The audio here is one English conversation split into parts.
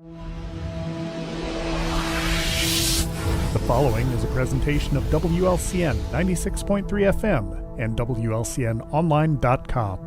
The following is a presentation of WLCN 96.3 FM and WLCNonline.com.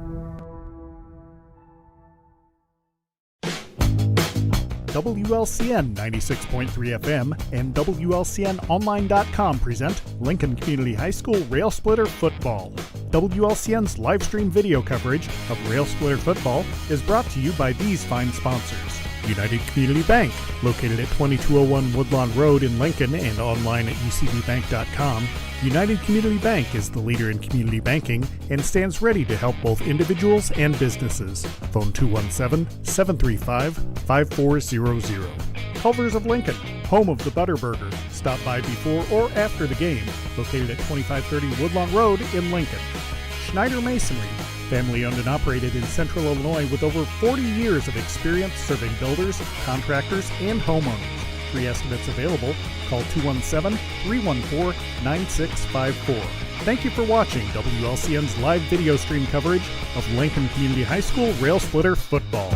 WLCN 96.3 FM and WLCNonline.com present Lincoln Community High School Rail Splitter Football. WLCN's live stream video coverage of Rail Splitter Football is brought to you by these fine sponsors. United Community Bank, located at 2201 Woodlawn Road in Lincoln and online at ucbbank.com. United Community Bank is the leader in community banking and stands ready to help both individuals and businesses. Phone 217-735-5400. Culver's of Lincoln, home of the Butterburger. Stop by before or after the game, located at 2530 Woodlawn Road in Lincoln. Schneider Masonry, family owned and operated in Central Illinois with over 40 years of experience serving builders, contractors, and homeowners. Free estimates available. Call 217-314-9654. Thank you for watching WLCN's live video stream coverage of Lincoln Community High School Rail Splitter Football.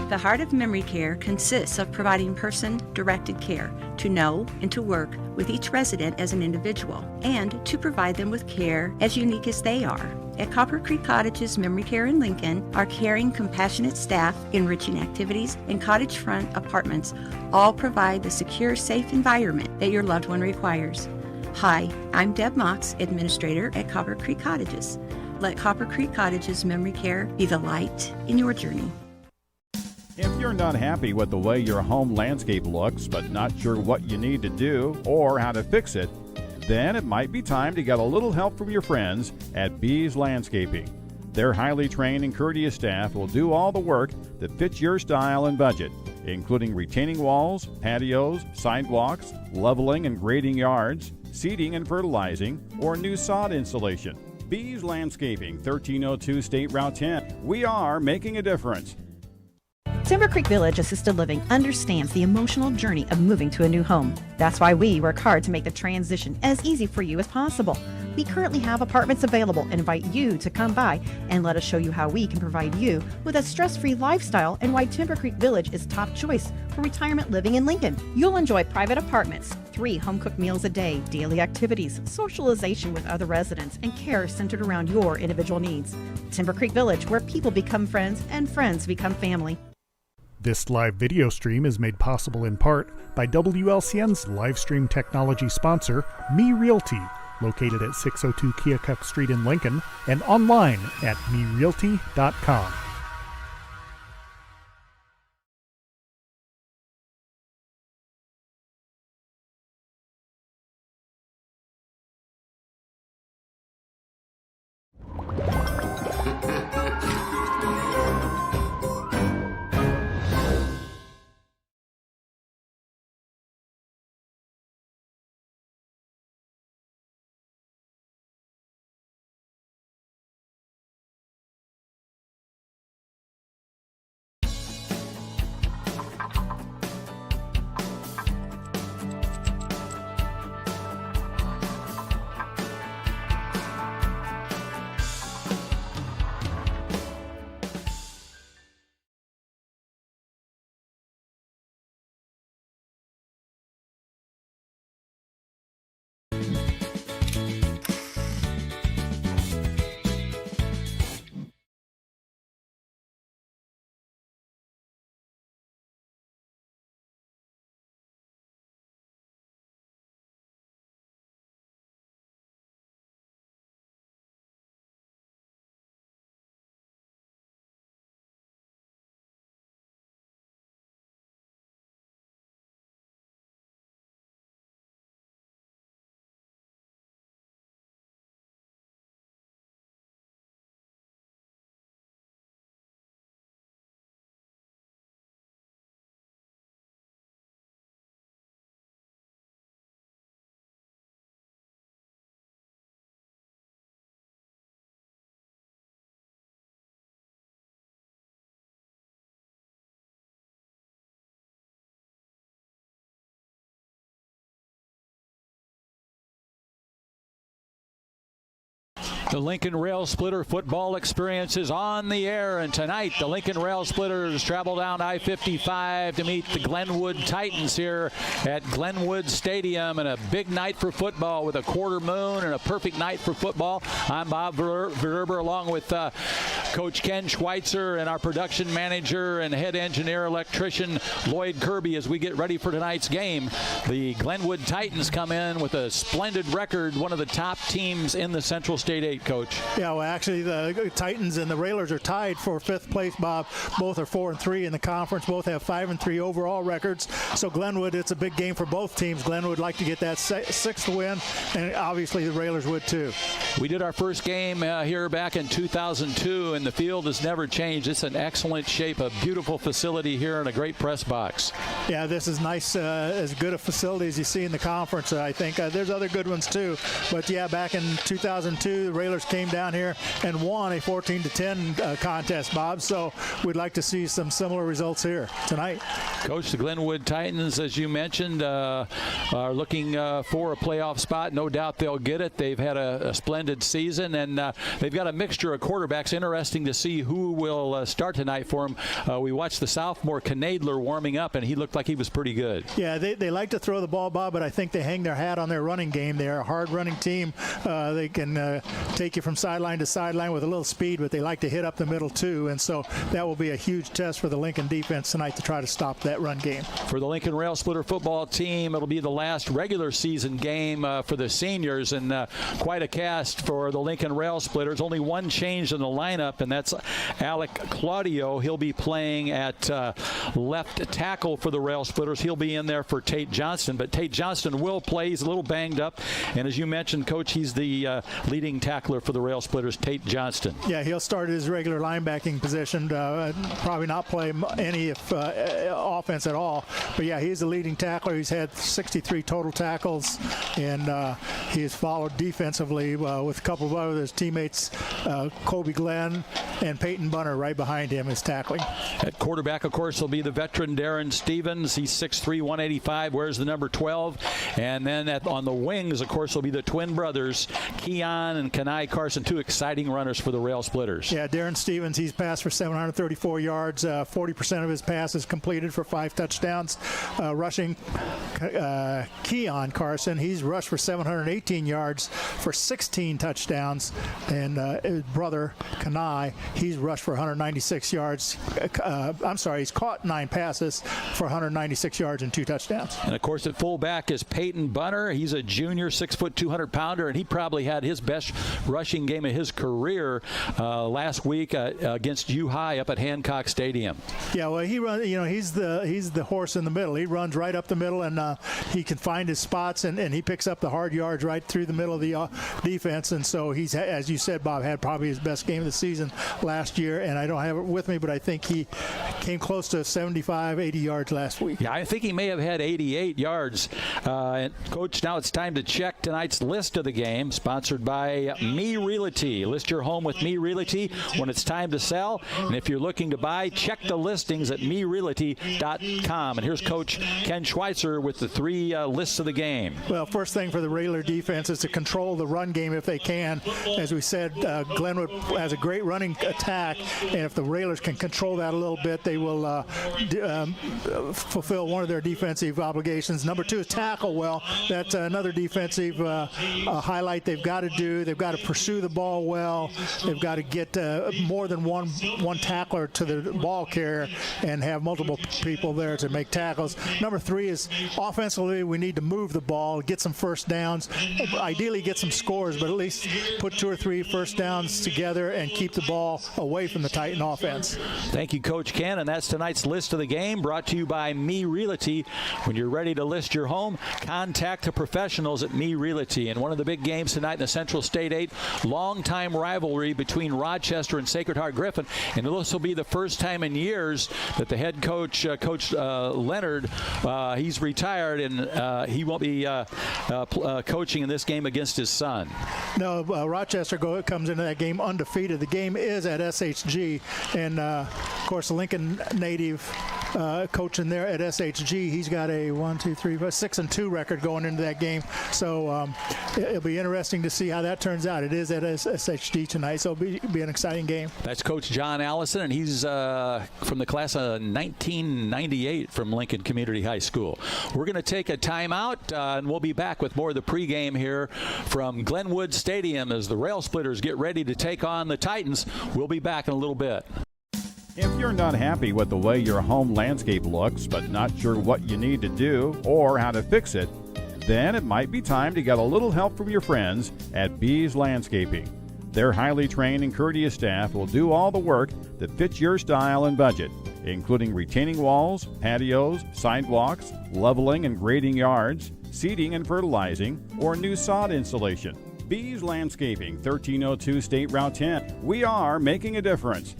The Heart of Memory Care consists of providing person-directed care to know and to work with each resident as an individual and to provide them with care as unique as they are. At Copper Creek Cottages Memory Care in Lincoln, our caring, compassionate staff, enriching activities, and cottage front apartments all provide the secure, safe environment that your loved one requires. Hi, I'm Deb Mox, Administrator at Copper Creek Cottages. Let Copper Creek Cottages Memory Care be the light in your journey. If you're not happy with the way your home landscape looks, but not sure what you need to do or how to fix it, then it might be time to get a little help from your friends at Bees Landscaping. Their highly trained and courteous staff will do all the work that fits your style and budget, including retaining walls, patios, sidewalks, leveling and grading yards, seeding and fertilizing, or new sod installation. Bees Landscaping, 1302 State Route 10. We are making a difference. Timber Creek Village Assisted Living understands the emotional journey of moving to a new home. That's why we work hard to make the transition as easy for you as possible. We currently have apartments available and invite you to come by and let us show you how we can provide you with a stress-free lifestyle and why Timber Creek Village is top choice for retirement living in Lincoln. You'll enjoy private apartments, 3 home-cooked meals a day, daily activities, socialization with other residents, and care centered around your individual needs. Timber Creek Village, where people become friends and friends become family. This live video stream is made possible in part by WLCN's live stream technology sponsor, Me Realty, located at 602 Keokuk Street in Lincoln and online at merealty.com. The Lincoln Rail Splitter football experience is on the air, and tonight the Lincoln Rail Splitters travel down I-55 to meet the Glenwood Titans here at Glenwood Stadium, and a big night for football with a quarter moon and a perfect night for football. I'm Bob Verber along with Coach Ken Schweitzer and our production manager and head engineer electrician Lloyd Kirby as we get ready for tonight's game. The Glenwood Titans come in with a splendid record, one of the top teams in the Central State 8, Coach. Yeah, well, actually, the Titans and the Railers are tied for 5th place, Bob. Both are 4-3 in the conference. Both have 5-3 overall records. So Glenwood, it's a big game for both teams. Glenwood would like to get that 6th win, and obviously the Railers would too. We did our first game here back in 2002, and the field has never changed. It's an excellent shape, a beautiful facility here, and a great press box. Yeah, this is nice, as good a facility as you see in the conference. I think there's other good ones too. But yeah, back in 2002, the Railers came down here and won a 14-10 contest, Bob. So we'd like to see some similar results here tonight. Coach, the Glenwood Titans, as you mentioned, are looking for a playoff spot. No doubt they'll get it. They've had a splendid season, and they've got a mixture of quarterbacks. Interesting to see who will start tonight for them. We watched the sophomore Knadler warming up, and he looked like he was pretty good. Yeah, they like to throw the ball, Bob, but I think they hang their hat on their running game. They're a hard running team. They can take you from sideline to sideline with a little speed, but they like to hit up the middle too, and so that will be a huge test for the Lincoln defense tonight to try to stop that run game. For the Lincoln Rail Splitter football team, it'll be the last regular season game for the seniors, and quite a cast for the Lincoln Rail Splitters. Only one change in the lineup, and that's Alec Claudio. He'll be playing at left tackle for the Rail Splitters. He'll be in there for Tate Johnston, but Tate Johnston will play. He's a little banged up, and as you mentioned, Coach, he's the leading tackler for the Rail Splitters, Tate Johnston. Yeah, he'll start his regular linebacking position, probably not play any offense at all, but yeah, he's the leading tackler. He's had 63 total tackles, and he has followed defensively with a couple of other teammates, Kobe Glenn and Peyton Bunner right behind him is tackling. At quarterback, of course, will be the veteran Darren Stevens. He's 6'3", 185, wears the number 12. And then on the wings, of course, will be the twin brothers, Keon and Kenai Carson, two exciting runners for the Rail Splitters. Yeah, Darren Stevens, he's passed for 734 yards. 40% of his passes completed for 5 touchdowns. Rushing Keon Carson, he's rushed for 718 yards for 16 touchdowns. And his brother, Kenai, he's rushed for 196 yards. He's caught 9 passes for 196 yards and 2 touchdowns. And, of course, at fullback is Peyton Bunner. He's a junior, 6', 200-pounder, and he probably had his best rushing game of his career last week against U-High up at Hancock Stadium. Yeah, well, he runs. He's the horse in the middle. He runs right up the middle, and he can find his spots, and he picks up the hard yards right through the middle of the defense. And so he's, as you said, Bob, had probably his best game of the season last year, and I don't have it with me, but I think he came close to 75, 80 yards last week. Yeah, I think he may have had 88 yards. And Coach, now it's time to check tonight's list of the game, sponsored by Me Realty. List your home with Me Realty when it's time to sell. And if you're looking to buy, check the listings at merealty.com. And here's Coach Ken Schweitzer with the 3 lists of the game. Well, first thing for the Railer defense is to control the run game if they can. As we said, Glenwood has a great running attack, and if the Railers can control that a little bit, they will fulfill one of their defensive obligations. Number 2 is tackle well. That's another defensive highlight they've got to do. They've got to pursue the ball well. They've got to get more than one tackler to the ball carrier and have multiple people there to make tackles. Number 3 is offensively, we need to move the ball, get some first downs, ideally get some scores, but at least put 2 or 3 first downs together and keep the ball away from the Titan offense. Thank you, Coach Ken, and that's tonight's list of the game, brought to you by Me Realty. When you're ready to list your home, contact the professionals at Me Realty. And one of the big games tonight in the Central State 8, long-time rivalry between Rochester and Sacred Heart Griffin, and this will be the first time in years that the head coach, Coach Leonard, he's retired, and he won't be coaching in this game against his son. No, Rochester comes into that game undefeated. The game is at SHG, and of course, Lincoln native coaching there at SHG. He's got a 6-2 record going into that game. So it'll be interesting to see how that turns out. It is at SHG tonight, so it'll be an exciting game. That's Coach John Allison, and he's from the class of 1998 from Lincoln Community High School. We're going to take a timeout, and we'll be back with more of the pregame here from Glenwood Stadium as the Rail Splitters get ready to take on the Titans. We'll be back in a little bit. If you're not happy with the way your home landscape looks, but not sure what you need to do or how to fix it, then it might be time to get a little help from your friends at Bees Landscaping. Their highly trained and courteous staff will do all the work that fits your style and budget, including retaining walls, patios, sidewalks, leveling and grading yards, seeding and fertilizing, or new sod installation. Bees Landscaping, 1302 State Route 10. We are making a difference.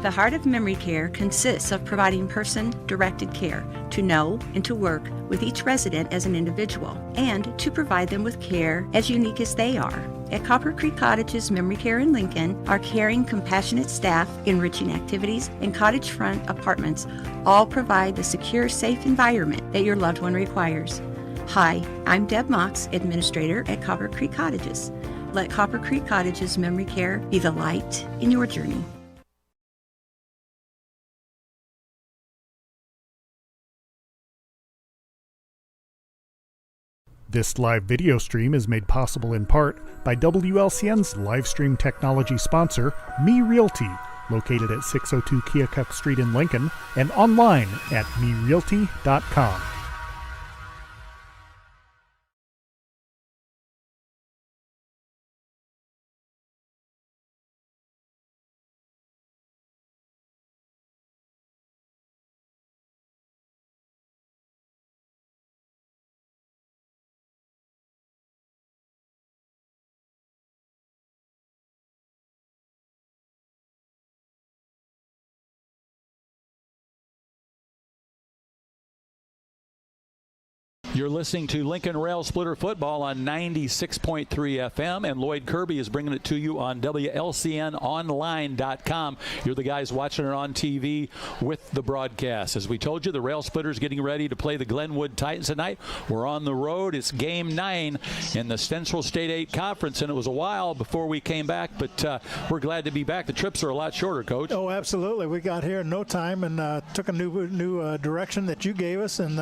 The Heart of Memory Care consists of providing person-directed care to know and to work with each resident as an individual and to provide them with care as unique as they are. At Copper Creek Cottages Memory Care in Lincoln, our caring, compassionate staff, enriching activities, and cottage front apartments all provide the secure, safe environment that your loved one requires. Hi, I'm Deb Mox, Administrator at Copper Creek Cottages. Let Copper Creek Cottages Memory Care be the light in your journey. This live video stream is made possible in part by WLCN's live stream technology sponsor, Me Realty, located at 602 Keokuk Street in Lincoln and online at merealty.com. You're listening to Lincoln Rail Splitter Football on 96.3 FM, and Lloyd Kirby is bringing it to you on WLCNonline.com. You're the guys watching it on TV with the broadcast. As we told you, the Rail Splitters getting ready to play the Glenwood Titans tonight. We're on the road. It's Game 9 in the Central State 8 Conference, and it was a while before we came back, but we're glad to be back. The trips are a lot shorter, Coach. Oh, absolutely. We got here in no time and took a new direction that you gave us and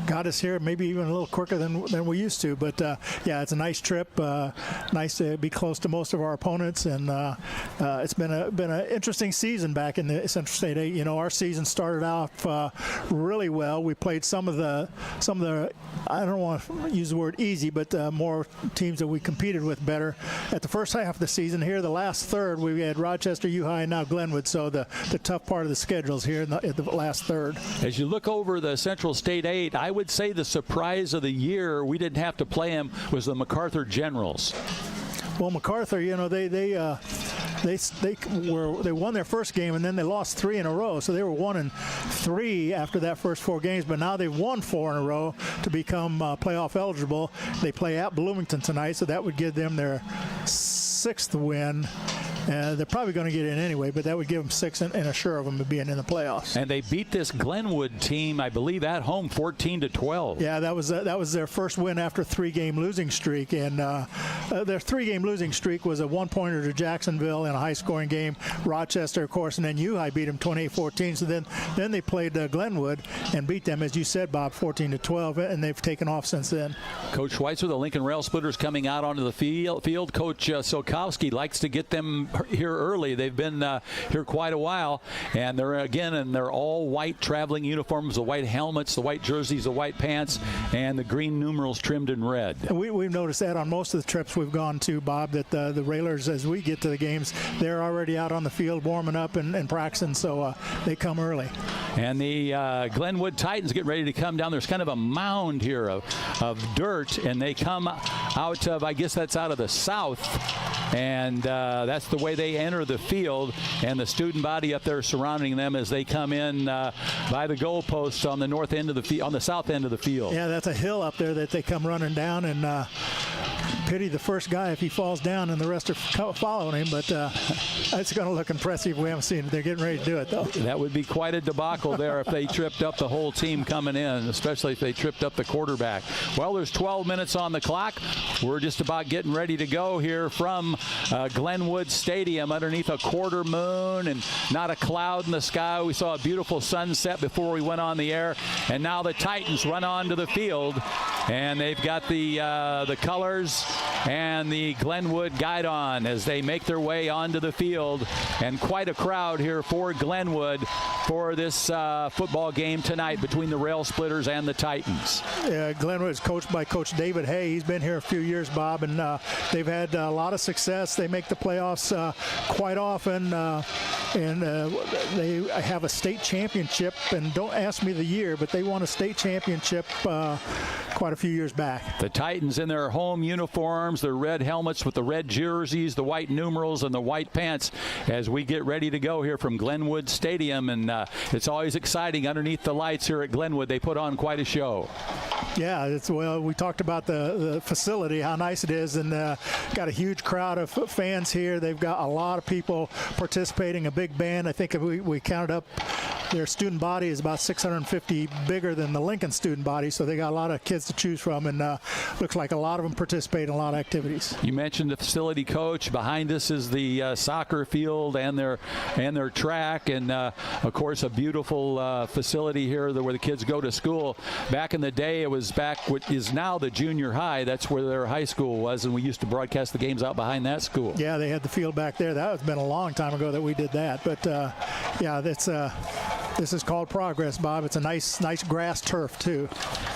got us here maybe even a little quicker than we used to. But yeah, it's a nice trip. Nice to be close to most of our opponents, and it's been an interesting season back in the Central State 8. You know, our season started off really well. We played some of the I don't want to use the word easy, but more teams that we competed with better at the first half of the season. Here, the last third, we had Rochester, U-High, and now Glenwood. So the tough part of the schedule is here in the last third. As you look over the Central State 8, I would say the surprise of the year, we didn't have to play them, was the MacArthur Generals. Well, MacArthur, you know, they won their first game and then they lost 3 in a row. So they were 1-3 after that first 4 games, but now they've won 4 in a row to become playoff eligible. They play at Bloomington tonight, so that would give them their 6th win. They're probably going to get in anyway, but that would give them 6 and assure of them of being in the playoffs. And they beat this Glenwood team, I believe, at home 14-12. Yeah, that was their first win after a 3-game losing streak, and their 3-game losing streak was a 1-pointer to Jacksonville in a high-scoring game. Rochester, of course, and then U-High beat them 28-14. So then they played Glenwood and beat them, as you said, Bob, 14-12, and they've taken off since then. Coach Schweitzer, the Lincoln Rail Splitters coming out onto the field. Coach Silkowski likes to get them here early. They've been here quite a while, and they're again in their all white traveling uniforms, the white helmets, the white jerseys, the white pants, and the green numerals trimmed in red. We've noticed that on most of the trips we've gone to, Bob, that the Railers, as we get to the games, they're already out on the field warming up and practicing, so they come early. And the Glenwood Titans get ready to come down. There's kind of a mound here of dirt, and they come out of, I guess that's out of the south, and that's the way they enter the field, and the student body up there surrounding them as they come in by the goalposts on the north end of the field, on the south end of the field. Yeah, that's a hill up there that they come running down, and pity the first guy if he falls down and the rest are following him, but it's going to look impressive. We haven't seen it. They're getting ready to do it, though. That would be quite a debacle there if they tripped up the whole team coming in, especially if they tripped up the quarterback. Well, there's 12 minutes on the clock. We're just about getting ready to go here from Glenwood Stadium underneath a quarter moon and not a cloud in the sky. We saw a beautiful sunset before we went on the air, and now the Titans run onto the field, and they've got the colors and the Glenwood guide on as they make their way onto the field, and quite a crowd here for Glenwood for this football game tonight between the Rail Splitters and the Titans. Glenwood is coached by Coach David Hay. He's been here a few years, Bob, and they've had a lot of success. They make the playoffs quite often, and they have a state championship, and don't ask me the year, but they won a state championship quite a few years back. The Titans in their home uniforms, their red helmets with the red jerseys, the white numerals, and the white pants as we get ready to go here from Glenwood Stadium, and it's always exciting underneath the lights here at Glenwood. They put on quite a show. Yeah, well, we talked about the facility, how nice it is, and got a huge crowd of fans here. They've got a lot of people participating, a big band. I think if we counted up, their student body is about 650 bigger than the Lincoln student body, so they got a lot of kids to choose from, and looks like a lot of them participate in a lot of activities. You mentioned the facility coach. Behind us is the soccer field and their track, and of course a beautiful facility here where the kids go to school. Back in the day, it was back what is now the junior high. That's where their high school was, and we used to broadcast the games out behind that school. Yeah, they had the field back there. That has been a long time ago that we did that, but yeah, this is called progress, Bob. It's a nice grass turf, too.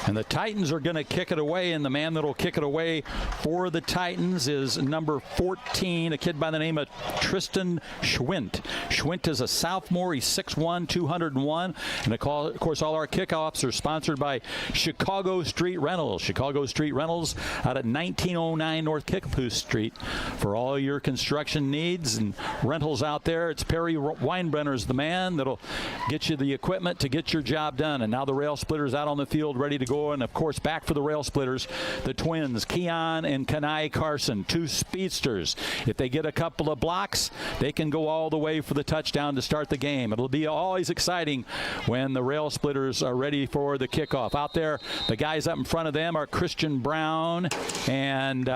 And the Titans are going to kick it away, and the man that will kick it away for the Titans is number 14, a kid by the name of Tristan Schwint. Schwint is a sophomore. He's 6'1", 201. And of course, all our kickoffs are sponsored by Chicago Street Rentals. Chicago Street Rentals out at 1909 North Kickapoo Street for all your construction needs and rentals out there. It's Perry Weinbrenner's the man that'll get you the equipment to get your job done. And now the Rail Splitters out on the field ready to go. And of course, back for the Rail Splitters, the twins, Keon and Kanai Carson, two speedsters. If they get a couple of blocks, they can go all the way for the touchdown to start the game. It'll be always exciting when the Rail Splitters are ready for the kickoff. Out there, the guys up in front of them are Christian Brown and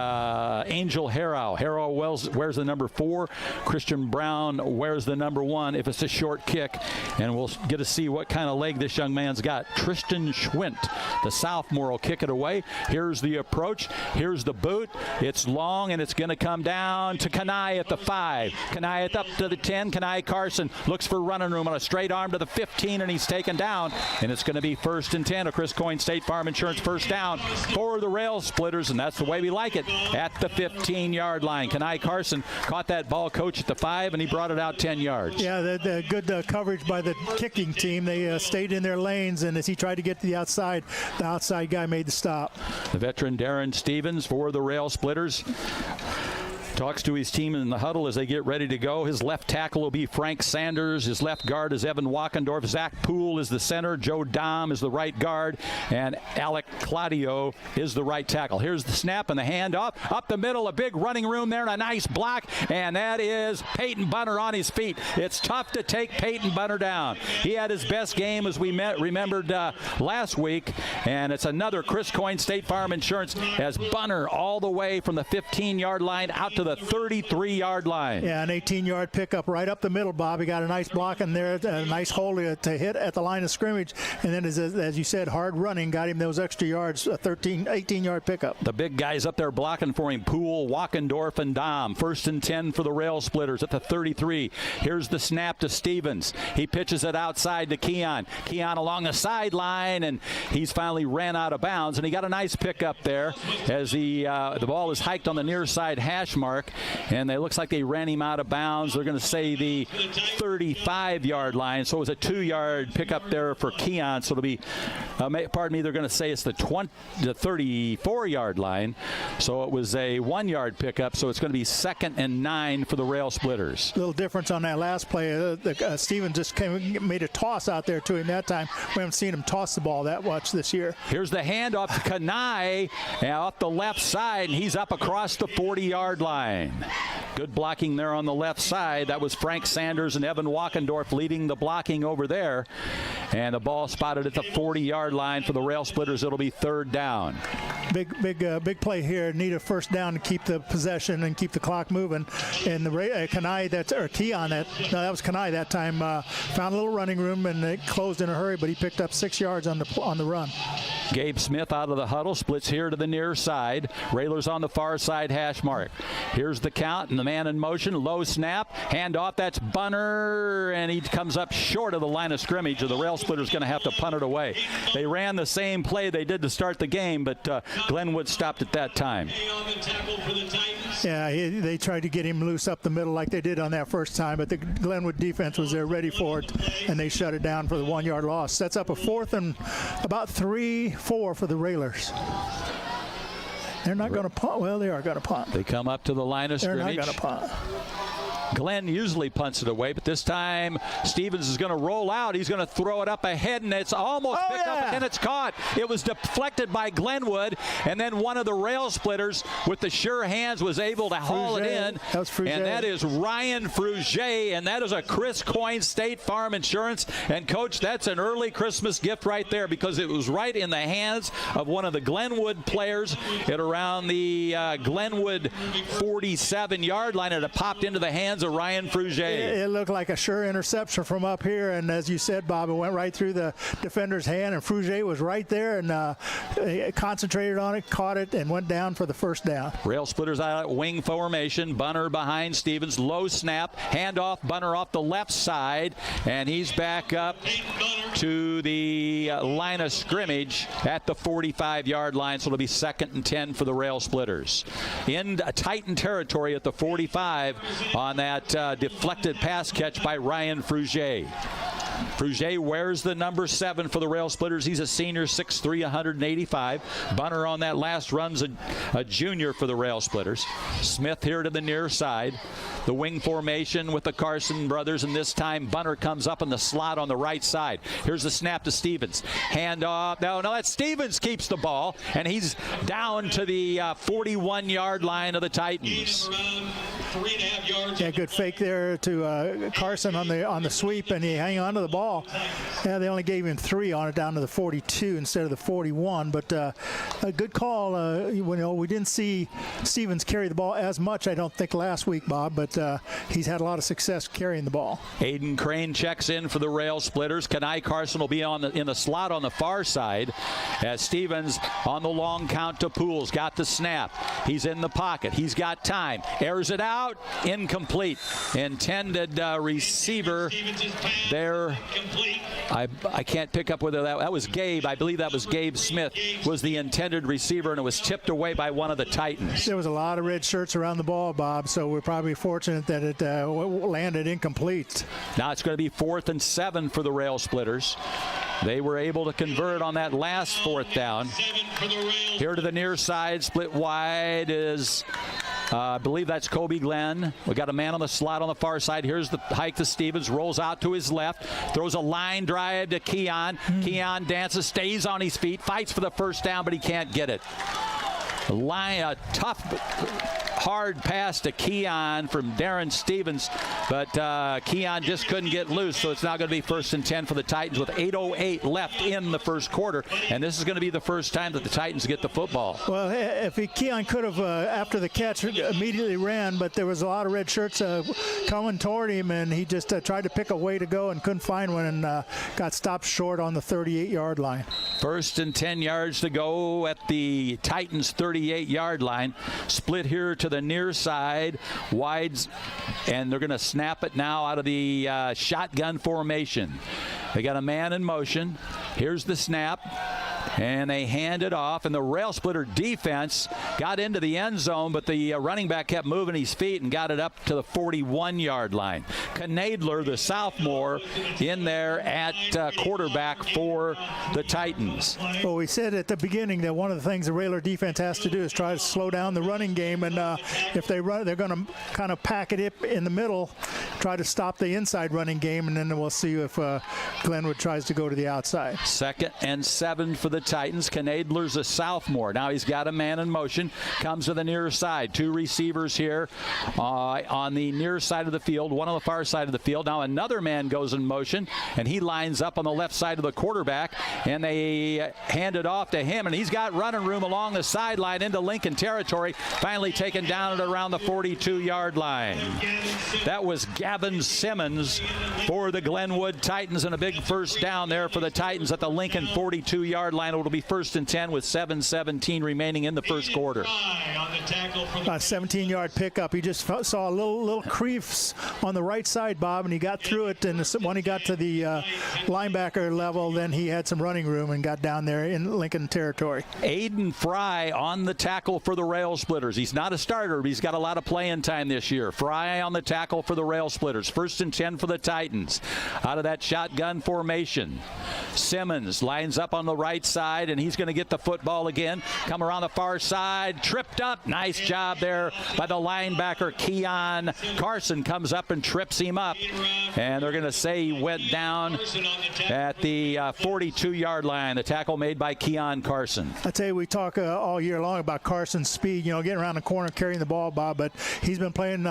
Angel Harrow. Harrow wears the number 4. Christian Brown wears the number 1 if it's a short kick. And we'll get to see what kind of leg this young man's got. Tristan Schwint, the sophomore, will kick it away. Here's the approach. Here's the boot. It's long, and it's going to come down to Kanai at the 5. Kanai up to the 10. Kanai Carson looks for running room on a straight arm to the 15, and he's taken down. And it's going to be 1st and 10. A Chris Coyne State Farm Insurance first down for the Rail Splitters, and that's the way we like it at the 15-yard line. Kanai Carson caught that ball, coach, at the 5, and he brought it out 10 yards. Yeah, the good coverage by the kicking team. They stayed in their lanes, and as he tried to get to the outside guy made the stop. The veteran Darren Stevens for the Rail Splitters talks to his team in the huddle as they get ready to go. His left tackle will be Frank Sanders. His left guard is Evan Wackendorf. Zach Poole is the center. Joe Dom is the right guard. And Alec Claudio is the right tackle. Here's the snap and the handoff. Up the middle, a big running room there and a nice block. And that is Peyton Bunner on his feet. It's tough to take Peyton Bunner down. He had his best game, as we remembered last week. And it's another Chris Coyne State Farm Insurance as Bunner all the way from the 15-yard line out to to the 33-yard line. Yeah, an 18-yard pickup right up the middle, Bob. He got a nice block in there, a nice hole to hit at the line of scrimmage. And then, as you said, hard running got him those extra yards, a 18-yard pickup. The big guys up there blocking for him, Poole, Walkendorf, and Dom. 1st and 10 for the Rail Splitters at the 33. Here's the snap to Stevens. He pitches it outside to Keon. Keon along the sideline, and he's finally ran out of bounds. And he got a nice pickup there as the ball is hiked on the near side hash mark, and it looks like they ran him out of bounds. They're going to say the 35-yard line, so it was a 2-yard pickup there for Keon. So it'll be, pardon me, they're going to say it's the 34-yard line. So it was a 1-yard pickup, so it's going to be 2nd and 9 for the Rail Splitters. Little difference on that last play. Steven just made a toss out there to him that time. We haven't seen him toss the ball that much this year. Here's the handoff to Kanai off the left side, and he's up across the 40-yard line. Good blocking there on the left side. That was Frank Sanders and Evan Walkendorf leading the blocking over there. And the ball spotted at the 40-yard line for the Rail Splitters. It'll be 3rd down. Big play here. Need a first down to keep the possession and keep the clock moving. And the Kanai that was Kanai that time. Found a little running room and it closed in a hurry, but he picked up 6 yards on the run. Gabe Smith out of the huddle, splits here to the near side. Railers on the far side hash mark. Here's the count and the man in motion. Low snap, handoff. That's Bunner, and he comes up short of the line of scrimmage. The Rail Splitter's going to have to punt it away. They ran the same play they did to start the game, but Glenwood stopped at that time. Yeah, they tried to get him loose up the middle like they did on that first time, but the Glenwood defense was there ready for it, and they shut it down for the 1-yard loss. That's up a 4th and about 3-4 for the Railers. They're not going to punt. Well, they are going to punt. They come up to the line of scrimmage. They're not going to punt. Glenn usually punts it away, but this time Stevens is going to roll out. He's going to throw it up ahead, and it's almost picked up, and it's caught. It was deflected by Glenwood, and then one of the Rail Splitters with the sure hands was able to haul it in. And that is Ryan Fruget, and that is a Chris Coyne State Farm Insurance. And, Coach, that's an early Christmas gift right there because it was right in the hands of one of the Glenwood players at around the Glenwood 47-yard line, and it popped into the hands of Ryan Fruget. It looked like a sure interception from up here, and as you said, Bob, it went right through the defender's hand, and Fruget was right there and concentrated on it, caught it, and went down for the first down. Rail Splitters out at wing formation. Bunner behind Stevens. Low snap. Handoff. Bunner off the left side, and he's back up to the line of scrimmage at the 45-yard line, so it'll be 2nd and 10 for the Rail Splitters. In Titan territory at the 45 on that deflected pass catch by Ryan Fruget. Fruget wears the number 7 for the Rail Splitters. He's a senior, 6'3", 185. Bunner on that last run's a junior for the Rail Splitters. Smith here to the near side. The wing formation with the Carson brothers, and this time Bunner comes up in the slot on the right side. Here's the snap to Stevens. Hand off. No, that Stevens keeps the ball, and he's down to the 41-yard line of the Titans. 3.5 yards. Yeah, good fake there to Carson on the sweep, and he hang on to the ball. Yeah, they only gave him 3 on it down to the 42 instead of the 41, but a good call. We didn't see Stevens carry the ball as much, I don't think, last week, Bob, but he's had a lot of success carrying the ball. Aiden Crane checks in for the Rail Splitters. Kanai Carson will be in the slot on the far side as Stevens on the long count to Pools. Got the snap. He's in the pocket. He's got time. Airs it out. Incomplete. Intended receiver there. I can't pick up whether that was Gabe. I believe that was Gabe Smith was the intended receiver, and it was tipped away by one of the Titans. There was a lot of red shirts around the ball, Bob, so we're probably fortunate that it landed incomplete. Now it's going to be 4th and 7 for the Rail Splitters. They were able to convert on that last 4th down. Here to the near side, split wide is I believe that's Kobe Glenn. We got a man on the slot on the far side. Here's the hike to Stevens. Rolls out to his left. Throws a line drive to Keon. Keon dances, stays on his feet, fights for the first down, but he can't get it. A tough hard pass to Keon from Darren Stevens, but Keon just couldn't get loose, so it's now going to be 1st and 10 for the Titans with 8:08 left in the first quarter, and this is going to be the first time that the Titans get the football. Well, if Keon could have, after the catch, immediately ran, but there was a lot of red shirts coming toward him, and he just tried to pick a way to go and couldn't find one, and got stopped short on the 38-yard line. 1st and 10 yards to go at the Titans' 38-yard line. Split here to the near side, wides, and they're going to snap it now out of the shotgun formation. They got a man in motion. Here's the snap. And they hand it off, and the rail splitter defense got into the end zone, but the running back kept moving his feet and got it up to the 41-yard line. Knadler, the sophomore, in there at quarterback for the Titans. Well, we said at the beginning that one of the things the Railer defense has to do is try to slow down the running game, and if they run, they're going to kind of pack it in the middle, try to stop the inside running game, and then we'll see if Glenwood tries to go to the outside. 2nd and 7 for the Titans. Knadler's a sophomore. Now he's got a man in motion. Comes to the near side. 2 receivers here on the near side of the field, one on the far side of the field. Now another man goes in motion, and he lines up on the left side of the quarterback, and they hand it off to him, and he's got running room along the sideline into Lincoln territory. Finally taken down at around the 42-yard line. That was Gavin Simmons for the Glenwood Titans, and a big first down there for the Titans at the Lincoln 42-yard line. It'll be 1st and 10 with 7:17 remaining in the first quarter. 17-yard pickup. He just saw a little crease on the right side, Bob, and he got through it. And when he got to the linebacker level, then he had some running room and got down there in Lincoln territory. Aiden Fry on the tackle for the Rail Splitters. He's not a starter, but he's got a lot of playing time this year. Fry on the tackle for the Rail Splitters. 1st and 10 for the Titans. Out of that shotgun formation, Simmons lines up on the right side, and he's going to get the football again. Come around the far side, tripped up. Nice job there by the linebacker. Keon Carson comes up and trips him up, and they're going to say he went down at the 42-yard line. The tackle made by Keon Carson. I tell you, we talk all year long about Carson's speed, getting around the corner, carrying the ball, Bob, but he's been playing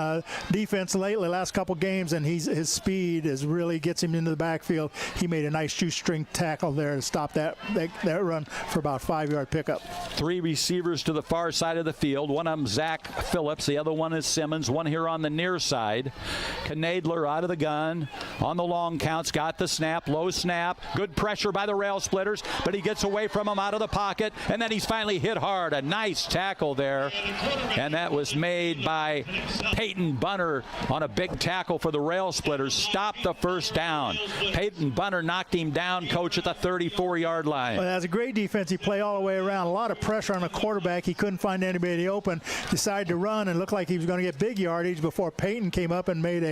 defense lately, last couple games, and his speed really gets him into the backfield. He made a nice shoestring tackle there to stop that run for about 5-yard pickup. 3 receivers to the far side of the field. One of them Zach Phillips. The other one is Simmons. One here on the near side. Knadler out of the gun on the long counts. Got the snap. Low snap. Good pressure by the Rail Splitters, but he gets away from him out of the pocket, and then he's finally hit hard. A nice tackle there, and that was made by Peyton Bunner on a big tackle for the Rail Splitters. Stopped the first down. Peyton Bunner knocked him down, coach, at the 34-yard line. Well, that's a great defensive play all the way around. A lot of pressure on the quarterback. He couldn't find anybody open. Decided to run and looked like he was going to get big yardage before Peyton came up and made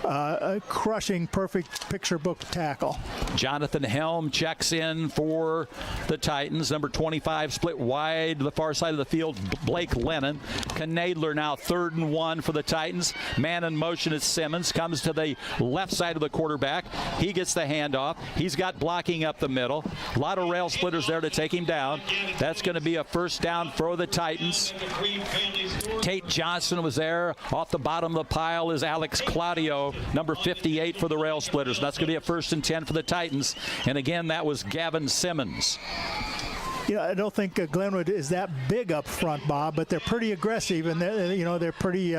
a crushing, perfect picture book tackle. Jonathan Helm checks in for the Titans. Number 25 split wide to the far side of the field, Blake Lennon. Knadler now 3rd and 1 for the Titans. Man in motion is Simmons. Comes to the left side of the quarterback. He gets the handoff. He's got blocking up the middle. A lot of Rail Splitters there to take him down. That's going to be a first down for the Titans. Tate Johnson was there. Off the bottom of the pile is Alex Claudio, number 58 for the Rail Splitters. That's going to be a 1st and 10 for the Titans. And again, that was Gavin Simmons. I don't think Glenwood is that big up front, Bob, but they're pretty aggressive, and they're pretty.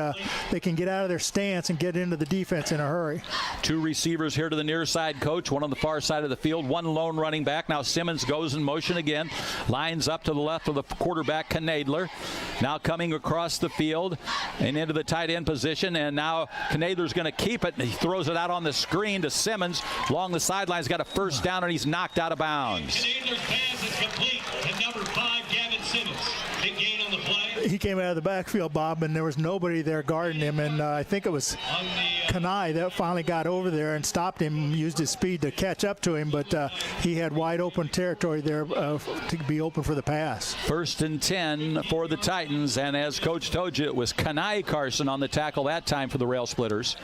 They can get out of their stance and get into the defense in a hurry. 2 receivers here to the near side, coach. One on the far side of the field. One lone running back. Now Simmons goes in motion again. Lines up to the left of the quarterback, Knadler. Now coming across the field and into the tight end position, and now Knadler's going to keep it. And he throws it out on the screen to Simmons along the sidelines. Got a first down, and he's knocked out of bounds. Knadler's pass is complete. And number 5, Gavin Simmons. Big gain on the play. He came out of the backfield, Bob, and there was nobody there guarding him. And I think it was Kanai that finally got over there and stopped him, used his speed to catch up to him. But he had wide open territory there to be open for the pass. 1st and 10 for the Titans. And as Coach told you, it was Kanai Carson on the tackle that time for the Rail Splitters.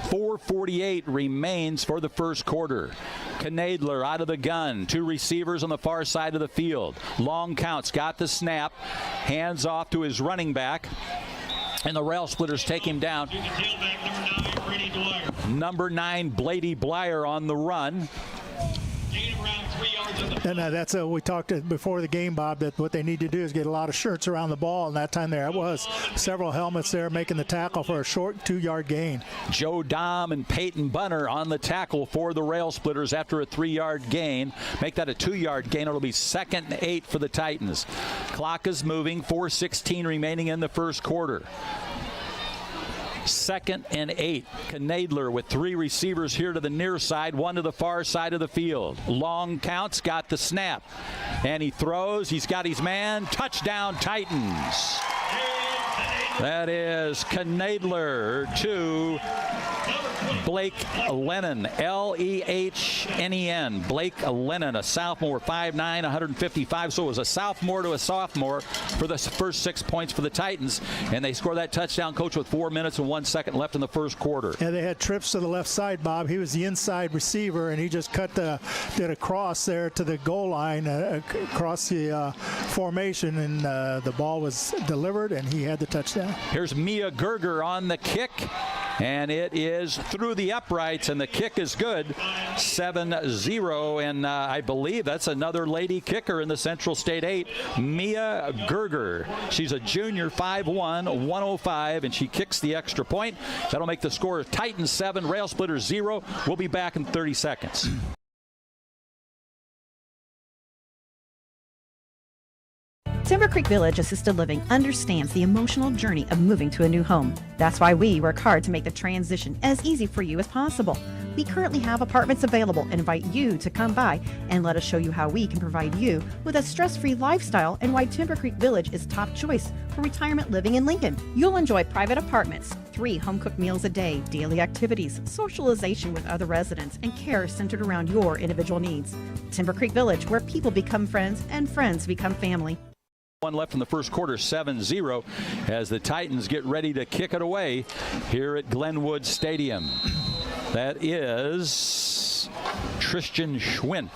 4:48 remains for the first quarter. Knadler out of the gun. 2 receivers on the far side of the field. Long counts. Got the snap. Hands off to his running back. And the Rail Splitters take him down. Number 9, Blady Blyer on the run. And that's we talked before the game, Bob, that what they need to do is get a lot of shirts around the ball. And that time there was several helmets there making the tackle for a short 2-yard gain. Joe Dom and Peyton Bunner on the tackle for the Rail Splitters after a 3-yard gain. Make that a 2-yard gain. It'll be 2nd and 8 for the Titans. Clock is moving. 4:16 remaining in the first quarter. 2nd and 8. Knadler with 3 receivers here to the near side, 1 to the far side of the field. Long counts, got the snap. And he throws. He's got his man. Touchdown, Titans. That is Knadler to Blake Lennon, L-E-H-N-E-N. Blake Lennon, a sophomore, 5'9", 155. So it was a sophomore to a sophomore for the first 6 points for the Titans. And they score that touchdown, Coach, with 4 minutes and 1 second left in the first quarter. Yeah, they had trips to the left side, Bob. He was the inside receiver, and he just did a cross there to the goal line, across the formation, and the ball was delivered, and he had the touchdown. Here's Mia Gerger on the kick. And it is through the uprights, and the kick is good. 7-0, and I believe that's another lady kicker in the Central State 8, Mia Gerger. She's a junior, 5'1", 105, and she kicks the extra point. That'll make the score Titans 7, Rail Splitters 0. We'll be back in 30 seconds. Timber Creek Village Assisted Living understands the emotional journey of moving to a new home. That's why we work hard to make the transition as easy for you as possible. We currently have apartments available and invite you to come by and let us show you how we can provide you with a stress-free lifestyle and why Timber Creek Village is top choice for retirement living in Lincoln. You'll enjoy private apartments, 3 home-cooked meals a day, daily activities, socialization with other residents, and care centered around your individual needs. Timber Creek Village, where people become friends and friends become family. 1 left in the first quarter, 7-0, as the Titans get ready to kick it away here at Glenwood Stadium. That is Tristan Schwint.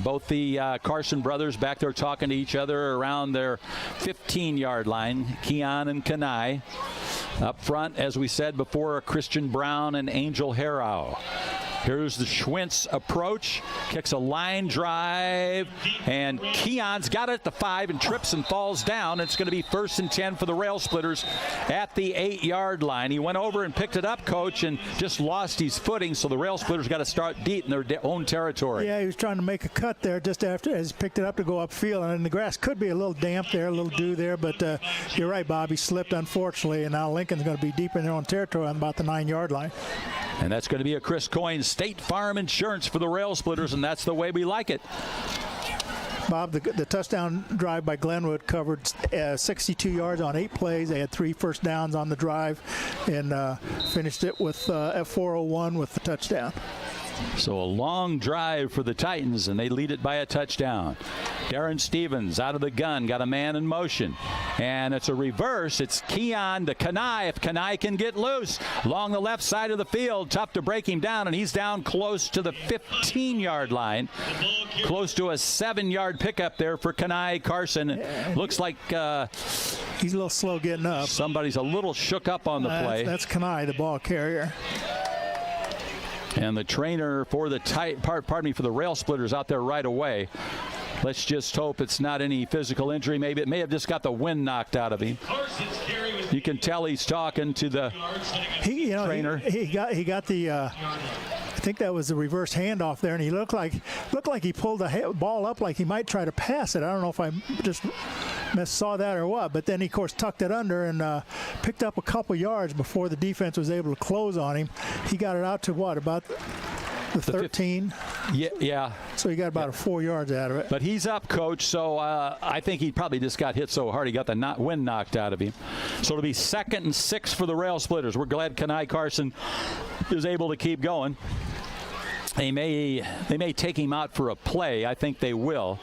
Both the Carson brothers back there talking to each other around their 15-yard line. Keon and Kanai. Up front, as we said before, Christian Brown and Angel Harrow. Here's the Schwintz approach, kicks a line drive, and Keon's got it at the 5 and trips and falls down. It's going to be 1st and 10 for the Rail Splitters at the 8-yard line. He went over and picked it up, Coach, and just lost his footing, so the Rail Splitters got to start deep in their own territory. Yeah, he was trying to make a cut there just after as he picked it up to go upfield, and the grass could be a little damp there, a little dew there, but you're right, Bob, he slipped, unfortunately, and now Lincoln's going to be deep in their own territory on about the 9-yard line. And that's going to be a Chris Coyne State Farm Insurance for the Rail Splitters, and that's the way we like it. Bob, the touchdown drive by Glenwood covered 62 yards on 8 plays. They had 3 first downs on the drive and finished it with at 4:01 with the touchdown. So a long drive for the Titans, and they lead it by a touchdown. Darren Stevens out of the gun, got a man in motion. And it's a reverse. It's Keon to Kanai. If Kanai can get loose along the left side of the field, tough to break him down, and he's down close to the 15-yard line. Close to a 7-yard pickup there for Kanai Carson. Looks like he's a little slow getting up. Somebody's a little shook up on the play. That's Kanai, the ball carrier. And the trainer for the for the Rail Splitters out there right away. Let's just hope it's not any physical injury. Maybe it may have just got the wind knocked out of him. You can tell he's talking to the trainer. He got the. I think that was the reverse handoff there, and he looked like he pulled the ball up like he might try to pass it. I don't know if I just saw that or what, but then he, of course, tucked it under and picked up a couple yards before the defense was able to close on him. He got it out to what, about the 13? Yeah. So he got about 4 yards out of it. But he's up, Coach, so I think he probably just got hit so hard he got the wind knocked out of him. So it'll be 2nd and 6 for the Rail Splitters. We're glad Kanai Carson is able to keep going. They may take him out for a play. I think they will.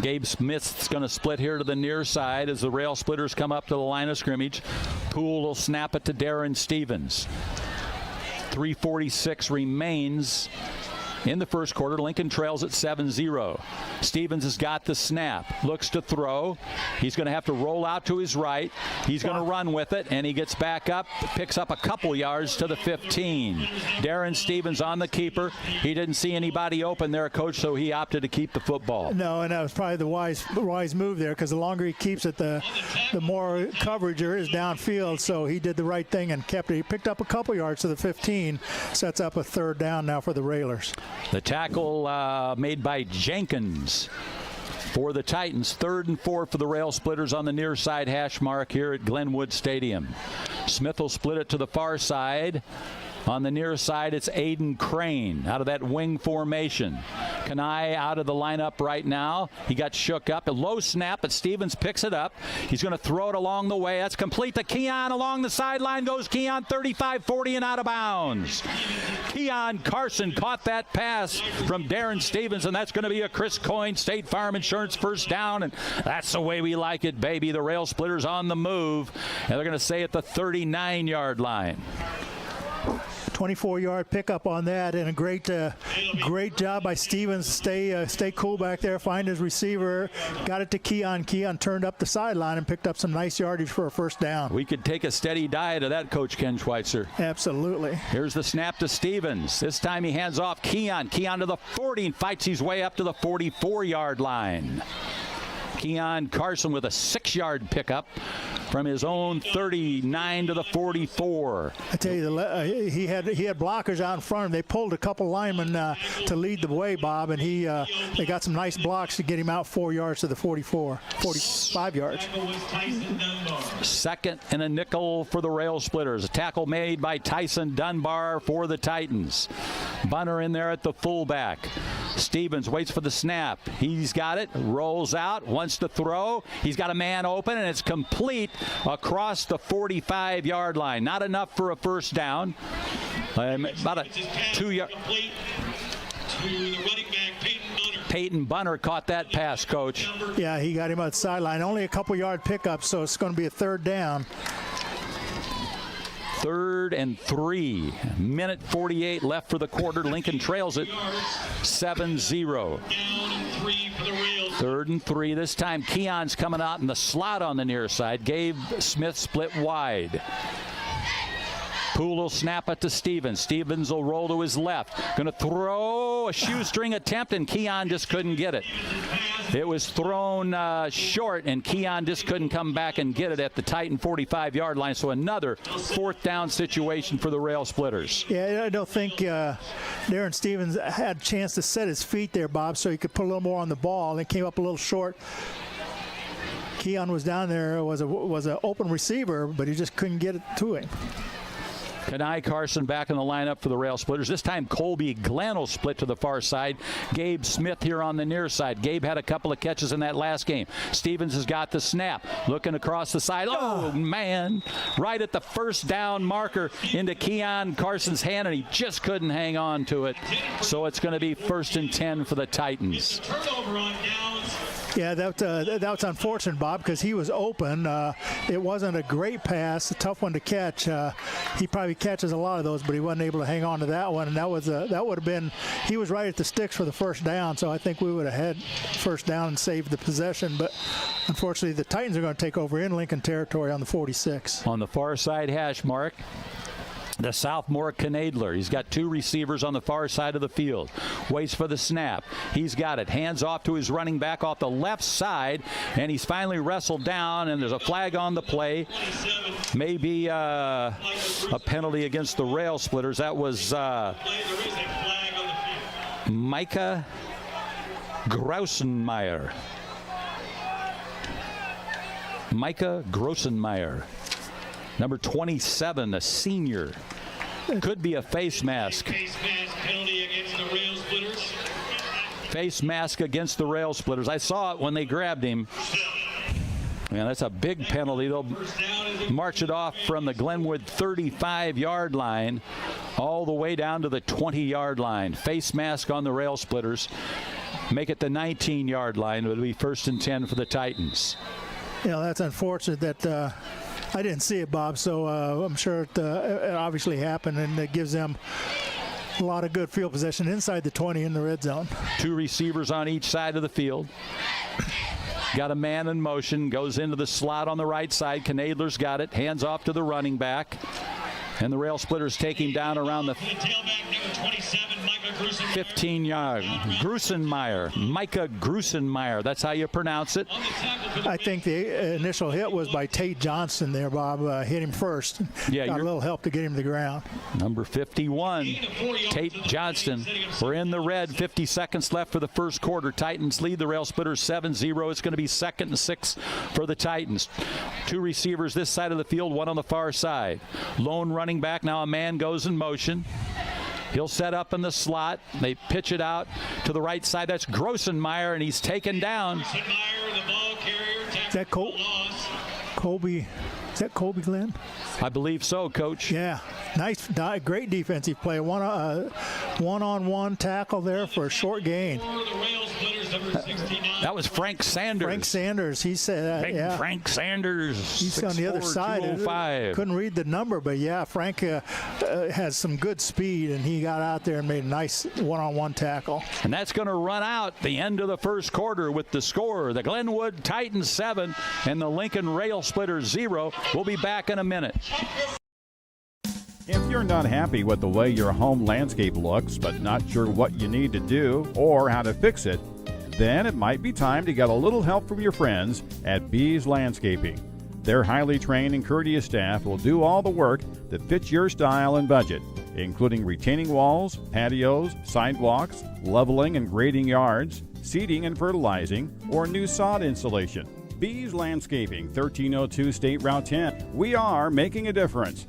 Gabe Smith's going to split here to the near side as the Rail Splitters come up to the line of scrimmage. Poole will snap it to Darren Stevens. 3:46 remains in the first quarter. Lincoln trails at 7-0. Stevens has got the snap, looks to throw. He's going to have to roll out to his right. He's going to run with it, and he gets back up, picks up a couple yards to the 15. Darren Stevens on the keeper. He didn't see anybody open there, Coach, so he opted to keep the football. No, and that was probably the wise move there, because the longer he keeps it, the more coverage there is downfield. So he did the right thing and kept it. He picked up a couple yards to the 15, sets up a third down now for the Railers. The tackle made by Jenkins for the Titans. 3rd and 4 for the Rail Splitters on the near side hash mark here at Glenwood Stadium. Smith will split it to the far side. On the near side, it's Aiden Crane out of that wing formation. Kanai out of the lineup right now. He got shook up. A low snap, but Stevens picks it up. He's going to throw it along the way. That's complete to Keon along the sideline. Goes Keon 35-40 and out of bounds. Keon Carson caught that pass from Darren Stevens, and that's going to be a Chris Coyne State Farm Insurance first down, and that's the way we like it, baby. The Rail Splitters on the move, and they're going to stay at the 39-yard line. 24-yard pickup on that, and a great job by Stevens to stay cool back there, find his receiver, got it to Keon. Keon turned up the sideline and picked up some nice yardage for a first down. We could take a steady diet of that, Coach Ken Schweitzer. Absolutely. Here's the snap to Stevens. This time he hands off Keon. Keon to the 40 and fights his way up to the 44-yard line. Keon Carson with a 6-yard pickup from his own 39 to the 44. I tell you, he had blockers out in front of him. They pulled a couple linemen to lead the way, Bob, and they got some nice blocks to get him out 4 yards to the 45 yards. 2nd and a nickel for the Rail Splitters. A tackle made by Tyson Dunbar for the Titans. Bunner in there at the fullback. Stevens waits for the snap. He's got it, rolls out, wants to throw. He's got a man open, and it's complete across the 45-yard line. Not enough for a first down. About a 2-yard. Peyton Bunner caught that pass, Coach. Yeah, he got him on the sideline. Only a couple-yard pickup, so it's going to be a third down. 3rd and 3. Minute 48 left for the quarter. Lincoln trails it 7-0. 3rd and 3. This time Keon's coming out in the slot on the near side. Gabe Smith split wide. Poole will snap it to Stevens. Stevens will roll to his left. Going to throw a shoestring attempt, and Keon just couldn't get it. It was thrown short, and Keon just couldn't come back and get it at the Titan 45-yard line. So another 4th down situation for the Rail Splitters. Yeah, I don't think Darren Stevens had a chance to set his feet there, Bob, so he could put a little more on the ball, and it came up a little short. Keon was down there, was an open receiver, but he just couldn't get it to him. Kanai Carson back in the lineup for the Rail Splitters. This time Colby Glenn will split to the far side. Gabe Smith here on the near side. Gabe had a couple of catches in that last game. Stevens has got the snap. Looking across the side. Oh, man. Right at the first down marker into Keon Carson's hand, and he just couldn't hang on to it. So it's going to be 1st and 10 for the Titans. Turnover on downs. Yeah, that was unfortunate, Bob, because he was open. It wasn't a great pass, a tough one to catch. He probably catches a lot of those, but he wasn't able to hang on to that one. And that would have been, he was right at the sticks for the first down, so I think we would have had first down and saved the possession. But unfortunately, the Titans are going to take over in Lincoln territory on the 46. On the far side hash mark, the sophomore Knadler. He's got 2 receivers on the far side of the field. Waits for the snap. He's got it. Hands off to his running back off the left side, and he's finally wrestled down, and there's a flag on the play. Maybe a penalty against the Rail Splitters. That was Micah Grossenmeyer. Micah Grossenmeyer. Number 27, a senior. Could be a face mask. Face mask penalty against the Rail Splitters. Face mask against the Rail Splitters. I saw it when they grabbed him. Man, that's a big penalty. They'll march it off from the Glenwood 35-yard line all the way down to the 20-yard line. Face mask on the Rail Splitters. Make it the 19-yard line. It'll be 1st and 10 for the Titans. You know, that's unfortunate that I didn't see it, Bob, so I'm sure it obviously happened, and it gives them A lot of good field possession inside the 20 in the red zone. 2 receivers on each side of the field. Got a man in motion, goes into the slot on the right side. Knadler's got it, hands off to the running back. And the Rail Splitters take him down around the 15-yard. Micah Grusenmeyer. That's how you pronounce it. I think the initial hit was by Tate Johnston there, Bob. Hit him first. Yeah, got a little help to get him to the ground. Number 51, Tate Johnston. We're in the red. 50 seconds left for the first quarter. Titans lead the Rail Splitters 7-0. It's going to be 2nd and 6 for the Titans. 2 receivers this side of the field, 1 on the far side. Lone running back. Now a man goes in motion. He'll set up in the slot. They pitch it out to the right side. That's Grossenmeyer, and he's taken down. Is that Colby? Is that Colby Glenn? I believe so, Coach. Yeah. Nice, great defensive play. One-on-one tackle there for a short gain. That was Frank Sanders. Frank Sanders. He said, yeah. Frank Sanders. He's on the other side. Couldn't read the number, but yeah, Frank has some good speed, and he got out there and made a nice one-on-one tackle. And that's going to run out the end of the first quarter with the score. The Glenwood Titans 7 and the Lincoln Rail Splitters 0. We'll be back in a minute. If you're not happy with the way your home landscape looks, but not sure what you need to do or how to fix it, then it might be time to get a little help from your friends at Bees Landscaping. Their highly trained and courteous staff will do all the work that fits your style and budget, including retaining walls, patios, sidewalks, leveling and grading yards, seeding and fertilizing, or new sod installation. Bees Landscaping, 1302 State Route 10. We are making a difference.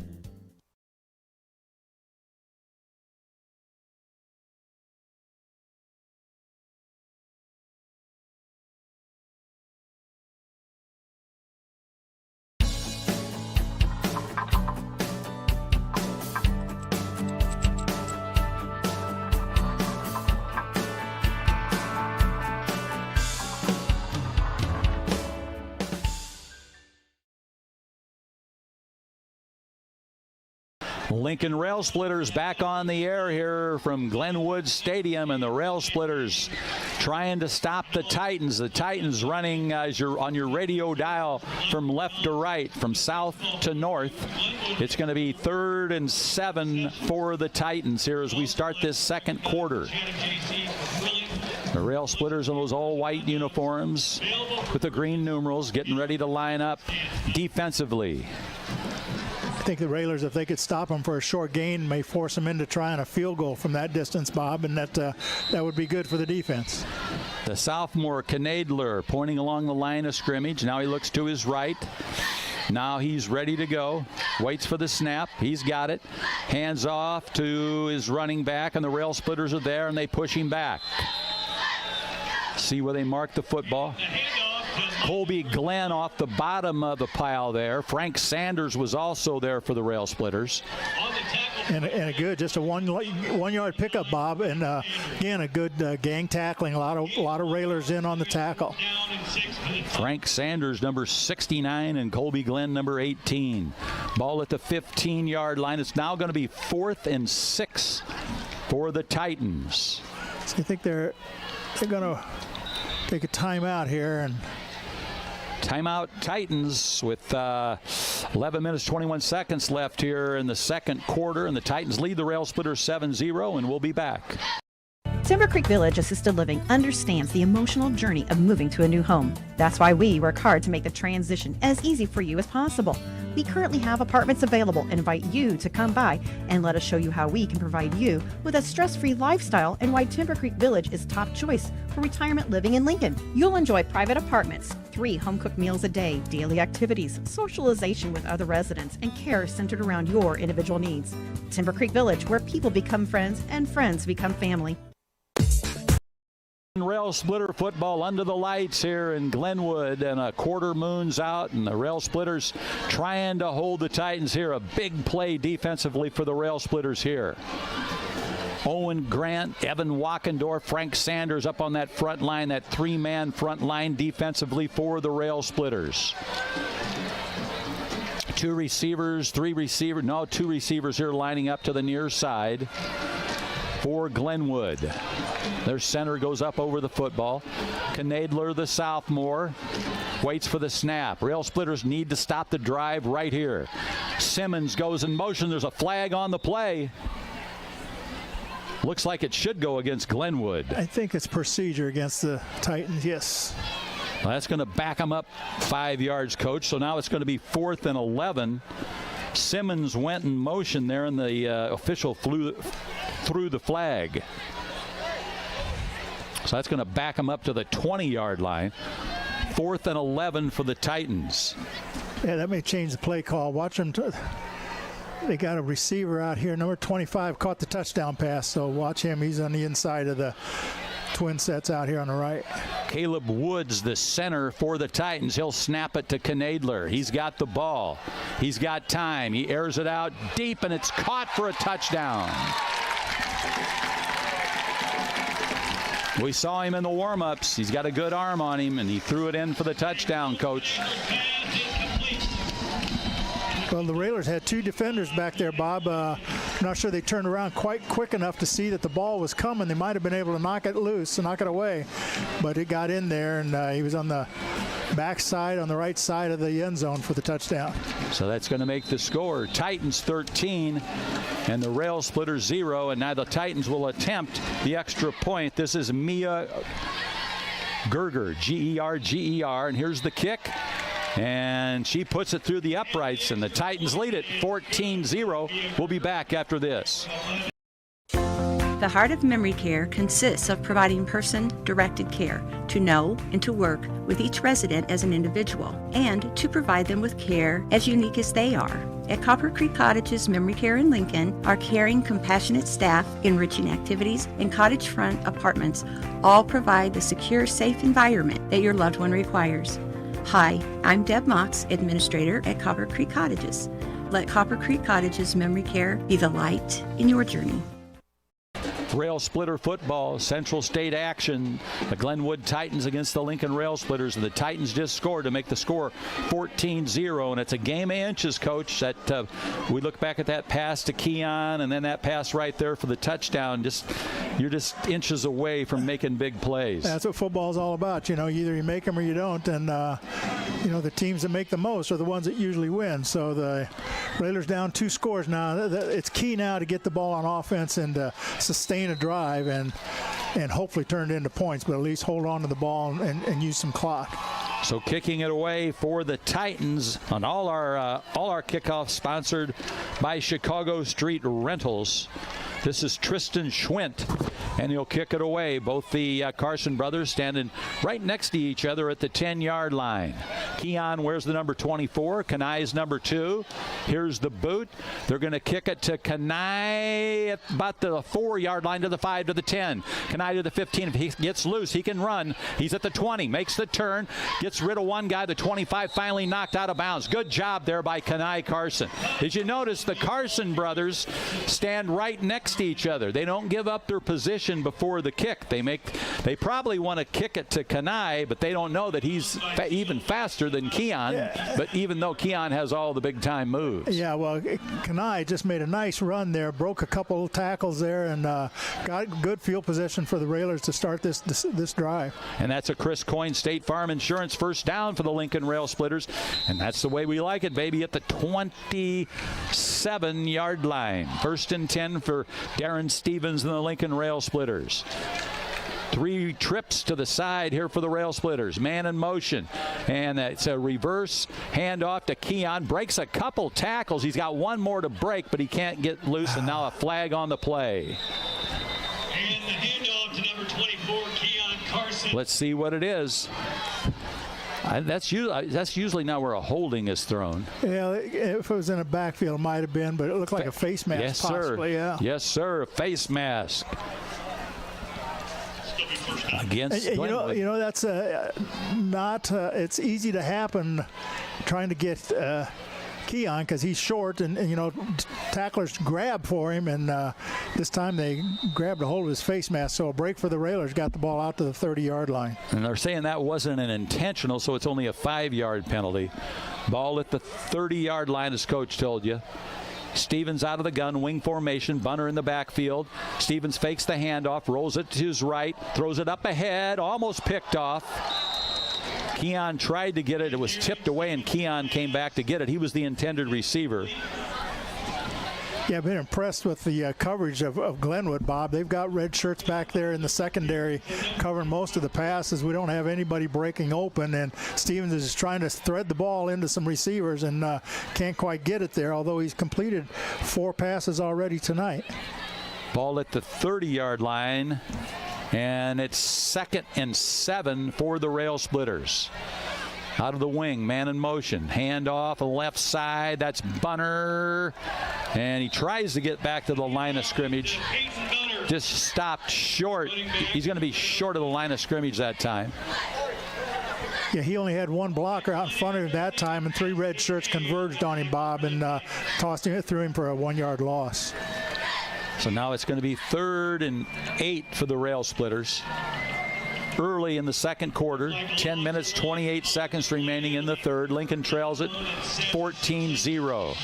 Lincoln Rail Splitters back on the air here from Glenwood Stadium, and the Rail Splitters trying to stop the Titans. The Titans running as you're on your radio dial from left to right, from south to north. It's going to be 3rd and 7 for the Titans here as we start this second quarter. The Rail Splitters in those all-white uniforms with the green numerals getting ready to line up defensively. I think the Railers, if they could stop them for a short gain, may force them into trying a field goal from that distance, Bob, and that would be good for the defense. The sophomore, Knadler, pointing along the line of scrimmage. Now he looks to his right. Now he's ready to go. Waits for the snap. He's got it. Hands off to his running back, and the Rail Splitters are there, and they push him back. See where they mark the football. Colby Glenn off the bottom of the pile there. Frank Sanders was also there for the Rail Splitters. And a good, just a one-yard pickup, Bob, and again a good gang tackling. A lot of Railers in on the tackle. Frank Sanders, number 69, and Colby Glenn, number 18. Ball at the 15-yard line. It's now going to be 4th and 6 for the Titans. So I think they're going to take a timeout here and. Timeout Titans with 11 minutes, 21 seconds left here in the second quarter, and the Titans lead the Rail Splitters 7-0, and we'll be back. Timber Creek Village Assisted Living understands the emotional journey of moving to a new home. That's why we work hard to make the transition as easy for you as possible. We currently have apartments available and invite you to come by and let us show you how we can provide you with a stress-free lifestyle and why Timber Creek Village is top choice for retirement living in Lincoln. You'll enjoy private apartments, 3 home-cooked meals a day, daily activities, socialization with other residents, and care centered around your individual needs. Timber Creek Village, where people become friends and friends become family. Rail Splitter football under the lights here in Glenwood, and a quarter moon's out, and the Rail Splitters trying to hold the Titans here. A big play defensively for the Rail Splitters here. Owen Grant, Evan Wackendorf, Frank Sanders up on that front line, that 3-man front line defensively for the Rail Splitters. 2 receivers, 3 receivers, no, 2 receivers here lining up to the near side. for Glenwood. Their center goes up over the football. Knadler, the sophomore, waits for the snap. Rail Splitters need to stop the drive right here. Simmons goes in motion. There's a flag on the play. Looks like it should go against Glenwood. I think it's procedure against the Titans, yes. Well, that's going to back them up 5 yards, Coach. So now it's going to be 4th and 11. Simmons went in motion there, and the official threw the flag. So that's going to back them up to the 20-yard line. 4th and 11 for the Titans. Yeah, that may change the play call. Watch them. They got a receiver out here. Number 25 caught the touchdown pass, so watch him. He's on the inside of the twin sets out here on the right. Caleb Woods, the center for the Titans. He'll snap it to Knadler. He's got the ball. He's got time. He airs it out deep, and it's caught for a touchdown. We saw him in the warm-ups. He's got a good arm on him, and he threw it in for the touchdown, Coach. Well, the Railers had 2 defenders back there, Bob. I'm not sure they turned around quite quick enough to see that the ball was coming. They might have been able to knock it loose and knock it away, but it got in there, and he was on the backside, on the right side of the end zone for the touchdown. So that's going to make the score Titans 13 and the Rail Splitters 0, and now the Titans will attempt the extra point. This is Mia Gerger, G-E-R-G-E-R, and here's the kick. And she puts it through the uprights, and the Titans lead it 14-0. We'll be back after this. The Heart of Memory Care consists of providing person-directed care to know and to work with each resident as an individual, and to provide them with care as unique as they are. At Copper Creek Cottages Memory Care in Lincoln, our caring, compassionate staff, enriching activities, and cottage front apartments all provide the secure, safe environment that your loved one requires. Hi, I'm Deb Mox, Administrator at Copper Creek Cottages. Let Copper Creek Cottages Memory Care be the light in your journey. Rail Splitter football, Central State action. The Glenwood Titans against the Lincoln Rail Splitters. And the Titans just scored to make the score 14-0. And it's a game of inches, Coach. That we look back at that pass to Keon, and then that pass right there for the touchdown. You're just inches away from making big plays. That's what football's all about. You know, either you make them or you don't. And, the teams that make the most are the ones that usually win. So the Railers down 2 scores now. It's key now to get the ball on offense and sustain a drive and hopefully turn it into points, but at least hold on to the ball and use some clock. So kicking it away for the Titans on all our kickoffs sponsored by Chicago Street Rentals. This is Tristan Schwint, and he'll kick it away. Both the Carson brothers standing right next to each other at the 10-yard line. Keon wears the number 24. Kanai's number 2. Here's the boot. They're going to kick it to Kanai at about the 4-yard line, to the 5, to the 10. Kanai to the 15. If he gets loose, he can run. He's at the 20. Makes the turn. Gets rid of one guy. The 25 finally knocked out of bounds. Good job there by Kanai Carson. Did you notice the Carson brothers stand right next to each other? They don't give up their position before the kick. They probably want to kick it to Kanai, but they don't know that he's even faster than Keon. Yeah. But even though Keon has all the big time moves. Yeah, well, Kanai just made a nice run there, broke a couple of tackles there, and got good field position for the Railers to start this drive. And that's a Chris Coyne State Farm Insurance first down for the Lincoln Rail Splitters, and that's the way we like it, baby, at the 27-yard line. 1st and 10 for Darren Stevens and the Lincoln Rail Splitters. 3 trips to the side here for the Rail Splitters. Man in motion. And it's a reverse handoff to Keon. Breaks a couple tackles. He's got one more to break, but he can't get loose, and now a flag on the play. And the handoff to number 24, Keon Carson. Let's see what it is. That's usually not where a holding is thrown. Yeah, if it was in a backfield, it might have been, but it looked like a face mask. Yes, possibly, sir. Yeah. Yes, sir. A face mask. Against that's not. It's easy to happen trying to get Keon because he's short, and tacklers grab for him, and this time they grabbed a hold of his face mask. So a break for the Railers, got the ball out to the 30-yard line. And they're saying that wasn't an intentional, so it's only a 5-yard penalty. Ball at the 30-yard line, as Coach told you. Stevens out of the gun, wing formation, Bunner in the backfield. Stevens fakes the handoff, rolls it to his right, throws it up ahead, almost picked off. Keon tried to get it. It was tipped away, and Keon came back to get it. He was the intended receiver. Yeah, I've been impressed with the coverage of Glenwood, Bob. They've got red shirts back there in the secondary covering most of the passes. We don't have anybody breaking open, and Stevens is trying to thread the ball into some receivers and can't quite get it there, although he's completed 4 passes already tonight. Ball at the 30-yard line, and it's 2nd and 7 for the Rail Splitters. Out of the wing, man in motion. Hand off left side. That's Bunner. And he tries to get back to the line of scrimmage. Just stopped short. He's going to be short of the line of scrimmage that time. Yeah, he only had 1 blocker out in front of him that time, and 3 red shirts converged on him, Bob, and tossed him through him for a 1-yard loss. So now it's going to be 3rd and 8 for the Rail Splitters. Early in the second quarter, 10 minutes, 28 seconds remaining in the third. Lincoln trails it 14-0.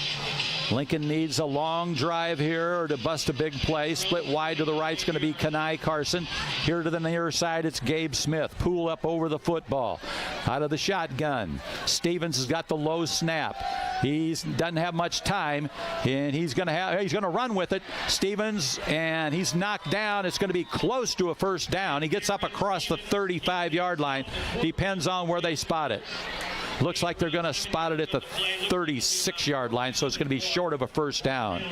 Lincoln needs a long drive here or to bust a big play. Split wide to the right is going to be Kenai Carson. Here to the near side, it's Gabe Smith. Pool up over the football. Out of the shotgun. Stevens has got the low snap. He doesn't have much time, and he's going to run with it. Stevens, and he's knocked down. It's going to be close to a first down. He gets up across the 35-yard line. Depends on where they spot it. Looks like they're going to spot it at the 36-yard line, so it's going to be short of a first down.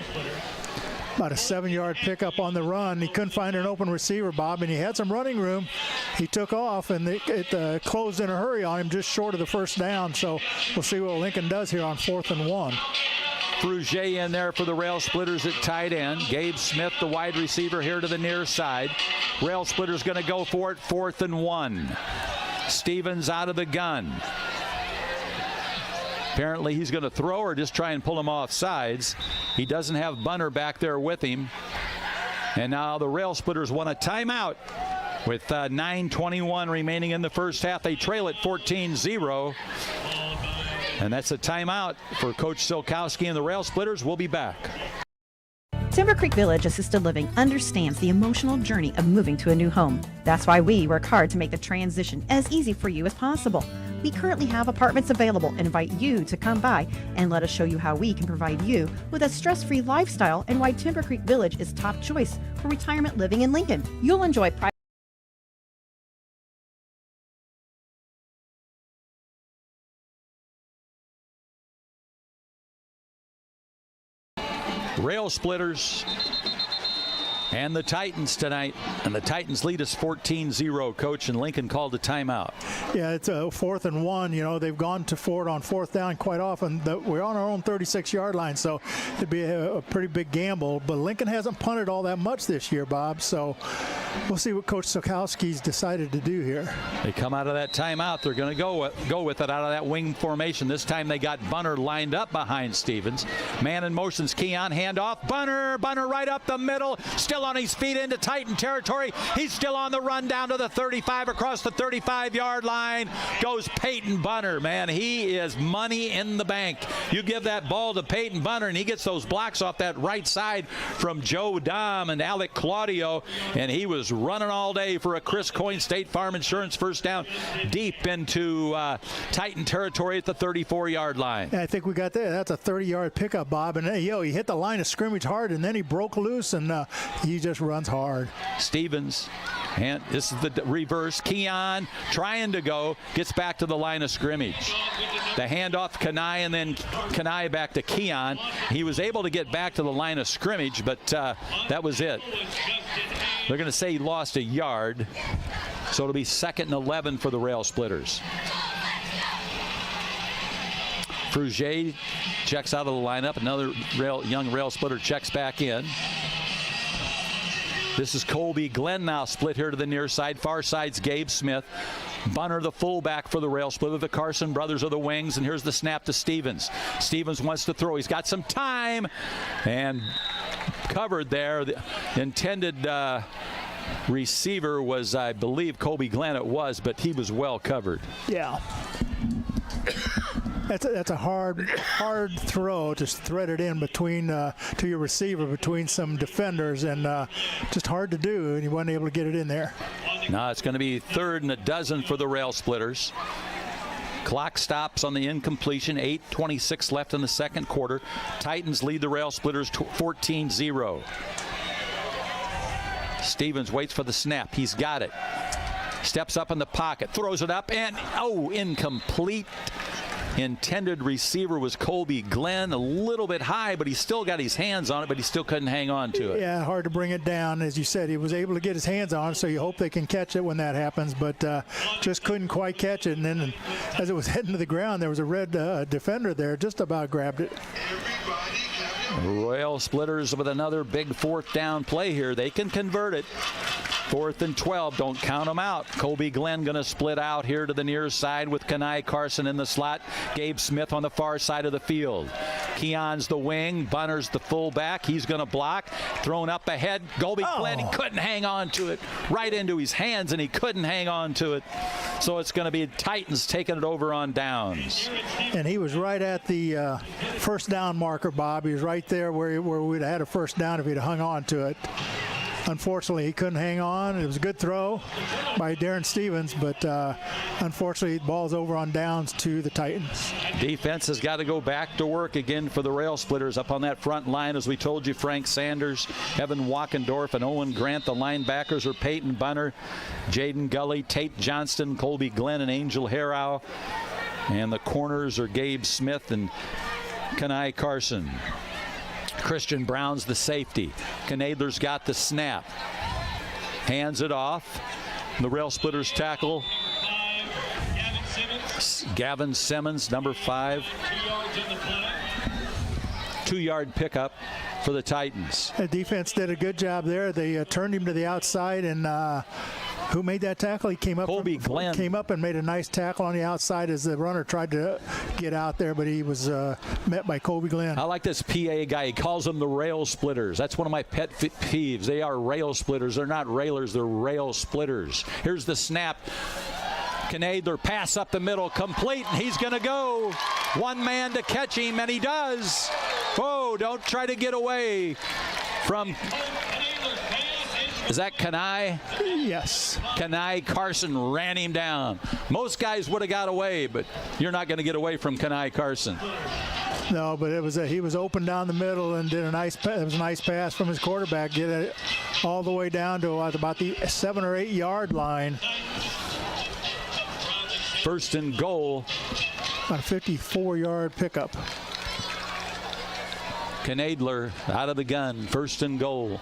About a 7-yard pickup on the run. He couldn't find an open receiver, Bob, and he had some running room. He took off, and it closed in a hurry on him, just short of the first down. So we'll see what Lincoln does here on 4th and 1. Frugier in there for the Rail Splitters at tight end. Gabe Smith, the wide receiver, here to the near side. Rail Splitters going to go for it, 4th and 1. Stevens out of the gun. Apparently he's going to throw or just try and pull him off sides. He doesn't have Bunner back there with him. And now the Rail Splitters want a timeout with 9:21 remaining in the first half. They trail it 14-0. And that's a timeout for Coach Silkowski and the Rail Splitters. We'll be back. Timber Creek Village Assisted Living understands the emotional journey of moving to a new home. That's why we work hard to make the transition as easy for you as possible. We currently have apartments available and invite you to come by and let us show you how we can provide you with a stress-free lifestyle and why Timber Creek Village is top choice for retirement living in Lincoln. You'll enjoy private Rail Splitters and the Titans tonight, and the Titans lead us 14-0, Coach, and Lincoln called a timeout. Yeah, it's a 4th and 1. You know, they've gone for it on 4th down quite often. We're on our own 36-yard line, so it'd be a pretty big gamble. But Lincoln hasn't punted all that much this year, Bob, so we'll see what Coach Silkowski's decided to do here. They come out of that timeout. They're going to go with it out of that wing formation. This time they got Bunner lined up behind Stevens. Man in motion's Keon, handoff. Bunner right up the middle, still on his feet into Titan territory. He's still on the run down to the 35, across the 35-yard line. Goes Peyton Bunner. Man, he is money in the bank. You give that ball to Peyton Bunner, and he gets those blocks off that right side from Joe Dom and Alec Claudio, and he was running all day for a Chris Coyne State Farm Insurance first down deep into Titan territory at the 34-yard line. Yeah, I think we got that. That's a 30-yard pickup, Bob, and he hit the line of scrimmage hard, and then he broke loose, and he just runs hard. Stevens, and this is the reverse. Keon trying to go, gets back to the line of scrimmage. The handoff Kenai, and then Kenai back to Keon. He was able to get back to the line of scrimmage, but that was it. They're going to say he lost a yard, so it'll be 2nd and 11 for the Rail Splitters. Frugier checks out of the lineup. Another young Rail Splitter checks back in. This is Colby Glenn now split here to the near side. Far side's Gabe Smith. Bunner, the fullback for the Rail Splitter. The Carson brothers are the wings, and here's the snap to Stevens. Stevens wants to throw. He's got some time, and covered there. The intended receiver was, I believe, Colby Glenn. It was, but he was well covered. Yeah. That's a hard throw to thread it in between to your receiver between some defenders, and just hard to do, and he wasn't able to get it in there. Now it's going to be 3rd and 12 for the Rail Splitters. Clock stops on the incompletion. 8:26 left in the second quarter. Titans lead the Rail Splitters 14-0. Stevens waits for the snap. He's got it. Steps up in the pocket, throws it up, and incomplete. Intended receiver was Colby Glenn, a little bit high, but he still got his hands on it, but he still couldn't hang on to it. Yeah, hard to bring it down. As you said, he was able to get his hands on it, so you hope they can catch it when that happens, but just couldn't quite catch it. And then as it was heading to the ground, there was a red defender there, just about grabbed it. Rail Splitters with another big 4th down play here. They can convert it. 4th and 12. Don't count them out. Colby Glenn going to split out here to the near side with Kenai Carson in the slot. Gabe Smith on the far side of the field. Keon's the wing. Bunner's the fullback. He's going to block. Thrown up ahead. Colby Glenn, he couldn't hang on to it. Right into his hands, and he couldn't hang on to it. So it's going to be Titans taking it over on downs. And he was right at the first down marker, Bob. He was right there where we'd have had a first down if he'd hung on to it. Unfortunately, he couldn't hang on. It was a good throw by Darren Stevens, but unfortunately, the ball's over on downs to the Titans. Defense has got to go back to work again for the Rail Splitters. Up on that front line, as we told you, Frank Sanders, Evan Walkendorf, and Owen Grant. The linebackers are Peyton Bunner, Jaden Gully, Tate Johnston, Colby Glenn, and Angel Harrow. And the corners are Gabe Smith and Kenai Carson. Christian Brown's the safety. Knadler's got the snap. Hands it off. The Rail Splitters tackle. Gavin Simmons, number 5. 2-yard pickup for the Titans. The defense did a good job there. They turned him to the outside, and who made that tackle? He came up. Colby Glenn came up and made a nice tackle on the outside as the runner tried to get out there, but he was met by Colby Glenn. I like this PA guy. He calls them the Rail Splitters. That's one of my pet peeves. They are Rail Splitters. They're not railers. They're Rail Splitters. Here's the snap. Knadler pass up the middle, complete, and he's going to go. One man to catch him, and he does. Whoa, don't try to get away from... Is that Kenai? Yes. Kenai Carson ran him down. Most guys would have got away, but you're not going to get away from Kenai Carson. No, but it was he was open down the middle and did a nice. It was a nice pass from his quarterback. Get it all the way down to about the 7 or 8 yard line. 1st and goal. About a 54-yard pickup. Knadler out of the gun. 1st and goal.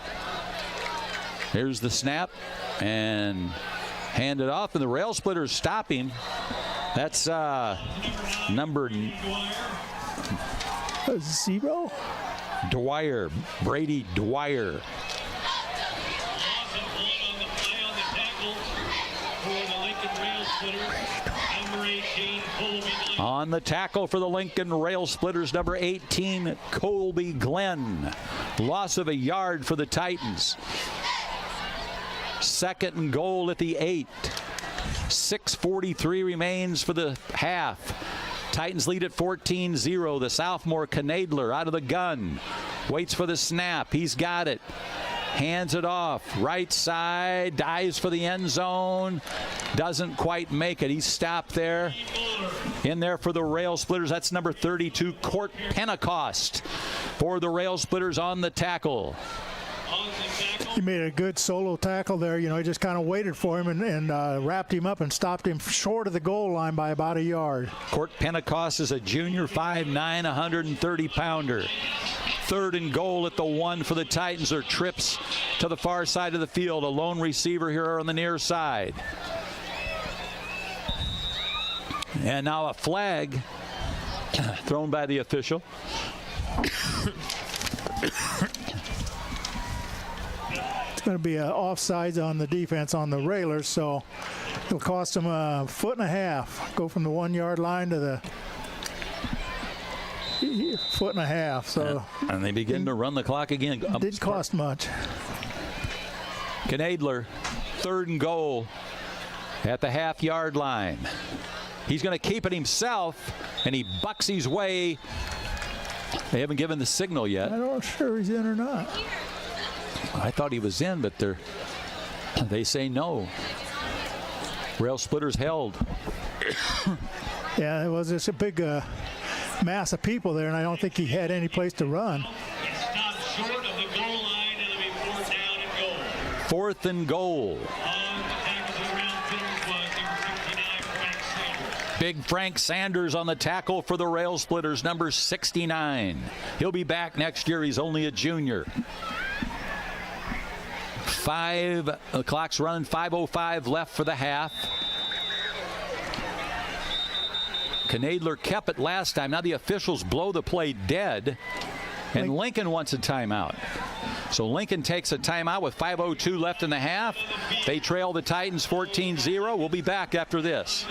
Here's the snap and hand it off, and the Rail Splitters stop him. That's number 0. Dwyer, Brady Dwyer. On the tackle for the Lincoln Rail Splitters, number 18, Colby Glenn. Loss of a yard for the Titans. 2nd and goal at the 8. 6:43 remains for the half. Titans lead at 14-0. The sophomore Knadler out of the gun. Waits for the snap. He's got it. Hands it off. Right side. Dives for the end zone. Doesn't quite make it. He's stopped there. In there for the Rail Splitters. That's number 32, Court Pentecost. For the Rail Splitters on the tackle. He made a good solo tackle there. You know, he just kind of waited for him and wrapped him up and stopped him short of the goal line by about a yard. Court Pentecost is a junior 5'9", 130-pounder. 3rd and goal at the 1 for the Titans. Or trips to the far side of the field. A lone receiver here on the near side. And now a flag thrown by the official. Going to be offsides on the defense on the Railers, so it'll cost them a 1.5 foot. Go from the 1 yard line to the 1.5 foot. So and they begin to run the clock again. Didn't cost much. Knadler, 3rd and goal at the half-yard line. He's going to keep it himself. and he bucks his way. They haven't given the signal yet. I'm not sure he's in or not. I thought he was in, but they say no. Rail splitters held. Yeah, it was just a big mass of people there, and I don't think he had any place to run. It's stopped short of the goal line, and it'll be fourth down and goal. 4th and goal. On the tackle for the round fitters was number 69, Frank Sanders. Big Frank Sanders on the tackle for the Rail Splitters, number 69. He'll be back next year. He's only a junior. The clock's running, 5:05 left for the half. Knadler kept it last time. Now the officials blow the play dead, and Lincoln wants a timeout. So Lincoln takes a timeout with 5:02 left in the half. They trail the Titans 14-0. We'll be back after this.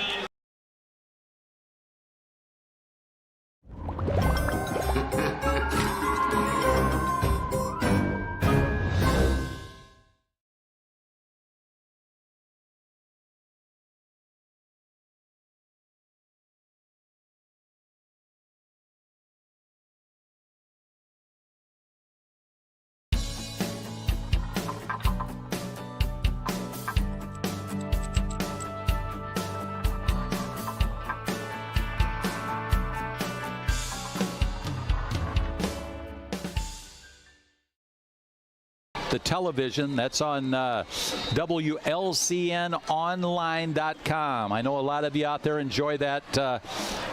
The television, that's on WLCNonline.com. I know a lot of you out there enjoy that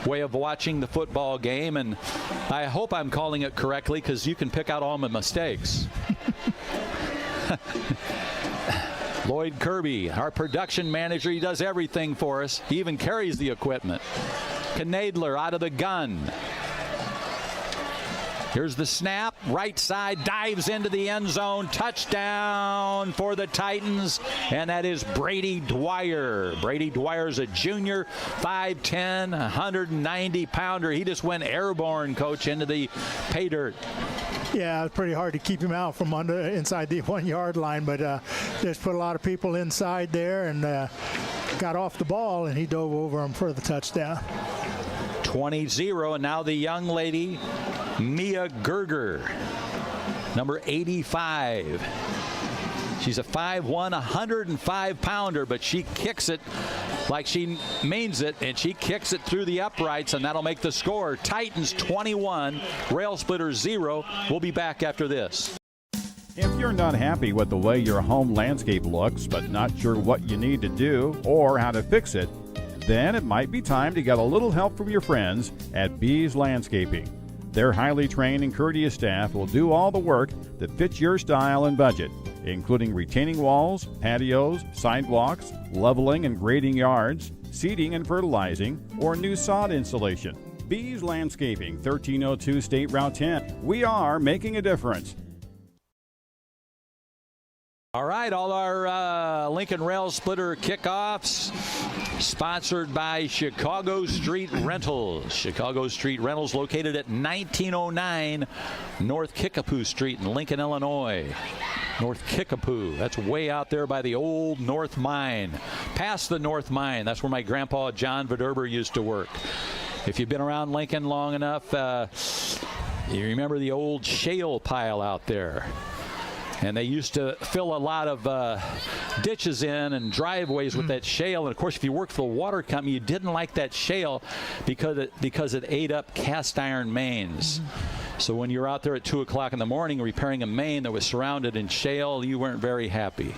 way of watching the football game, and I hope I'm calling it correctly because you can pick out all my mistakes. Lloyd Kirby, our production manager, he does everything for us. He even carries the equipment. Knadler out of the gun. Here's the snap, right side, dives into the end zone, touchdown for the Titans, and that is Brady Dwyer. Brady Dwyer's a junior, 5'10", 190-pounder. He just went airborne, Coach, into the pay dirt. Yeah, it was pretty hard to keep him out from inside the 1 yard line, but just put a lot of people inside there and got off the ball, and he dove over him for the touchdown. 20-0, and now the young lady, Mia Gerger, number 85. She's a 5'1", 105-pounder, but she kicks it like she means it, and she kicks it through the uprights, and that'll make the score. Titans 21, Rail Splitters 0. We'll be back after this. If you're not happy with the way your home landscape looks, but not sure what you need to do or how to fix it, then it might be time to get a little help from your friends at Bees Landscaping. Their highly trained and courteous staff will do all the work that fits your style and budget, including retaining walls, patios, sidewalks, leveling and grading yards, seeding and fertilizing, or new sod installation. Bees Landscaping, 1302 State Route 10. We are making a difference. All right, all our Lincoln Rail Splitter kickoffs sponsored by Chicago Street Rentals. Chicago Street Rentals located at 1909 North Kickapoo Street in Lincoln, Illinois. North Kickapoo, that's way out there by the old North Mine. Past the North Mine, that's where my grandpa John Verderber used to work. If you've been around Lincoln long enough, you remember the old shale pile out there. And they used to fill a lot of ditches in and driveways with that shale. And, of course, if you worked for the water company, you didn't like that shale because it ate up cast iron mains. So when you're out there at 2 o'clock in the morning repairing a main that was surrounded in shale, you weren't very happy.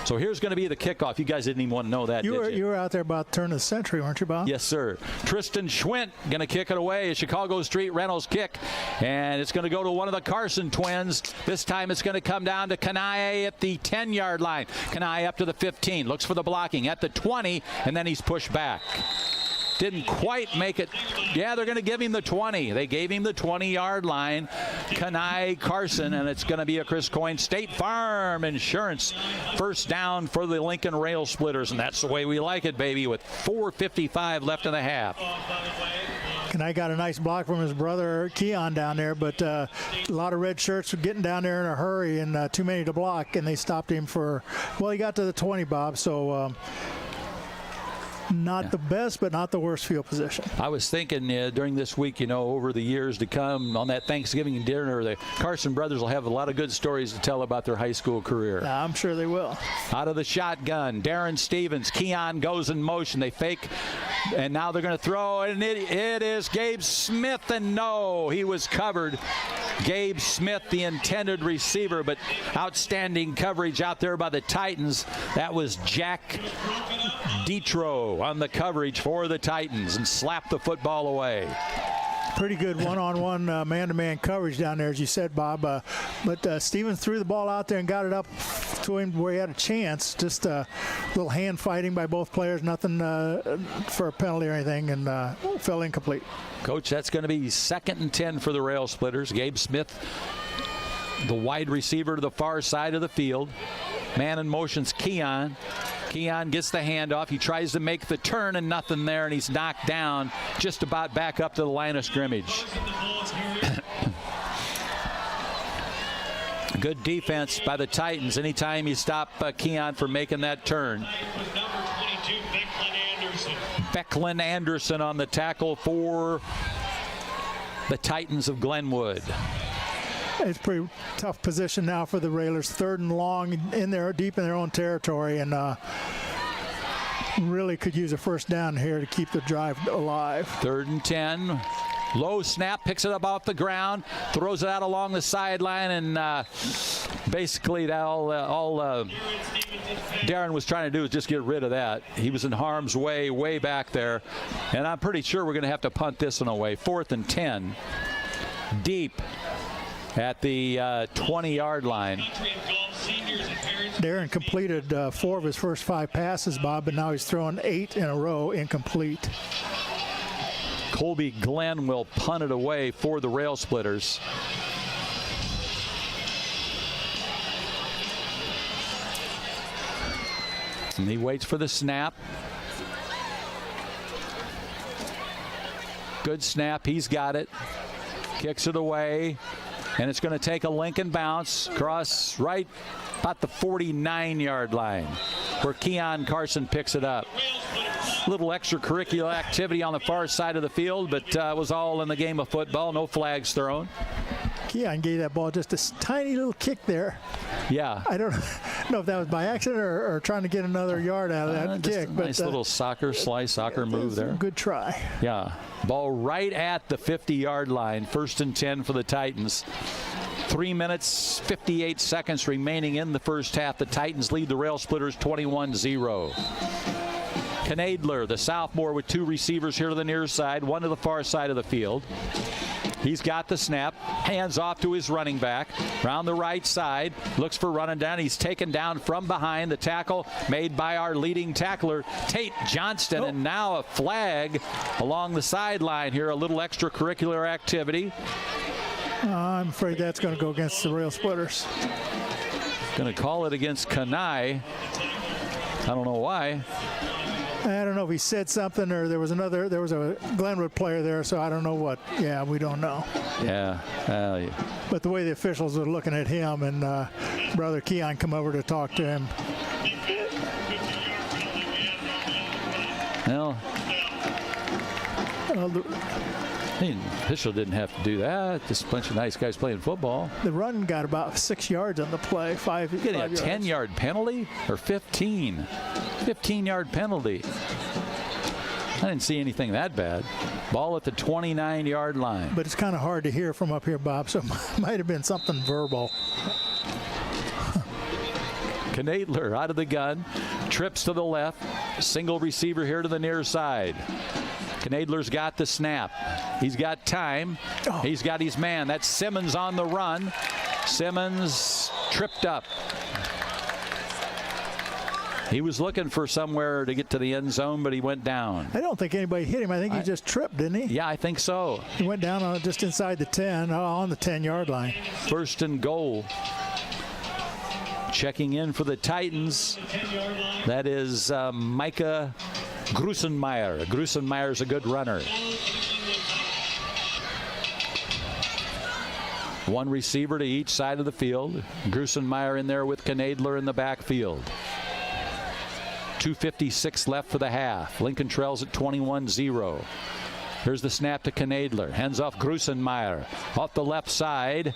So here's going to be the kickoff. You guys didn't even want to know that, did you? You were out there about the turn of the century, weren't you, Bob? Yes, sir. Tristan Schwint going to kick it away. A Chicago Street Rentals kick. And it's going to go to one of the Carson twins. This time it's going to come down to Kanai at the 10-yard line. Kanai up to the 15. Looks for the blocking at the 20, and then he's pushed back. Didn't quite make it. Yeah, they're going to give him the 20. They gave him the 20-yard line. Kanai Carson, and it's going to be a Chris Coyne State Farm Insurance first down for the Lincoln Rail Splitters, and that's the way we like it, baby, with 4:55 left in the half. Kanai got a nice block from his brother Keon down there, but a lot of red shirts were getting down there in a hurry and too many to block, and they stopped him for, well, he got to the 20, Bob, so Not the best, but not the worst field position. I was thinking during this week, over the years to come, on that Thanksgiving dinner, the Carson brothers will have a lot of good stories to tell about their high school career. I'm sure they will. Out of the shotgun, Darren Stevens. Keon goes in motion. They fake, and now they're going to throw, and it is Gabe Smith, and no, he was covered. Gabe Smith, the intended receiver, but outstanding coverage out there by the Titans. That was Jack Detro on the coverage for the Titans, and slapped the football away. Pretty good one-on-one man-to-man coverage down there, as you said, Bob. But Stevens threw the ball out there and got it up to him where he had a chance. Just a little hand fighting by both players, nothing for a penalty or anything, and fell incomplete. Coach, that's going to be 2nd and 10 for the Rail Splitters. Gabe Smith, the wide receiver to the far side of the field. Man in motion's Keon. Keon gets the handoff. He tries to make the turn, and nothing there, and he's knocked down just about back up to the line of scrimmage. Good defense by the Titans. Anytime you stop Keon from making that turn. Becklin Anderson on the tackle for the Titans of Glenwood. It's a pretty tough position now for the Railers. 3rd and long in there, deep in their own territory, and really could use a first down here to keep the drive alive. 3rd and 10. Low snap, picks it up off the ground, throws it out along the sideline, and basically all Darren was trying to do is just get rid of that. He was in harm's way back there, and I'm pretty sure we're going to have to punt this one away. 4th and 10. Deep at the 20-yard line. Darren completed 4 of his first 5 passes, Bob, but now he's throwing 8 in a row incomplete. Colby Glenn will punt it away for the Rail Splitters. And he waits for the snap. Good snap. He's got it. Kicks it away. And it's going to take a Lincoln bounce across right about the 49-yard line where Keon Carson picks it up. Little extracurricular activity on the far side of the field, but it was all in the game of football. No flags thrown. Keon gave that ball just a tiny little kick there. Yeah. I don't know if that was by accident or trying to get another yard out of that kick. But nice little soccer move there. Good try. Yeah. Ball right at the 50-yard line. 1st and 10 for the Titans. 3 minutes, 58 seconds remaining in the first half. The Titans lead the Rail Splitters 21-0. Knadler, the sophomore, with 2 receivers here to the near side, 1 to the far side of the field. He's got the snap, hands off to his running back, around the right side, looks for running down. He's taken down from behind. The tackle made by our leading tackler, Tate Johnston, and now a flag along the sideline here, a little extracurricular activity. I'm afraid that's going to go against the Rail Splitters. Going to call it against Kanai. I don't know why. I don't know if he said something or there was a Glenwood player there, so I don't know what. Yeah, we don't know. Yeah. But the way the officials are looking at him and Brother Keon come over to talk to him. Well, the official didn't have to do that. Just a bunch of nice guys playing football. The run got about 6 yards on the play. 5 Getting a yards. 10-yard penalty or 15? 15-yard penalty. I didn't see anything that bad. Ball at the 29-yard line. But it's kind of hard to hear from up here, Bob, so it might have been something verbal. Knadler out of the gun, trips to the left, single receiver here to the near side. Knadler's got the snap. He's got time. He's got his man. That's Simmons on the run. Simmons tripped up. He was looking for somewhere to get to the end zone, but he went down. I don't think anybody hit him. I think he just tripped, didn't he? Yeah, I think so. He went down just inside the 10, on the 10-yard line. 1st and goal. Checking in for the Titans. That is Micah Grusenmeyer. Grusenmeyer's a good runner. 1 receiver to each side of the field. Grusenmeyer in there with Knadler in the backfield. 2:56 left for the half. Lincoln trails at 21-0. Here's the snap to Knadler. Hands off Grusenmeyer. Off the left side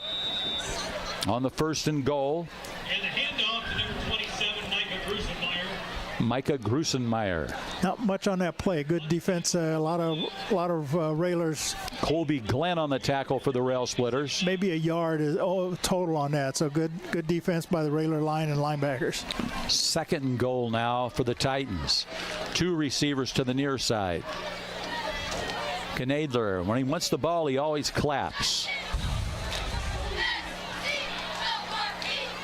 on the 1st and goal. And the handoff to number 27, Micah Grusenmeyer. Not much on that play. Good defense. A lot of Railers. Colby Glenn on the tackle for the Rail Splitters. Maybe a yard is total on that. So good defense by the Railer line and linebackers. 2nd and goal now for the Titans. 2 receivers to the near side. Knadler, when he wants the ball, he always claps.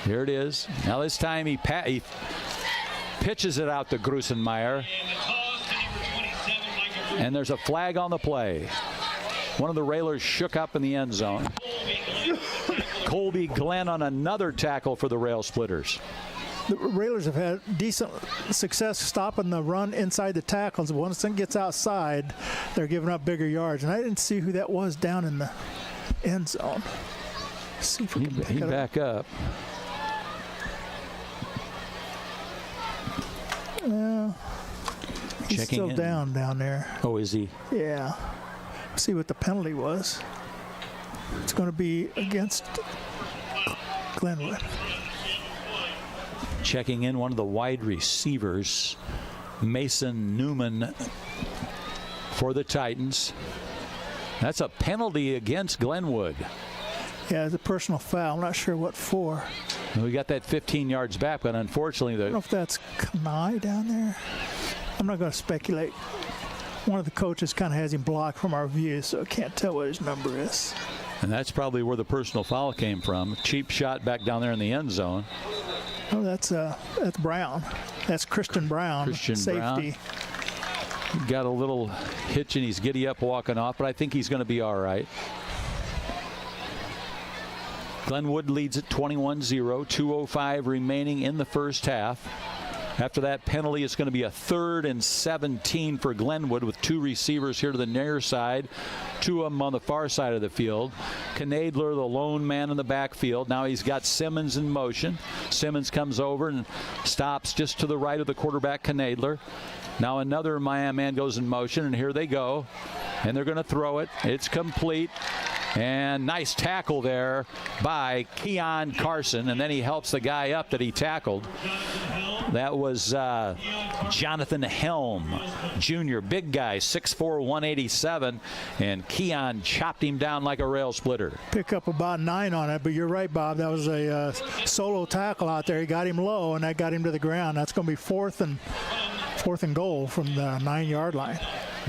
Here it is. Now this time he pitches it out to Grusenmeyer. And there's a flag on the play. One of the Railers shook up in the end zone. Colby Glenn on another tackle for the Rail Splitters. The Railers have had decent success stopping the run inside the tackles. Once it gets outside, they're giving up bigger yards. And I didn't see who that was down in the end zone. Let's see if we can He back up. He's Checking still in. down there. Oh, is he? Yeah. See what the penalty was. It's going to be against Glenwood. Checking in one of the wide receivers, Mason Newman for the Titans. That's a penalty against Glenwood. Yeah, it's a personal foul. I'm not sure what for. We got that 15 yards back, but unfortunately I don't know if that's Kanai down there. I'm not going to speculate. One of the coaches kind of has him blocked from our view, so I can't tell what his number is. And that's probably where the personal foul came from. Cheap shot back down there in the end zone. Oh, that's Brown. That's Christian Brown, safety. Brown. Got a little hitch and he's giddy up walking off, but I think he's going to be all right. Glenwood leads at 21-0, 2:05 remaining in the first half. After that penalty, it's going to be a 3rd and 17 for Glenwood with 2 receivers here to the near side, 2 of them on the far side of the field. Knadler, the lone man in the backfield. Now he's got Simmons in motion. Simmons comes over and stops just to the right of the quarterback, Knadler. Now another man goes in motion, and here they go. And they're going to throw it. It's complete. And nice tackle there by Keon Carson, and then he helps the guy up that he tackled. That was Jonathan Helm Jr., big guy, 6'4", 187, and Keon chopped him down like a rail splitter. Pick up about 9 on it, but you're right, Bob. That was a solo tackle out there. He got him low, and that got him to the ground. That's going to be fourth and goal from the 9-yard line.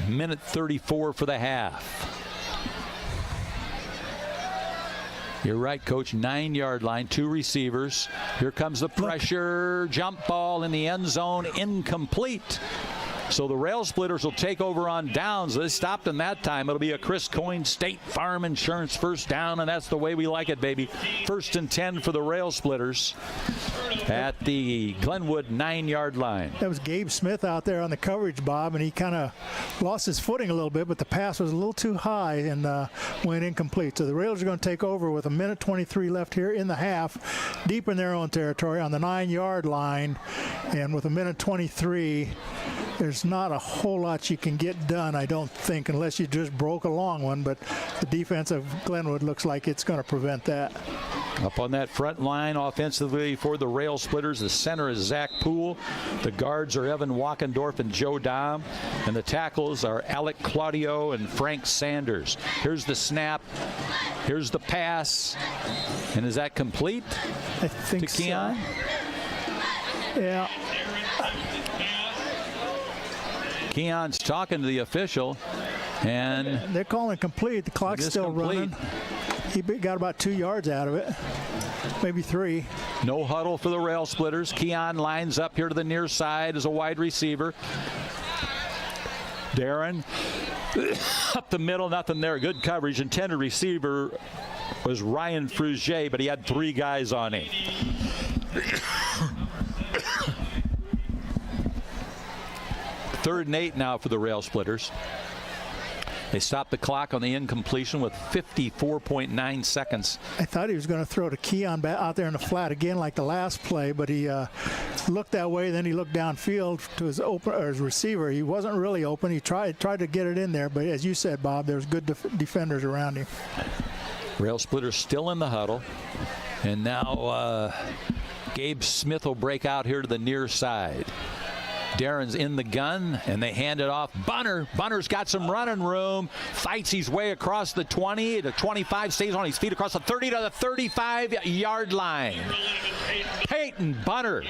Minute 34 for the half. You're right, Coach. 9-yard line, 2 receivers. Here comes the pressure. Jump ball in the end zone, incomplete. So the Rail Splitters will take over on downs. They stopped in that time. It'll be a Chris Coyne State Farm Insurance first down, and that's the way we like it, baby. 1st and 10 for the Rail Splitters at the Glenwood 9-yard line. That was Gabe Smith out there on the coverage, Bob, and he kind of lost his footing a little bit, but the pass was a little too high and went incomplete. So the Railers are going to take over with 1:23 left here in the half, deep in their own territory on the 9-yard line, and with 1:23, there's not a whole lot you can get done, I don't think, unless you just broke a long one, but the defense of Glenwood looks like it's going to prevent that. Up on that front line offensively for the Rail Splitters, the center is Zach Poole. The guards are Evan Walkendorf and Joe Dom. And the tackles are Alec Claudio and Frank Sanders. Here's the snap. Here's the pass. And is that complete? I think to Keon? So. Yeah. Keon's talking to the official, and they're calling complete. The clock's still running. He got about 2 yards out of it, maybe 3. No huddle for the Rail Splitters. Keon lines up here to the near side as a wide receiver. Darren up the middle, nothing there. Good coverage. Intended receiver was Ryan Frugier, but he had 3 guys on him. 3rd and 8 now for the Rail Splitters. They stopped the clock on the incompletion with 54.9 seconds. I thought he was going to throw to Keon out there in the flat again like the last play, but he looked that way. Then he looked downfield to his receiver. He wasn't really open. He tried to get it in there, but as you said, Bob, there's good defenders around him. Rail Splitters still in the huddle, and now Gabe Smith will break out here to the near side. Darren's in the gun, and they hand it off. Bunner's got some running room, fights his way across the 20 to 25, stays on his feet across the 30 to the 35-yard line. Peyton Bunner,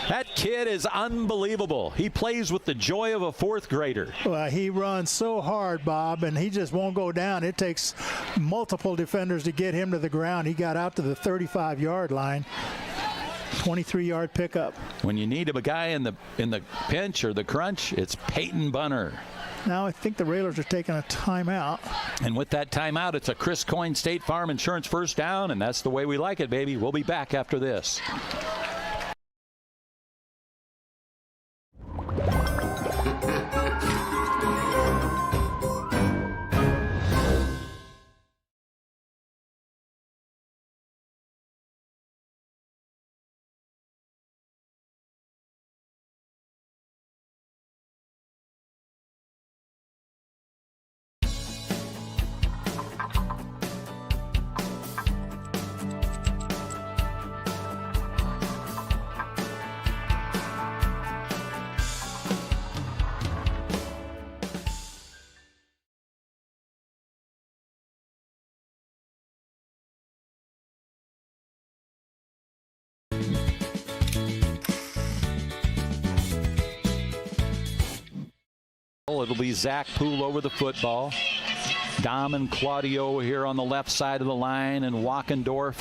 that kid is unbelievable. He plays with the joy of a fourth grader. Well, he runs so hard, Bob, and he just won't go down. It takes multiple defenders to get him to the ground. He got out to the 35-yard line. 23-yard pickup. When you need a guy in the pinch or the crunch, it's Peyton Bunner. Now I think the Railers are taking a timeout. And with that timeout, it's a Chris Coyne State Farm Insurance first down, and that's the way we like it, baby. We'll be back after this. It'll be Zach Poole over the football. Dom and Claudio here on the left side of the line, and Walkendorf.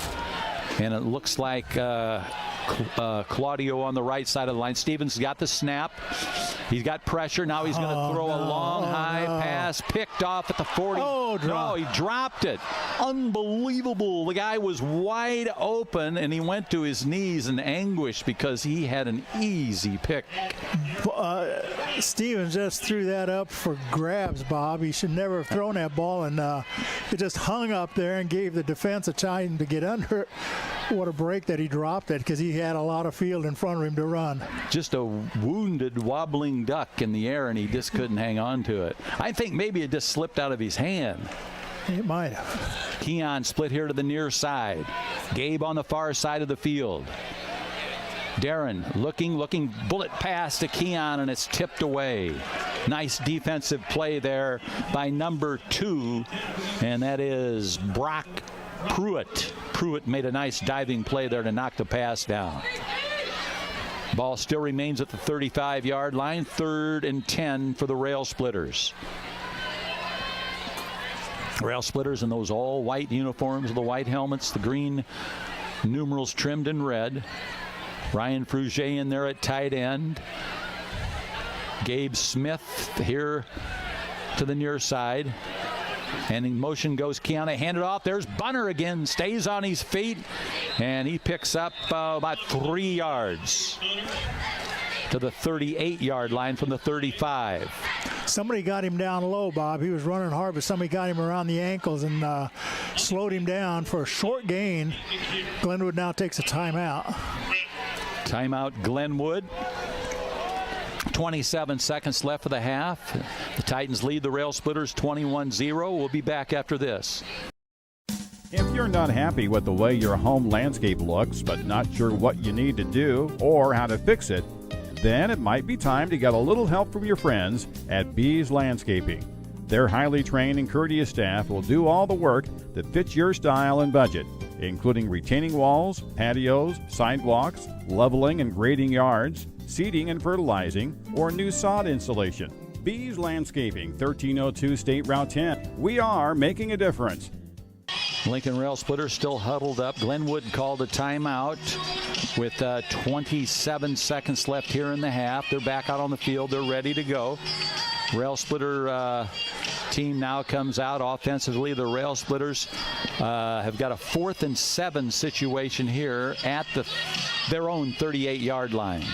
And it looks like Claudio on the right side of the line. Stevens got the snap. He's got pressure. Now he's going to throw a long, high pass. Picked off at the 40. No, he dropped it. Unbelievable. The guy was wide open, and he went to his knees in anguish because he had an easy pick. Stevens just threw that up for grabs, Bob. He should never have thrown that ball, and it just hung up there and gave the defense a time to get under it. What a break that he dropped it, because he had a lot of field in front of him to run. Just a wounded, wobbling duck in the air, and he just couldn't hang on to it. I think maybe it just slipped out of his hand. It might have. Keon split here to the near side. Gabe on the far side of the field. Darren looking, bullet pass to Keon, and it's tipped away. Nice defensive play there by number 2, and that is Brock Pruitt. Pruitt made a nice diving play there to knock the pass down. Ball still remains at the 35-yard line. 3rd and 10 for the Rail Splitters. Rail Splitters in those all-white uniforms, the white helmets, the green numerals trimmed in red. Ryan Frugier in there at tight end. Gabe Smith here to the near side. And in motion goes Keon. Hand it off. There's Bunner again. Stays on his feet. And he picks up about 3 yards to the 38-yard line from the 35. Somebody got him down low, Bob. He was running hard, but somebody got him around the ankles and slowed him down for a short gain. Glenwood now takes a timeout. Timeout, Glenwood. 27 seconds left for the half. The Titans lead the Rail Splitters 21-0. We'll be back after this. If you're not happy with the way your home landscape looks, but not sure what you need to do or how to fix it, then it might be time to get a little help from your friends at Bees Landscaping. Their highly trained and courteous staff will do all the work that fits your style and budget, including retaining walls, patios, sidewalks, leveling and grading yards, seeding and fertilizing, or new sod installation. Bees Landscaping, 1302 State Route 10. We are making a difference. Lincoln Rail Splitters still huddled up. Glenwood called a timeout with 27 seconds left here in the half. They're back out on the field. They're ready to go. Rail Splitter team now comes out offensively. The Rail Splitters have got a 4th and 7 situation here at their own 38-yard line.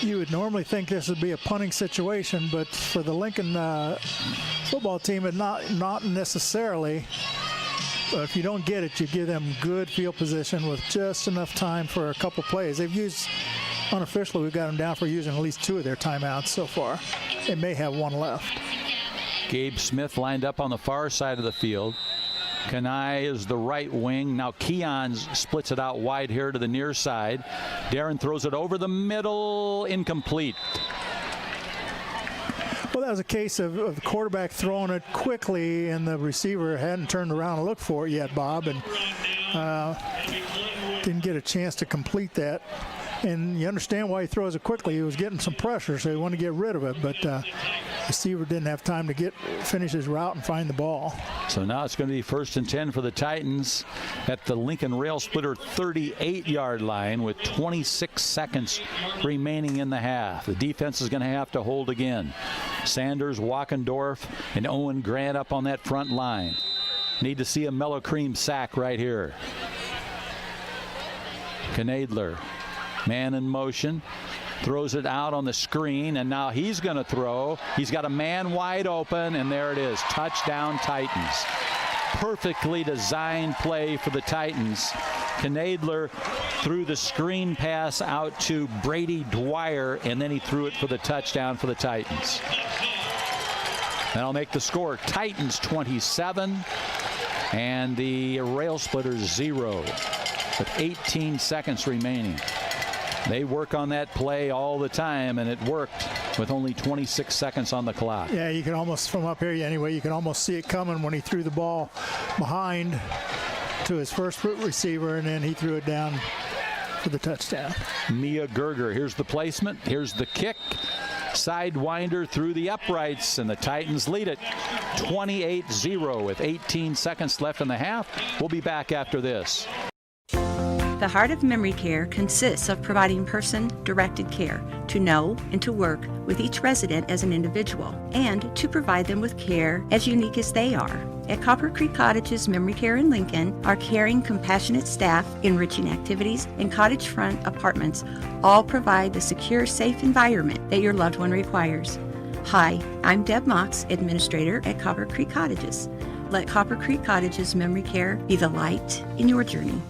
You would normally think this would be a punting situation, but for the Lincoln football team, it not necessarily. But if you don't get it, you give them good field position with just enough time for a couple plays. They've used, unofficially, we've got them down for using at least 2 of their timeouts so far. They may have 1 left. Gabe Smith lined up on the far side of the field. Kanai is the right wing. Now Keon splits it out wide here to the near side. Darren throws it over the middle. Incomplete. Well, that was a case of the quarterback throwing it quickly, and the receiver hadn't turned around and looked for it yet, Bob, and didn't get a chance to complete that. And you understand why he throws it quickly. He was getting some pressure, so he wanted to get rid of it, but receiver didn't have time to finish his route and find the ball. So now it's going to be 1st and 10 for the Titans at the Lincoln Rail Splitter 38-yard line with 26 seconds remaining in the half. The defense is going to have to hold again. Sanders, Walkendorf, and Owen Grant up on that front line. Need to see a Mellow Cream sack right here. Knadler, man in motion. Throws it out on the screen, and now he's going to throw. He's got a man wide open, and there it is. Touchdown, Titans. Perfectly designed play for the Titans. Knadler threw the screen pass out to Brady Dwyer, and then he threw it for the touchdown for the Titans. That'll make the score Titans 27 and the Rail Splitters 0 with 18 seconds remaining. They work on that play all the time, and it worked with only 26 seconds on the clock. Yeah, you can almost, from up here anyway, you can almost see it coming when he threw the ball behind to his first receiver, and then he threw it down for the touchdown. Mia Gerger, here's the placement, here's the kick. Sidewinder through the uprights, and the Titans lead it 28-0 with 18 seconds left in the half. We'll be back after this. The Heart of Memory Care consists of providing person-directed care to know and to work with each resident as an individual, and to provide them with care as unique as they are. At Copper Creek Cottages Memory Care in Lincoln, our caring, compassionate staff, enriching activities, and cottage front apartments all provide the secure, safe environment that your loved one requires. Hi, I'm Deb Mox, Administrator at Copper Creek Cottages. Let Copper Creek Cottages Memory Care be the light in your journey.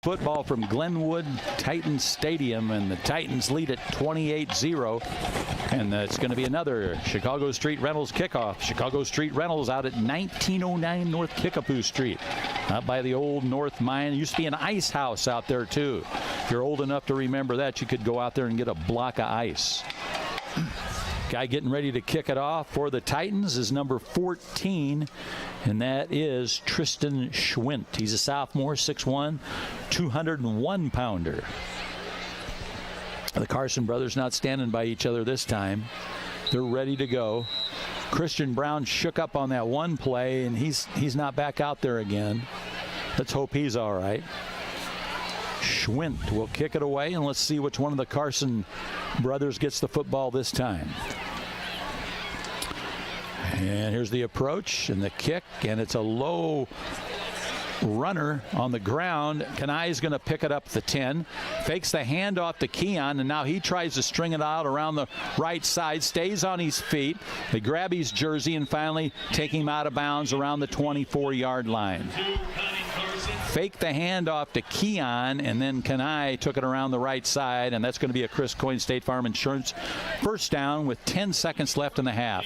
Football from Glenwood Titans Stadium, and the Titans lead it 28-0. And it's going to be another Chicago Street Rentals kickoff. Chicago Street Rentals out at 1909 North Kickapoo Street, out by the old North Mine. There used to be an ice house out there too. If you're old enough to remember that, you could go out there and get a block of ice. Guy getting ready to kick it off for the Titans is number 14, and that is Tristan Schwint. He's a sophomore, 6'1", 201-pounder. The Carson brothers not standing by each other this time. They're ready to go. Christian Brown shook up on that one play, and he's not back out there again. Let's hope he's all right. Schwint will kick it away, and let's see which one of the Carson brothers gets the football this time. And here's the approach and the kick, and it's a low runner on the ground. Kanai is going to pick it up the 10, fakes the handoff to Keon, and now he tries to string it out around the right side, stays on his feet. They grab his jersey and finally take him out of bounds around the 24-yard line. Fake the handoff to Keon, and then Kanai took it around the right side, and that's going to be a Chris Coyne State Farm Insurance first down with 10 seconds left in the half.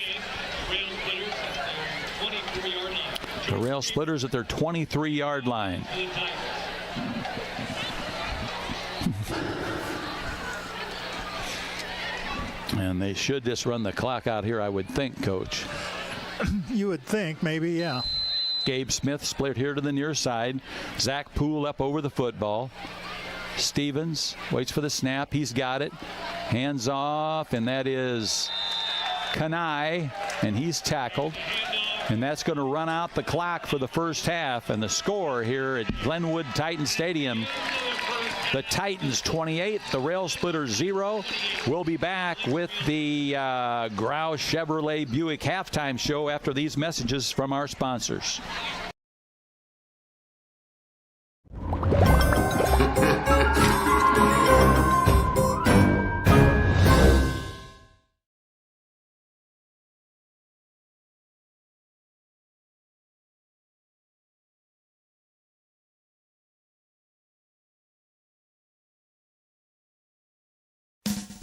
The Rail Splitters at their 23-yard line. And they should just run the clock out here, I would think, Coach. You would think, maybe, yeah. Gabe Smith split here to the near side. Zach Poole up over the football. Stevens waits for the snap. He's got it. Hands off, and that is Kanai, and he's tackled. And that's going to run out the clock for the first half. And the score here at Glenwood Titan Stadium, the Titans 28, the Rail Splitters 0. We'll be back with the Grau Chevrolet Buick halftime show after these messages from our sponsors.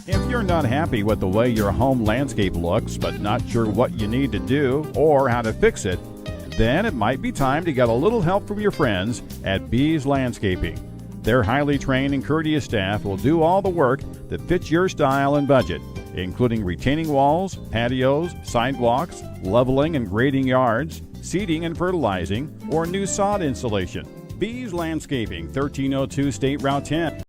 If you're not happy with the way your home landscape looks, but not sure what you need to do or how to fix it, then it might be time to get a little help from your friends at Bees Landscaping. Their highly trained and courteous staff will do all the work that fits your style and budget, including retaining walls, patios, sidewalks, leveling and grading yards, seeding and fertilizing, or new sod installation. Bees Landscaping, 1302 State Route 10.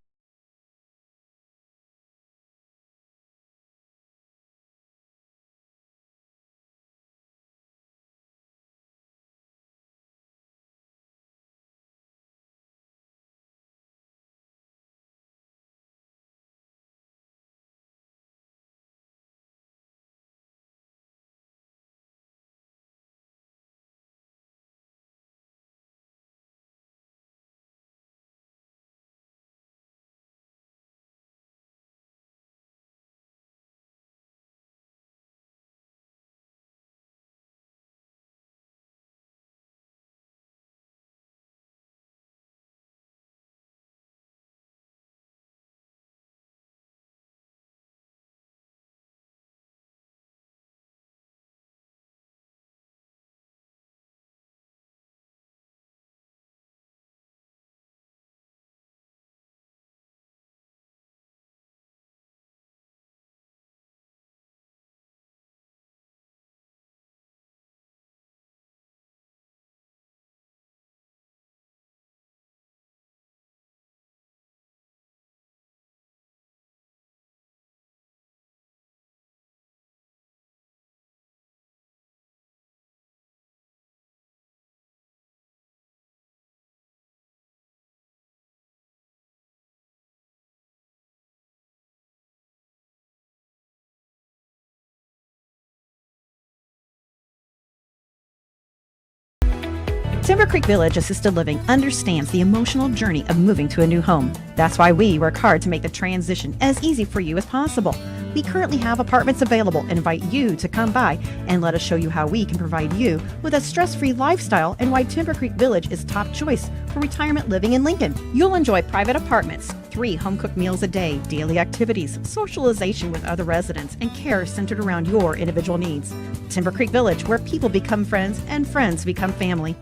Timber Creek Village Assisted Living understands the emotional journey of moving to a new home. That's why we work hard to make the transition as easy for you as possible. We currently have apartments available and invite you to come by and let us show you how we can provide you with a stress-free lifestyle and why Timber Creek Village is top choice for retirement living in Lincoln. You'll enjoy private apartments, 3 home-cooked meals a day, daily activities, socialization with other residents, and care centered around your individual needs. Timber Creek Village, where people become friends and friends become family.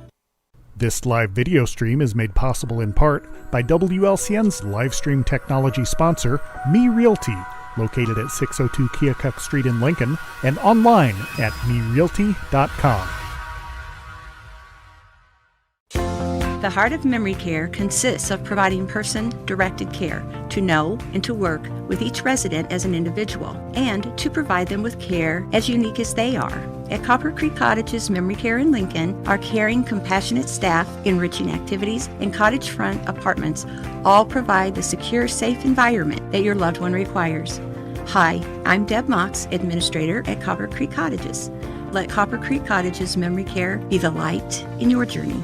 This live video stream is made possible in part by WLCN's live stream technology sponsor, Me Realty, located at 602 Keokuk Street in Lincoln, and online at merealty.com. The Heart of Memory Care consists of providing person-directed care to know and to work with each resident as an individual and to provide them with care as unique as they are. At Copper Creek Cottages Memory Care in Lincoln, our caring, compassionate staff, enriching activities, and cottage front apartments all provide the secure, safe environment that your loved one requires. Hi, I'm Deb Mox, Administrator at Copper Creek Cottages. Let Copper Creek Cottages Memory Care be the light in your journey.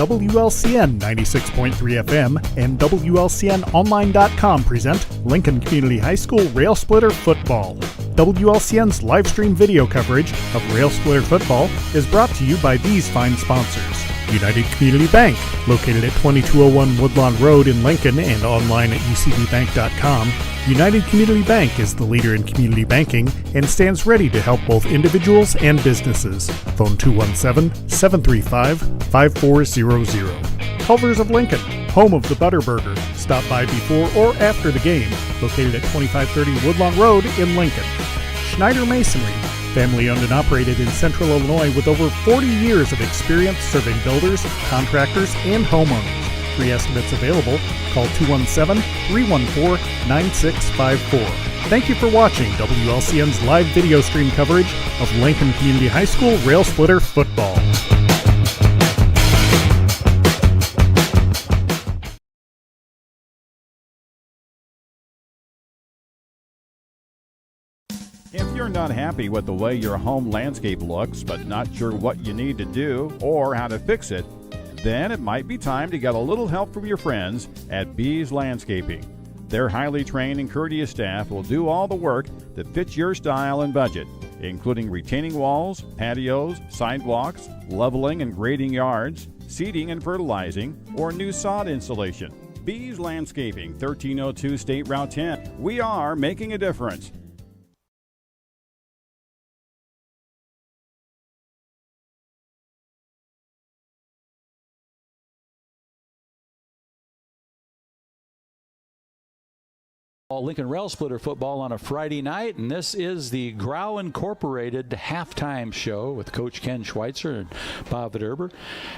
WLCN 96.3 FM and WLCNonline.com present Lincoln Community High School Rail Splitter Football. WLCN's live stream video coverage of Rail Splitter Football is brought to you by these fine sponsors. United Community Bank, located at 2201 Woodlawn Road in Lincoln and online at ucbbank.com. United Community Bank is the leader in community banking and stands ready to help both individuals and businesses. Phone 217-735-5400. Culver's of Lincoln, home of the Butterburger. Stop by before or after the game, located at 2530 Woodlawn Road in Lincoln. Schneider Masonry, family owned and operated in Central Illinois with over 40 years of experience serving builders, contractors, and homeowners. Free estimates available. Call 217-314-9654. Thank you for watching WLCN's live video stream coverage of Lincoln Community High School Rail Splitter Football. If you're not happy with the way your home landscape looks, but not sure what you need to do or how to fix it, then it might be time to get a little help from your friends at Bees Landscaping. Their highly trained and courteous staff will do all the work that fits your style and budget, including retaining walls, patios, sidewalks, leveling and grading yards, seeding and fertilizing, or new sod installation. Bees Landscaping, 1302 State Route 10. We are making a difference. Lincoln Rail Splitter Football on a Friday night, and this is the Grau Incorporated halftime show with Coach Ken Schweitzer and Bob Verderber.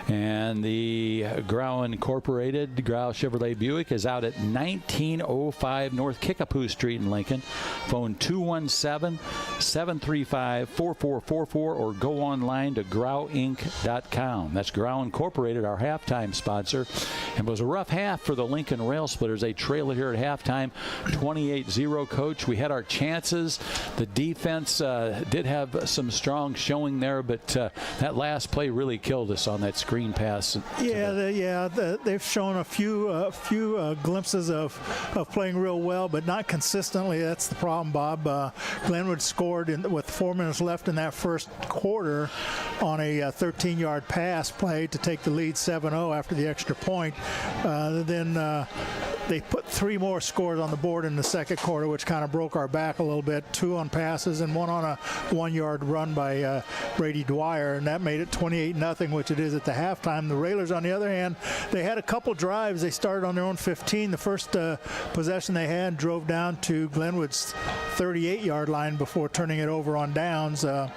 And the Grau Incorporated, Grau Chevrolet Buick, is out at 1905 North Kickapoo Street in Lincoln. Phone 217-735-4444 or go online to grauinc.com. That's Grau Incorporated, our halftime sponsor. And it was a rough half for the Lincoln Rail Splitters. They trailed it here at halftime, 28-0, Coach. We had our chances. The defense did have some strong showing there, but that last play really killed us on that screen pass. They've shown a few glimpses of playing real well, but not consistently. That's the problem, Bob. Glenwood scored with 4 minutes left in that first quarter on a 13-yard pass play to take the lead 7-0 after the extra point. Then they put 3 more scores on the board in the second quarter, which kind of broke our back a little bit. 2 on passes and 1 on a 1-yard run by Brady Dwyer, and that made it 28-0, which it is at the halftime. The Railers, on the other hand, they had a couple drives. They started on their own 15. The first possession they had drove down to Glenwood's 38-yard line before turning it over on downs. And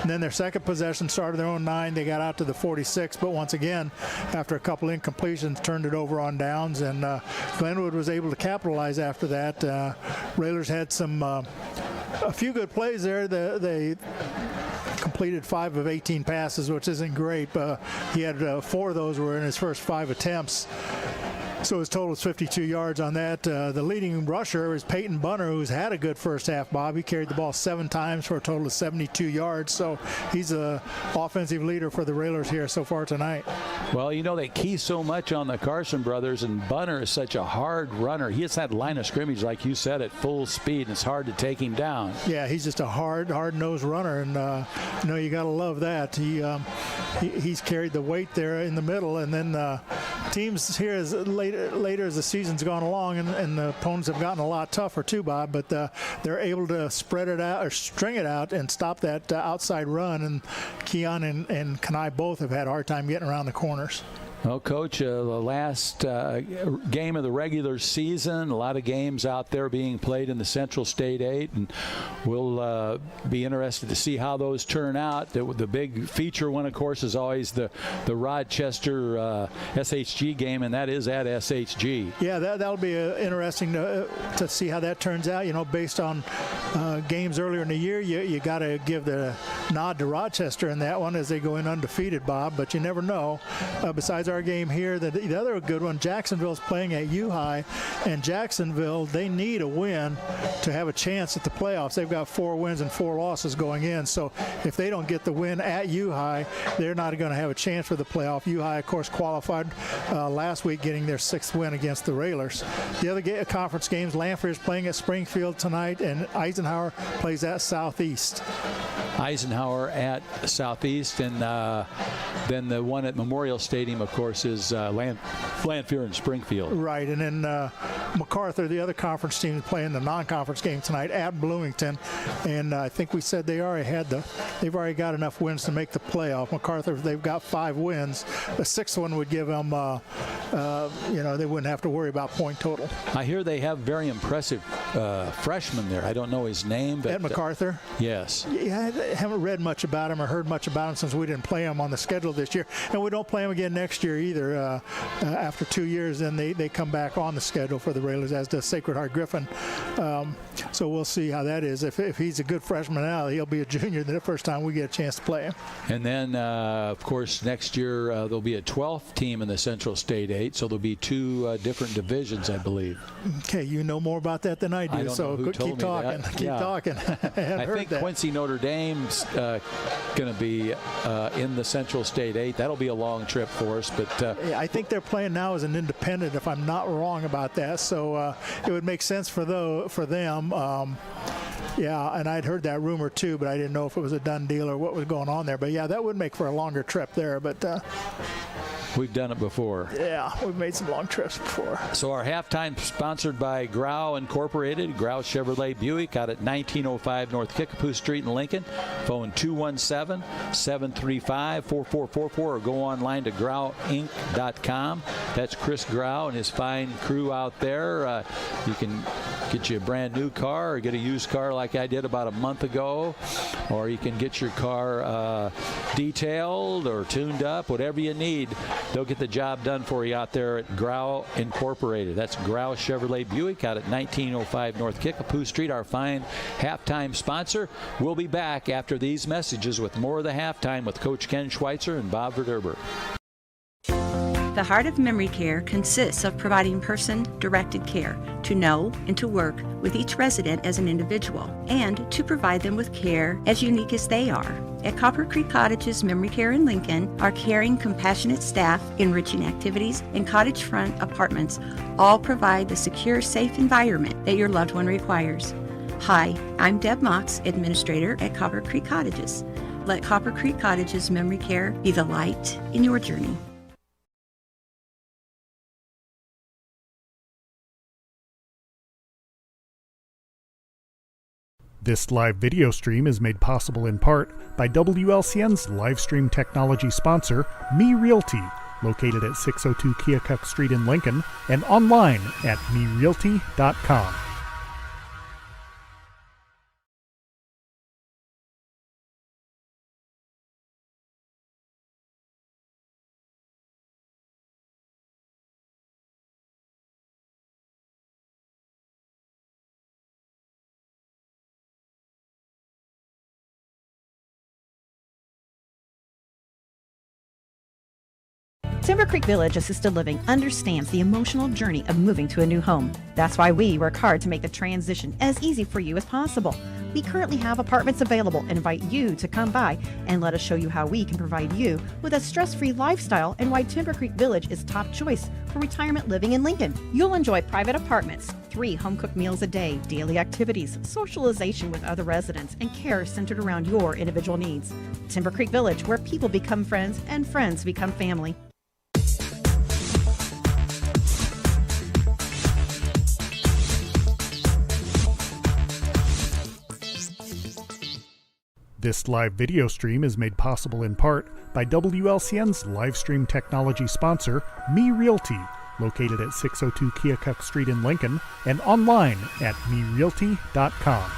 then their second possession started their own 9. They got out to the 46, but once again, after a couple incompletions, turned it over on downs, and Glenwood was able to capitalize after that. Railers had a few good plays there. They completed 5 of 18 passes, which isn't great, but he had 4 of those were in his first 5 attempts. So his total is 52 yards on that. The leading rusher is Peyton Bunner, who's had a good first half, Bob. He carried the ball 7 times for a total of 72 yards. So he's an offensive leader for the Railers here so far tonight. Well, you know, they key so much on the Carson brothers, and Bunner is such a hard runner. He has that line of scrimmage, like you said, at full speed, and it's hard to take him down. Yeah, he's just a hard-nosed runner, and you got to love that. He's carried the weight there in the middle, and then teams here later as the season's gone along, and the opponents have gotten a lot tougher too, Bob, but they're able to spread it out or string it out and stop that outside run, and Keon and Kanai both have had a hard time getting around the corners. Well, Coach, the last game of the regular season, a lot of games out there being played in the Central State 8, and we'll be interested to see how those turn out. The big feature one, of course, is always the Rochester SHG game, and that is at SHG. Yeah, that'll be interesting to see how that turns out. You know, based on games earlier in the year, you got to give the nod to Rochester in that one as they go in undefeated, Bob, but you never know. Besides besides our game here, the other good one, Jacksonville's playing at U-High, and Jacksonville, they need a win to have a chance at the playoffs. They've got 4 wins and 4 losses going in, so if they don't get the win at U-High, they're not going to have a chance for the playoff. U-High, of course, qualified last week, getting their 6th win against the Railers. The other conference games, Lanphier is playing at Springfield tonight, and Eisenhower plays at Southeast. Eisenhower at Southeast, and then the one at Memorial Stadium, of course, is Lanphier and Springfield. Right, and then MacArthur, the other conference team, is playing the non-conference game tonight at Bloomington, and I think we said they've already got enough wins to make the playoff. MacArthur, they've got 5 wins. The 6th one would give them, they wouldn't have to worry about point total. I hear they have very impressive freshman there. I don't know his name, but at MacArthur. Yes. Yeah, I haven't read much about him or heard much about him since we didn't play him on the schedule this year, and we don't play him again next year either. After 2 years, then they come back on the schedule for the Railers, as does Sacred Heart Griffin. So we'll see how that is. If he's a good freshman now, he'll be a junior the first time we get a chance to play him. And then, of course, next year there'll be a 12th team in the Central State 8, so there'll be 2 different divisions, I believe. Okay, you know more about that than I do, keep talking. Keep talking. I think Quincy Notre Dame's going to be in the Central State 8. That'll be a long trip for us, but I think they're playing now as an independent, if I'm not wrong about that. So it would make sense for them. Yeah, and I'd heard that rumor too, but I didn't know if it was a done deal or what was going on there. But yeah, that would make for a longer trip there. But we've done it before. Yeah, we've made some long trips before. So our halftime sponsored by Grau Incorporated, Grau Chevrolet Buick, out at 1905 North Kickapoo Street in Lincoln. Phone 217-735-4444 or go online to grauinc.com. That's Chris Grau and his fine crew out there. You can get you a brand new car or get a used car like I did about a month ago, or you can get your car detailed or tuned up, whatever you need. They'll get the job done for you out there at Grau Incorporated. That's Grau Chevrolet Buick out at 1905 North Kickapoo Street, our fine halftime sponsor. We'll be back after these messages with more of the halftime with Coach Ken Schweitzer and Bob Verderber. The Heart of Memory Care consists of providing person-directed care to know and to work with each resident as an individual, and to provide them with care as unique as they are. At Copper Creek Cottages Memory Care in Lincoln, our caring, compassionate staff, enriching activities, and cottage front apartments all provide the secure, safe environment that your loved one requires. Hi, I'm Deb Mox, Administrator at Copper Creek Cottages. Let Copper Creek Cottages Memory Care be the light in your journey. This live video stream is made possible in part by WLCN's live stream technology sponsor, Me Realty, located at 602 Keokuk Street in Lincoln, and online at merealty.com. Timber Creek Village Assisted Living understands the emotional journey of moving to a new home. That's why we work hard to make the transition as easy for you as possible. We currently have apartments available and invite you to come by and let us show you how we can provide you with a stress-free lifestyle and why Timber Creek Village is top choice for retirement living in Lincoln. You'll enjoy private apartments, 3 home-cooked meals a day, daily activities, socialization with other residents, and care centered around your individual needs. Timber Creek Village, where people become friends and friends become family. This live video stream is made possible in part by WLCN's live stream technology sponsor, Me Realty, located at 602 Keokuk Street in Lincoln, and online at merealty.com.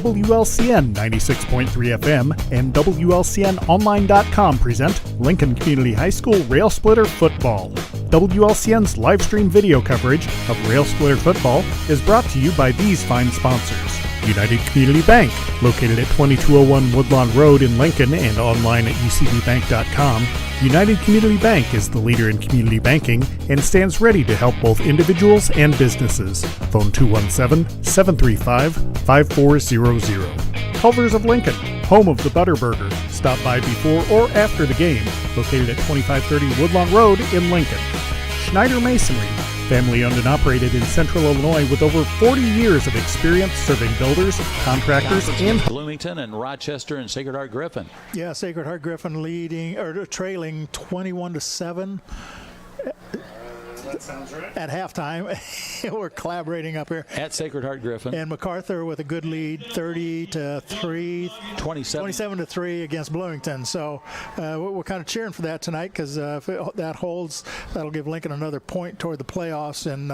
WLCN 96.3 FM and WLCNonline.com present Lincoln Community High School Rail Splitter Football. WLCN's live stream video coverage of Rail Splitter Football is brought to you by these fine sponsors. United Community Bank, located at 2201 Woodlawn Road in Lincoln and online at ucbbank.com. United Community Bank is the leader in community banking and stands ready to help both individuals and businesses. Phone 217-735-5400. Culver's of Lincoln, home of the Butterburger. Stop by before or after the game, located at 2530 Woodlawn Road in Lincoln. Schneider Masonry, family owned and operated in Central Illinois with over 40 years of experience serving builders, contractors, and Bloomington and Rochester and Sacred Heart Griffin. Yeah, Sacred Heart Griffin trailing 21-7. That sounds right. At halftime. We're collaborating up here. At Sacred Heart Griffin. And MacArthur with a good lead, 30-3. 27-3 against Bloomington. So we're kind of cheering for that tonight because if that holds, that'll give Lincoln another point toward the playoffs. And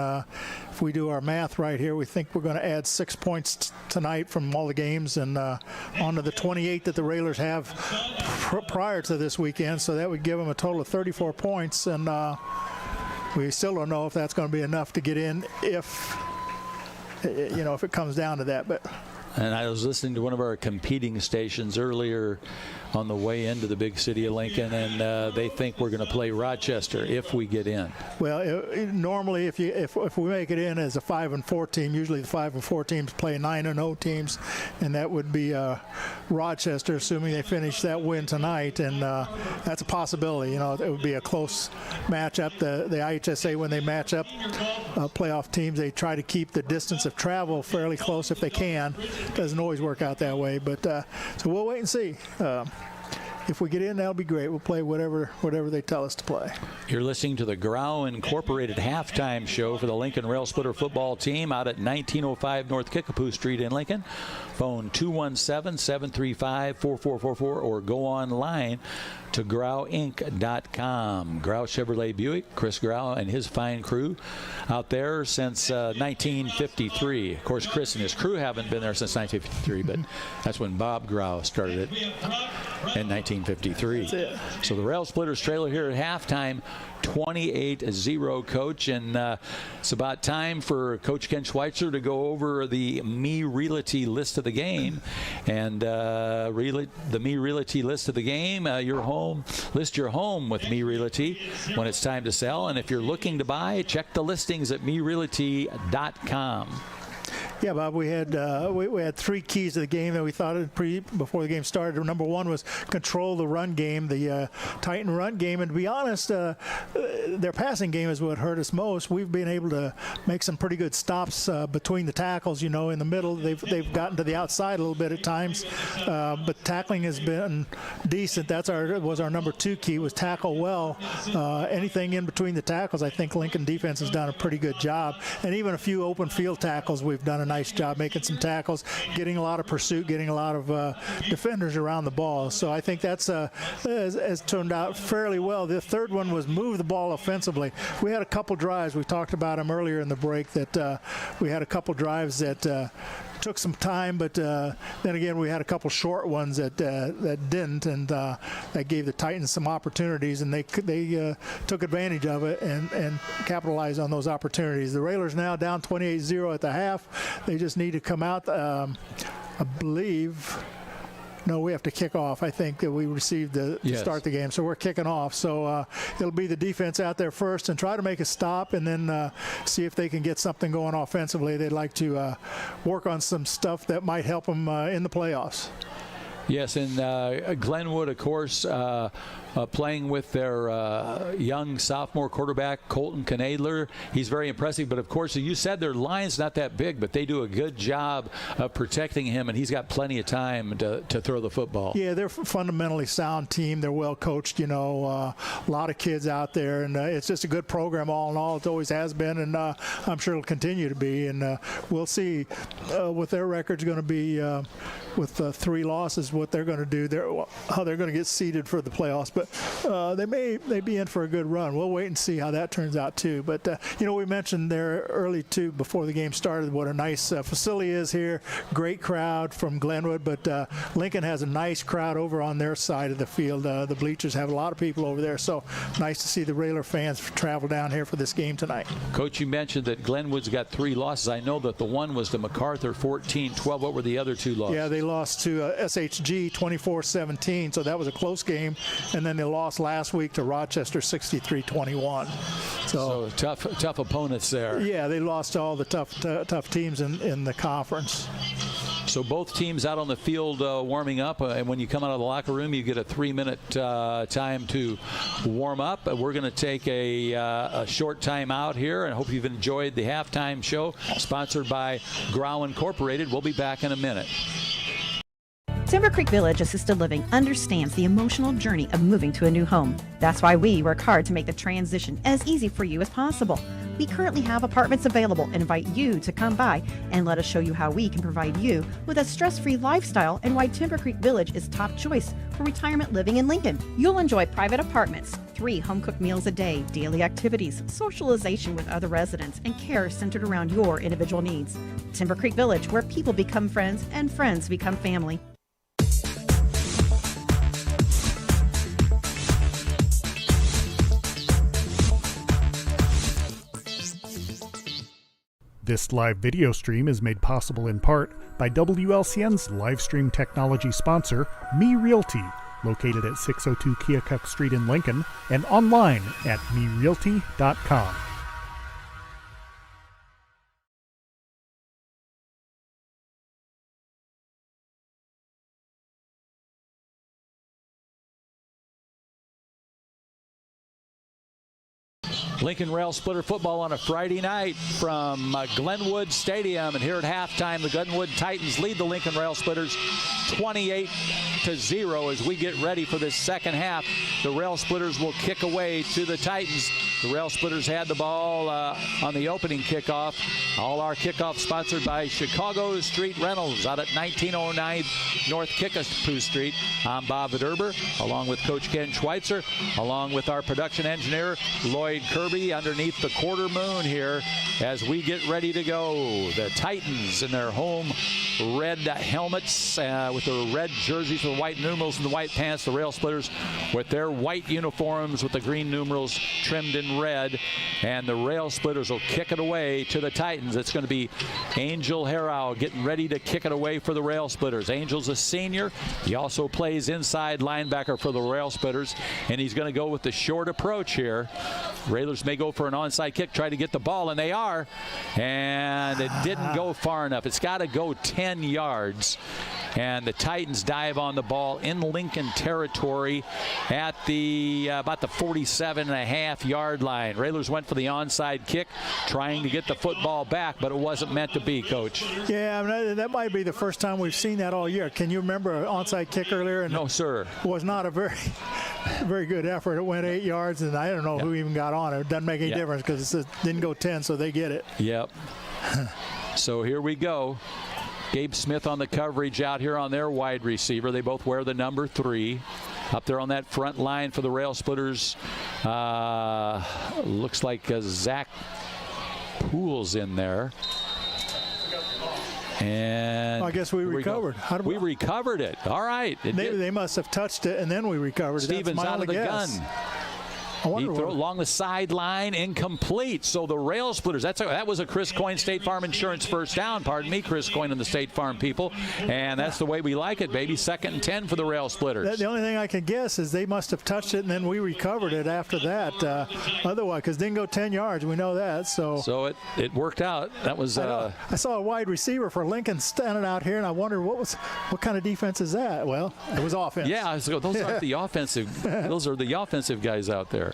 if we do our math right here, we think we're going to add 6 points tonight from all the games and onto the 28 that the Railers have prior to this weekend. So that would give them a total of 34 points. And we still don't know if that's going to be enough to get in if it comes down to that. But And I was listening to one of our competing stations earlier on the way into the big city of Lincoln, and they think we're going to play Rochester if we get in. Well, normally if we make it in as a 5-4 team, usually the 5-4 teams play 9-0 teams, and that would be Rochester, assuming they finish that win tonight, and that's a possibility. It would be a close matchup. The IHSA, when they match up playoff teams, they try to keep the distance of travel fairly close if they can. Doesn't always work out that way, but so we'll wait and see. If we get in, that'll be great. We'll play whatever they tell us to play. You're listening to the Grau Incorporated halftime show for the Lincoln Rail Splitter football team out at 1905 North Kickapoo Street in Lincoln. Phone 217-735-4444 or go online to grauinc.com. Grau Chevrolet Buick, Chris Grau and his fine crew out there since 1953. Of course, Chris and his crew haven't been there since 1953, but that's when Bob Grau started it in 1953. So the Rail Splitters trailer here at halftime, 28-0, Coach, and it's about time for Coach Ken Schweitzer to go over the Me Realty list of the game. And the Me Realty list of the game, list your home with Me Realty when it's time to sell. And if you're looking to buy, check the listings at merealty.com. Yeah, Bob, we had three keys to the game that we thought of before the game started. Number one was control the run game, the Titan run game. And to be honest, their passing game is what hurt us most. We've been able to make some pretty good stops between the tackles, in the middle. They've gotten to the outside a little bit at times. But tackling has been decent. Was our number two key, was tackle well. Anything in between the tackles, I think Lincoln defense has done a pretty good job. And even a few open field tackles, we've done a nice job making some tackles, getting a lot of pursuit, getting a lot of defenders around the ball. So I think that's has turned out fairly well. The third one was move the ball offensively. We had a couple drives. We talked about them earlier in the break that we had a couple drives that took some time, but then again we had a couple short ones that didn't, and that gave the Titans some opportunities, and they took advantage of it and capitalized on those opportunities. The Railers now down 28-0 at the half. They just need to come out, I believe. No, we have to kick off. I think that we received to start the game, so we're kicking off. So it'll be the defense out there first and try to make a stop, and then see if they can get something going offensively. They'd like to work on some stuff that might help them in the playoffs. Yes, and Glenwood, of course, playing with their young sophomore quarterback, Colton Knadler. He's very impressive, but of course, you said their line's not that big, but they do a good job of protecting him, and he's got plenty of time to throw the football. Yeah, they're a fundamentally sound team. They're well coached, a lot of kids out there, and it's just a good program all in all. It always has been, and I'm sure it'll continue to be, and we'll see what their record's going to be with 3 losses, what they're going to do, how they're going to get seeded for the playoffs. But but they may be in for a good run. We'll wait and see how that turns out too. But we mentioned there early too, before the game started, what a nice facility is here. Great crowd from Glenwood, but Lincoln has a nice crowd over on their side of the field. The bleachers have a lot of people over there, so nice to see the Railer fans travel down here for this game tonight. Coach, you mentioned that Glenwood's got 3 losses. I know that the one was to MacArthur 14-12. What were the other 2 losses? Yeah, they lost to SHG 24-17, so that was a close game. And then they lost last week to Rochester 63-21. So tough opponents there. Yeah, they lost to all the tough teams in the conference. So both teams out on the field warming up, and when you come out of the locker room, you get a 3-minute time to warm up. We're going to take a short time out here, and I hope you've enjoyed the halftime show, sponsored by Grau Incorporated. We'll be back in a minute. Timber Creek Village Assisted Living understands the emotional journey of moving to a new home. That's why we work hard to make the transition as easy for you as possible. We currently have apartments available and invite you to come by and let us show you how we can provide you with a stress-free lifestyle and why Timber Creek Village is top choice for retirement living in Lincoln. You'll enjoy private apartments, 3 home-cooked meals a day, daily activities, socialization with other residents, and care centered around your individual needs. Timber Creek Village, where people become friends and friends become family. This live video stream is made possible in part by WLCN's live stream technology sponsor, Me Realty, located at 602 Keokuk Street in Lincoln, and online at merealty.com. Lincoln Rail Splitter football on a Friday night from Glenwood Stadium, and here at halftime the Glenwood Titans lead the Lincoln Rail Splitters 28-0 as we get ready for this second half. The Rail Splitters will kick away to the Titans. The Rail Splitters had the ball on the opening kickoff. All our kickoff sponsored by Chicago Street Rentals out at 1909 North Kickapoo Street. I'm Bob Viderber, along with Coach Ken Schweitzer, along with our production engineer Lloyd Kirby underneath the quarter moon here as we get ready to go. The Titans in their home red helmets with their red jerseys with the white numerals and the white pants. The Rail Splitters with their white uniforms with the green numerals trimmed in red. And the Rail Splitters will kick it away to the Titans. It's going to be Angel Harrow getting ready to kick it away for the Rail Splitters. Angel's a senior. He also plays inside linebacker for the Rail Splitters, and he's going to go with the short approach here. Railers may go for an onside kick, try to get the ball, and they are. And it didn't go far enough. It's got to go 10 yards. And the Titans dive on the ball in Lincoln territory at the about the 47.5-yard line. Railers went for the onside kick, trying to get the football back, but it wasn't meant to be, Coach. Yeah, I mean, that might be the first time we've seen that all year. Can you remember an onside kick earlier? And no, sir. It was not a very good effort. It went 8 yards, and I don't know who even got on it. It doesn't make any difference because it didn't go 10, so they get it. Yep. So here we go. Gabe Smith on the coverage out here on their wide receiver. They both wear the number 3. Up there on that front line for the Rail Splitters, looks like Zach Poole's in there. And I guess we recovered. We recovered it. All right. They must have touched it, and then we recovered it. Stevens out of the gun. He threw along the sideline, incomplete. So the Rail Splitters, that was a Chris Coyne State Farm Insurance first down. Pardon me, Chris Coyne and the State Farm people. And that's the way we like it, baby. 2nd and 10 for the Rail Splitters. The only thing I can guess is they must have touched it, and then we recovered it after that. Otherwise, because it didn't go 10 yards. We know that. So it worked out. That was. I saw a wide receiver for Lincoln standing out here, and I wondered what kind of defense is that? Well, it was offense. Yeah, so those aren't the offensive. Those are the offensive guys out there.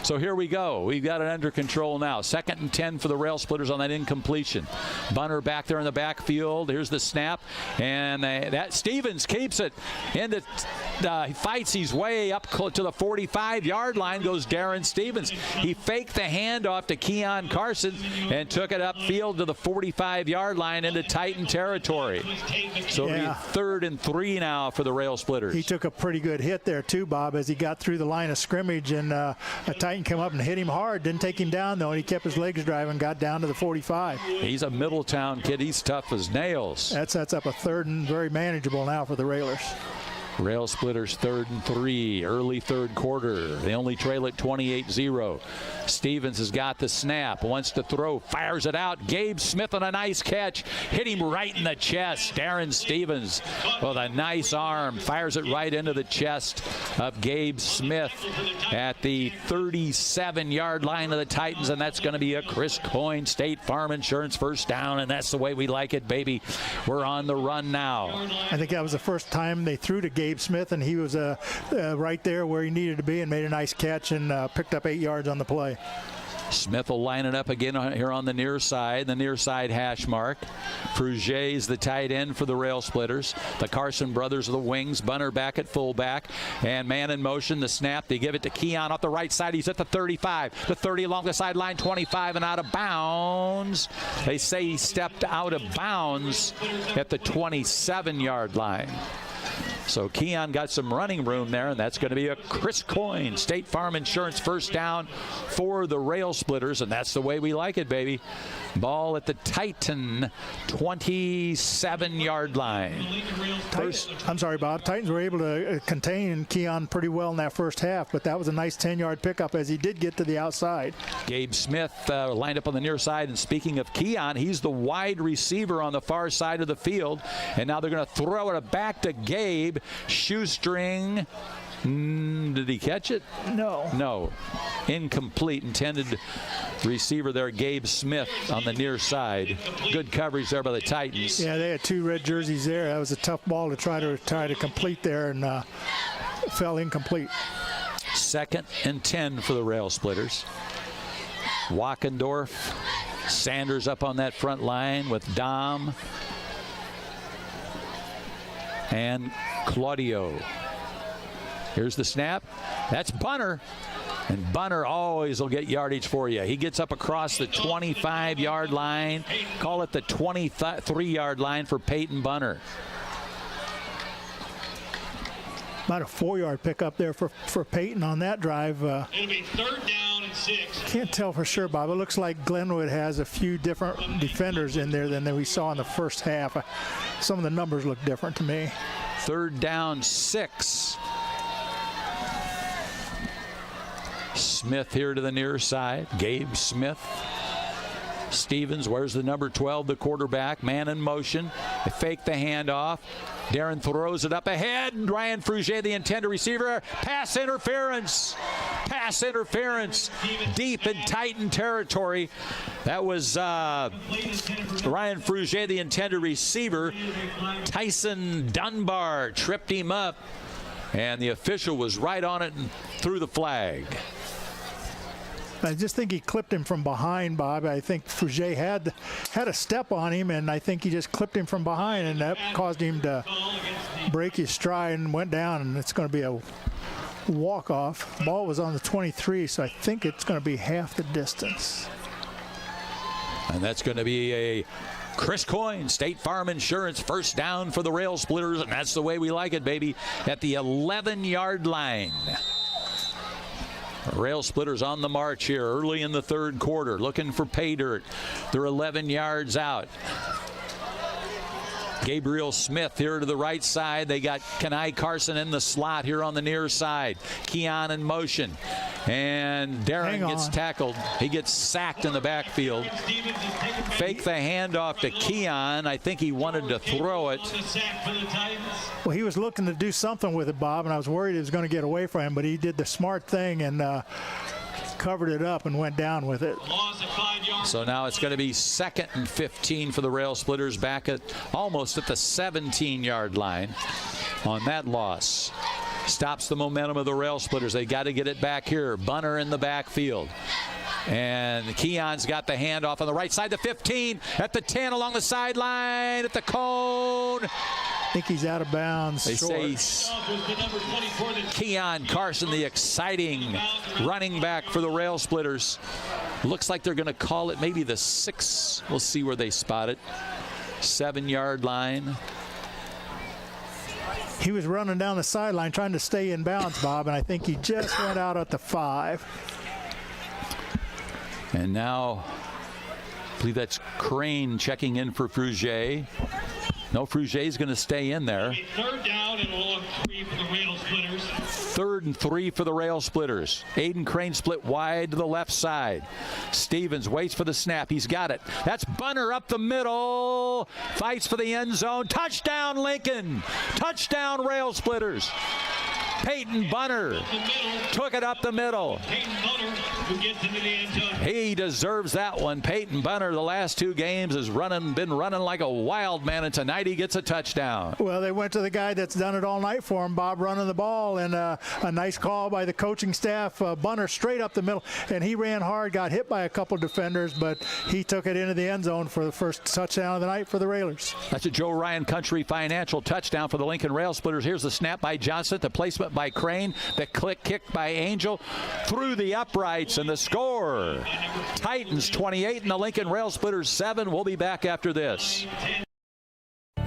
So here we go. We've got it under control now. 2nd and 10 for the Rail Splitters on that incompletion. Bunner back there in the backfield. Here's the snap. And that Stevens keeps it. He fights his way up to the 45-yard line, goes Darren Stevens. He faked the handoff to Keon Carson and took it upfield to the 45-yard line into Titan territory. So it'll be 3rd and 3 now for the Rail Splitters. He took a pretty good hit there too, Bob, as he got through the line of scrimmage, and a Titan came up and hit him hard. Didn't take him down, though, and he kept his legs driving, got down to the 45. He's a Middletown kid. He's tough as nails. That sets up a 3rd and very manageable now for the Railers. Rail Splitters 3rd and 3, early 3rd quarter. They only trail at 28-0. Stevens has got the snap, wants to throw, fires it out. Gabe Smith on a nice catch, hit him right in the chest. Darren Stevens with a nice arm, fires it right into the chest of Gabe Smith at the 37-yard line of the Titans, and that's going to be a Chris Coyne State Farm Insurance first down, and that's the way we like it, baby. We're on the run now. I think that was the first time they threw to Gabe Smith, and he was right there where he needed to be and made a nice catch and picked up 8 yards on the play. Smith will line it up again here on the near side hash mark. Fruget's the tight end for the Rail Splitters. The Carson brothers are the wings. Bunner back at fullback. And man in motion, the snap. They give it to Keon off the right side. He's at the 35. The 30 along the sideline, 25 and out of bounds. They say he stepped out of bounds at the 27-yard line. So Keon got some running room there, and that's going to be a Chris Coyne State Farm Insurance first down for the Rail Splitters, and that's the way we like it, baby. Ball at the Titan 27-yard line. I'm sorry, Bob. Titans were able to contain Keon pretty well in that first half, but that was a nice 10-yard pickup as he did get to the outside. Gabe Smith lined up on the near side, and speaking of Keon, he's the wide receiver on the far side of the field, and now they're going to throw it back to Gabe. Shoestring. Did he catch it? No. Incomplete. Intended receiver there, Gabe Smith on the near side. Good coverage there by the Titans. Yeah, they had 2 red jerseys there. That was a tough ball to try to complete there, and fell incomplete. 2nd and 10 for the Rail Splitters. Wackendorf, Sanders up on that front line with Dom and Claudio. Here's the snap. That's Bunner. And Bunner always will get yardage for you. He gets up across the 25-yard line. Call it the 23-yard line for Peyton Bunner. About a 4-yard pickup there for Peyton on that drive. It'll be 3rd down and 6. Can't tell for sure, Bob. It looks like Glenwood has a few different defenders in there than we saw in the first half. Some of the numbers look different to me. 3rd down, 6. Smith here to the near side. Gabe Smith. Stevens, where's the number 12, the quarterback? Man in motion. They fake the handoff. Darren throws it up ahead. Ryan Fruget, the intended receiver. Pass interference. Pass interference. Deep in Titan territory. That was Ryan Fruget, the intended receiver. Tyson Dunbar tripped him up. And the official was right on it and threw the flag. I just think he clipped him from behind, Bob. I think Fruget had a step on him, and I think he just clipped him from behind, and that caused him to break his stride and went down, and it's going to be a walk-off. Ball was on the 23, so I think it's going to be half the distance. And that's going to be a Chris Coyne State Farm Insurance first down for the Rail Splitters, and that's the way we like it, baby, at the 11-yard line. Rail Splitters on the march here early in the 3rd quarter, looking for pay dirt. They're 11 yards out. Gabriel Smith here to the right side. They got Kenai Carson in the slot here on the near side. Keon in motion. And Darren gets tackled. He gets sacked in the backfield. Fake the handoff to Keon. I think he wanted to throw it. Well, he was looking to do something with it, Bob, and I was worried he was going to get away from him, but he did the smart thing and covered it up and went down with it. So now it's going to be 2nd and 15 for the Rail Splitters, back at almost at the 17-yard line on that loss. stops the momentum of the Rail Splitters. They got to get it back here. Bunner in the backfield. And Keon's got the handoff on the right side, the 15, at the 10, along the sideline, at the cone. I think he's out of bounds. They say Keon Carson, the exciting running back for the Rail Splitters. Looks like they're going to call it maybe the 6. We'll see where they spot it. 7-yard line. He was running down the sideline trying to stay in bounds, Bob, and I think he just went out at the 5. And now, I believe that's Crane checking in for Frugier. No, Frugier's going to stay in there. 3rd down and long 3 for the Rail Splitters. 3rd and 3 for the Rail Splitters. Aiden Crane split wide to the left side. Stevens waits for the snap. He's got it. That's Bunner up the middle. Fights for the end zone. Touchdown, Lincoln. Touchdown, Rail Splitters. Peyton Bunner took it up the middle. Peyton Bunner, who gets into the end zone. He deserves that one. Peyton Bunner, the last 2 games, has been running like a wild man, and tonight he gets a touchdown. Well, they went to the guy that's done it all night for him, Bob, running the ball, and a nice call by the coaching staff. Bunner straight up the middle, and he ran hard, got hit by a couple defenders, but he took it into the end zone for the first touchdown of the night for the Railers. That's a Joe Ryan Country Financial touchdown for the Lincoln Rail Splitters. Here's the snap by Johnson, the placement by Crane, the kick by Angel through the uprights, and the score. Titans 28 and the Lincoln Rail Splitters 7. We'll be back after this.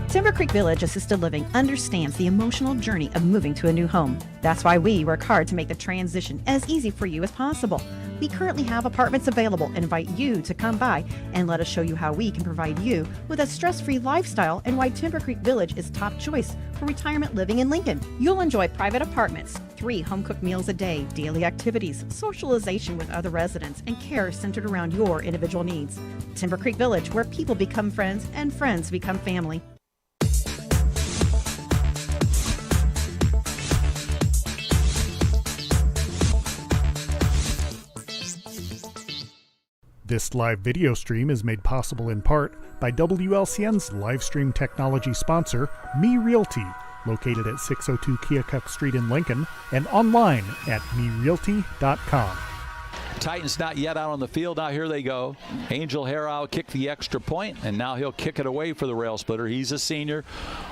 Timber Creek Village Assisted Living understands the emotional journey of moving to a new home. That's why we work hard to make the transition as easy for you as possible. We currently have apartments available and invite you to come by and let us show you how we can provide you with a stress-free lifestyle and why Timber Creek Village is top choice for retirement living in Lincoln. You'll enjoy private apartments, 3 home-cooked meals a day, daily activities, socialization with other residents, and care centered around your individual needs. Timber Creek Village, where people become friends and friends become family. This live video stream is made possible in part by WLCN's live stream technology sponsor, Me Realty, located at 602 Keokuk Street in Lincoln, and online at merealty.com. Titans not yet out on the field. Now here they go. Angel Harrow kicked the extra point, and now he'll kick it away for the Rail Splitter. He's a senior.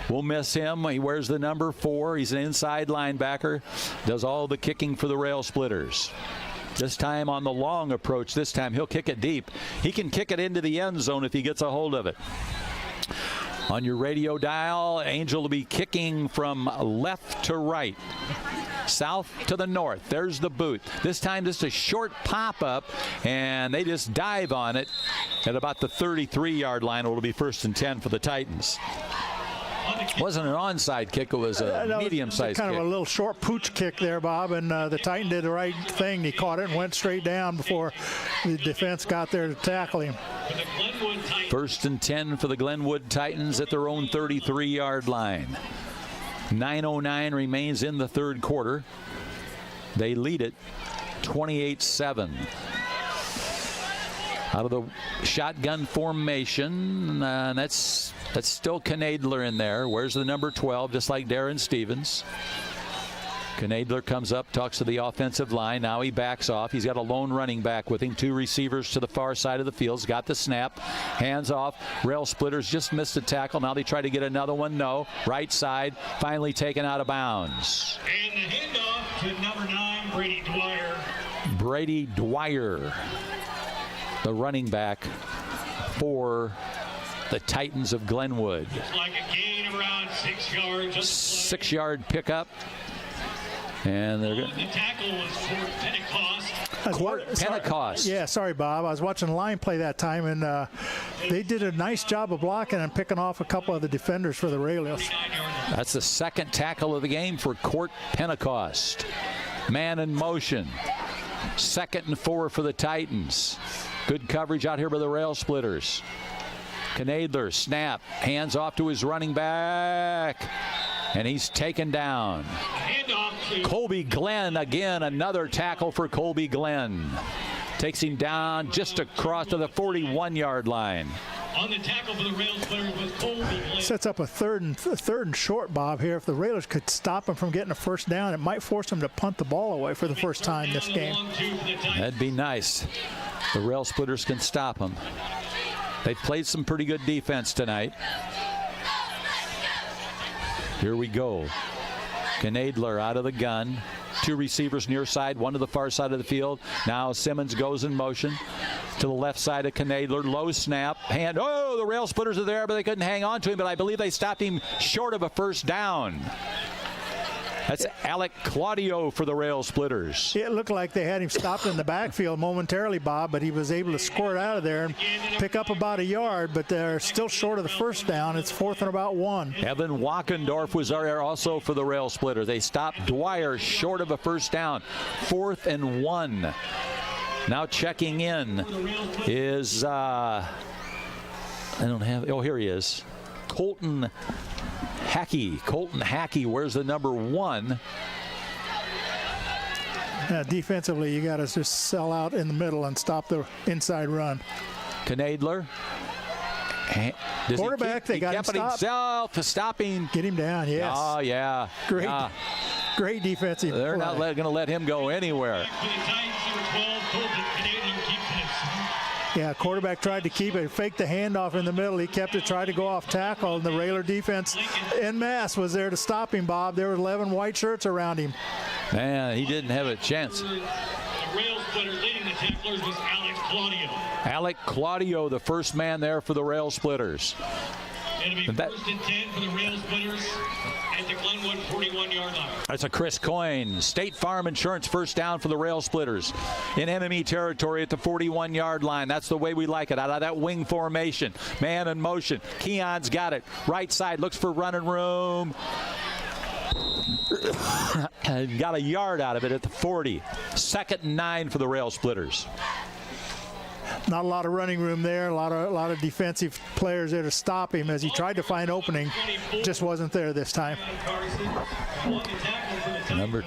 We'll miss him. He wears the number 4. He's an inside linebacker. Does all the kicking for the Rail Splitters. This time on the long approach. This time he'll kick it deep. He can kick it into the end zone if he gets a hold of it. On your radio dial, Angel will be kicking from left to right, south to the north. There's the boot. This time just a short pop-up, and they just dive on it at about the 33-yard line. It'll be 1st and 10 for the Titans. It wasn't an onside kick. It was a medium-sized kick. Kind of a little short pooch kick there, Bob, and the Titan did the right thing. He caught it and went straight down before the defense got there to tackle him. 1st and 10 for the Glenwood Titans at their own 33-yard line. 9:09 remains in the 3rd quarter. They lead it 28-7. Out of the shotgun formation, that's still Knadler in there. Where's the number 12, just like Darren Stevens. Knadler comes up, talks to the offensive line. Now he backs off. He's got a lone running back with him. 2 receivers to the far side of the field. He's got the snap. Hands off. Rail Splitters just missed a tackle. Now they try to get another one. No. Right side. Finally taken out of bounds. And the handoff to number 9, Brady Dwyer. Brady Dwyer, the running back for the Titans of Glenwood. Like a gain of around 6 yards. 6-yard pickup. And they're good. The tackle was for Pentecost. Pentecost. Yeah, sorry, Bob. I was watching the line play that time, and they did a nice job of blocking and picking off a couple of the defenders for the Railers. That's the 2nd tackle of the game for Court Pentecost. Man in motion. 2nd and 4 for the Titans. Good coverage out here by the Rail Splitters. Knadler, snap, hands off to his running back, and he's taken down. Colby Glenn, again, another tackle for Colby Glenn. Takes him down just across to the 41-yard line. On the tackle for the Rail Splitters was Colby Glenn. Sets up a third and short, Bob, here. If the Railers could stop him from getting a first down, it might force him to punt the ball away for the first time this game. That'd be nice. The Rail Splitters can stop them. They've played some pretty good defense tonight. Here we go. Knadler out of the gun. 2 receivers near side, 1 to the far side of the field. Now Simmons goes in motion to the left side of Knadler. Low snap. Hand. Oh, the Rail Splitters are there, but they couldn't hang on to him. But I believe they stopped him short of a first down. That's Alec Claudio for the Rail Splitters. It looked like they had him stopped in the backfield momentarily, Bob, but he was able to squirt out of there and pick up about a yard, but they're still short of the first down. It's 4th and about 1. Evan Wackendorf was there also for the Rail Splitter. They stopped Dwyer short of a first down. 4th and 1. Now checking in is, I don't have, oh, here he is. Colton Hackey wears the number 1. Defensively, you got to just sell out in the middle and stop the inside run. Knadler. Quarterback, they got him stopped. Stopping. Get him down, yes. Oh, yeah. Great defensive They're play. not going to let him go anywhere. Yeah, quarterback tried to keep it, faked the handoff in the middle. He kept it, tried to go off tackle, and the Railer defense en masse was there to stop him, Bob. There were 11 white shirts around him. Man, he didn't have a chance. The Rail Splitters leading the tacklers was Alex Claudio. Alec Claudio, the first man there for the Rail Splitters. It'll be 1st and 10 for the Rail Splitters at the Glenwood 41-yard line. That's a Chris Coyne. State Farm Insurance first down for the Rail Splitters in enemy territory at the 41-yard line. That's the way we like it, out of that wing formation. Man in motion. Keon's got it. Right side, looks for running room. Got a yard out of it at the 40. 2nd and 9 for the Rail Splitters. Not a lot of running room there. A lot of defensive players there to stop him as he tried to find opening. Just wasn't there this time. Number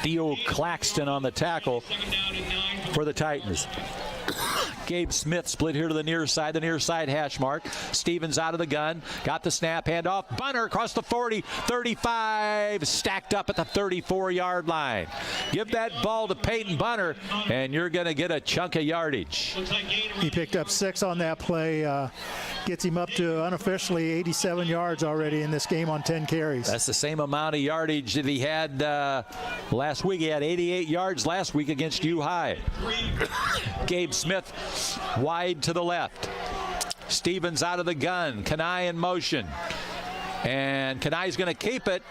Theo Claxton on the tackle for the Titans. Gabe Smith split here to the near side hash mark. Stevens out of the gun, got the snap, handoff. Bunner across the 40, 35, stacked up at the 34-yard line. Give that ball to Peyton Bunner, and you're going to get a chunk of yardage. He picked up 6 on that play. Gets him up to unofficially 87 yards already in this game on 10 carries. That's the same amount of yardage that he had last week. He had 88 yards last week against U High. Gabe Smith wide to the left. Stevens out of the gun. Kanai in motion. And Kanai's going to keep it.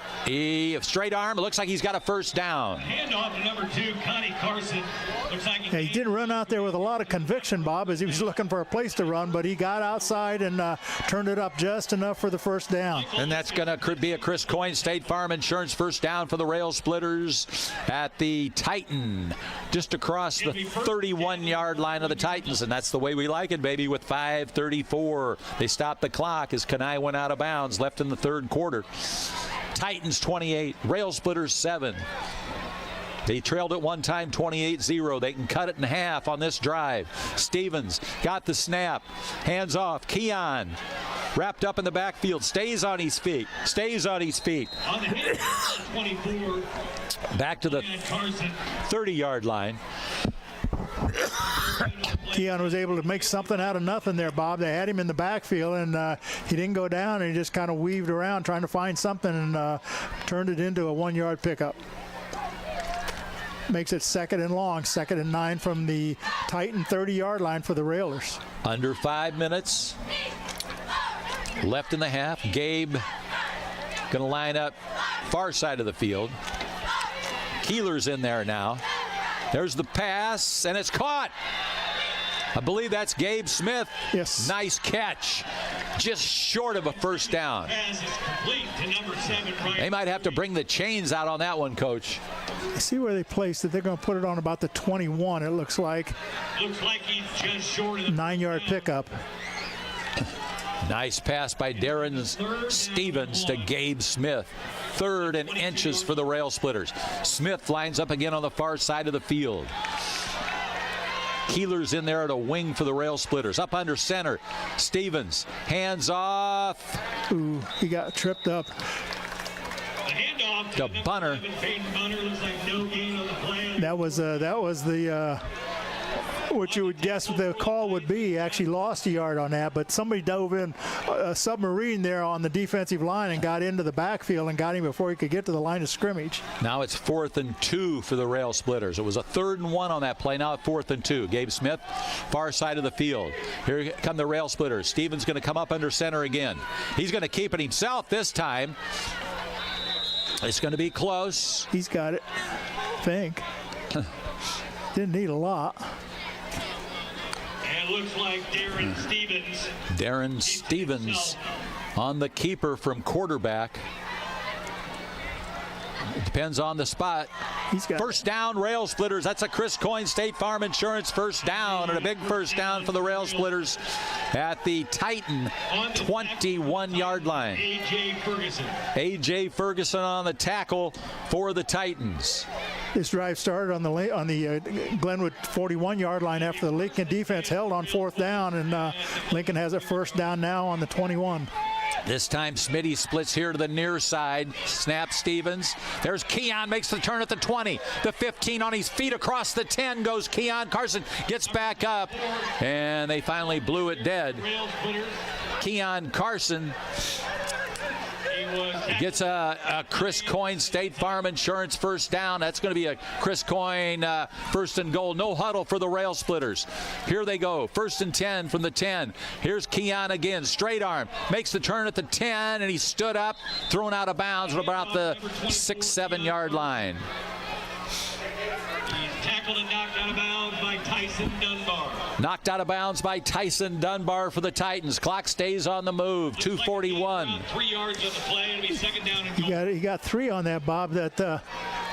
Straight arm. It looks like he's got a first down. Handoff to number 2, Connie Carson. Looks like he didn't run out there with a lot of conviction, Bob, as he was looking for a place to run, but he got outside and turned it up just enough for the first down. And that's going to be a Chris Coyne State Farm Insurance first down for the Rail Splitters at the Titan, just across the 31-yard line of the Titans. And that's the way we like it, baby, with 5:34. They stopped the clock as Kanai went out of bounds, left in the third quarter. Titans 28, Rail Splitters 7. They trailed at one time 28-0. They can cut it in half on this drive. Stevens got the snap. Hands off. Keon wrapped up in the backfield. Stays on his feet. On the hit, 24. Back to the 30-yard line. Keon was able to make something out of nothing there, Bob. They had him in the backfield, and he didn't go down, and he just kind of weaved around trying to find something and turned it into a 1-yard pickup. Makes it 2nd and long, 2nd and 9 from the Titan 30-yard line for the Railers. Under 5 minutes left in the half. Gabe going to line up far side of the field. Keeler's in there now. There's the pass, and it's caught. I believe that's Gabe Smith. Yes. Nice catch. Just short of a first down. Pass is complete to number 7, Brian. They might have to bring the chains out on that one, Coach. I see where they placed it. They're going to put it on about the 21, it looks like. Looks like he's just short of the 9-yard pickup. Nice pass by Darren Stevens to Gabe Smith. 3rd and inches for the Rail Splitters. Smith lines up again on the far side of the field. Keeler's in there at a wing for the Rail Splitters. Up under center, Stevens, hands off. Ooh, he got tripped up. To Bunner. That was the what you would guess the call would be. He actually lost a yard on that, but somebody dove in a submarine there on the defensive line and got into the backfield and got him before he could get to the line of scrimmage. Now it's 4th and 2 for the Rail Splitters. It was a 3rd and 1 on that play. Now it's 4th and 2. Gabe Smith, far side of the field. Here come the Rail Splitters. Stevens going to come up under center again. He's going to keep it himself this time. It's going to be close. He's got it, I think. Didn't need a lot. And it looks like Darren Stevens on the keeper from quarterback. It depends on the spot. First down, Rail Splitters. That's a Chris Coyne State Farm Insurance first down, and a big first down for the Rail Splitters at the Titan 21-yard line. A.J. Ferguson on the tackle for the Titans. This drive started on the Glenwood 41-yard line after the Lincoln defense held on 4th down, and Lincoln has a first down now on the 21. This time Smitty splits here to the near side. Snap Stevens. There's Keon, makes the turn at the 20. The 15 on his feet across the 10 goes Keon. Carson gets back up, and they finally blew it dead. Keon Carson gets a Chris Coyne State Farm Insurance first down. That's going to be a Chris Coyne first and goal. No huddle for the Rail Splitters. Here they go. 1st and 10 from the 10. Here's Keon again. Straight arm. Makes the turn at the 10, and he stood up, thrown out of bounds at about the 6-7 yard line. Tackled and knocked out of bounds by Tyson Dunbar. Knocked out of bounds by Tyson Dunbar for the Titans. Clock stays on the move. 2:41. 3 yards on the play. It'll be 2nd down and goal. He got 3 on that, Bob. That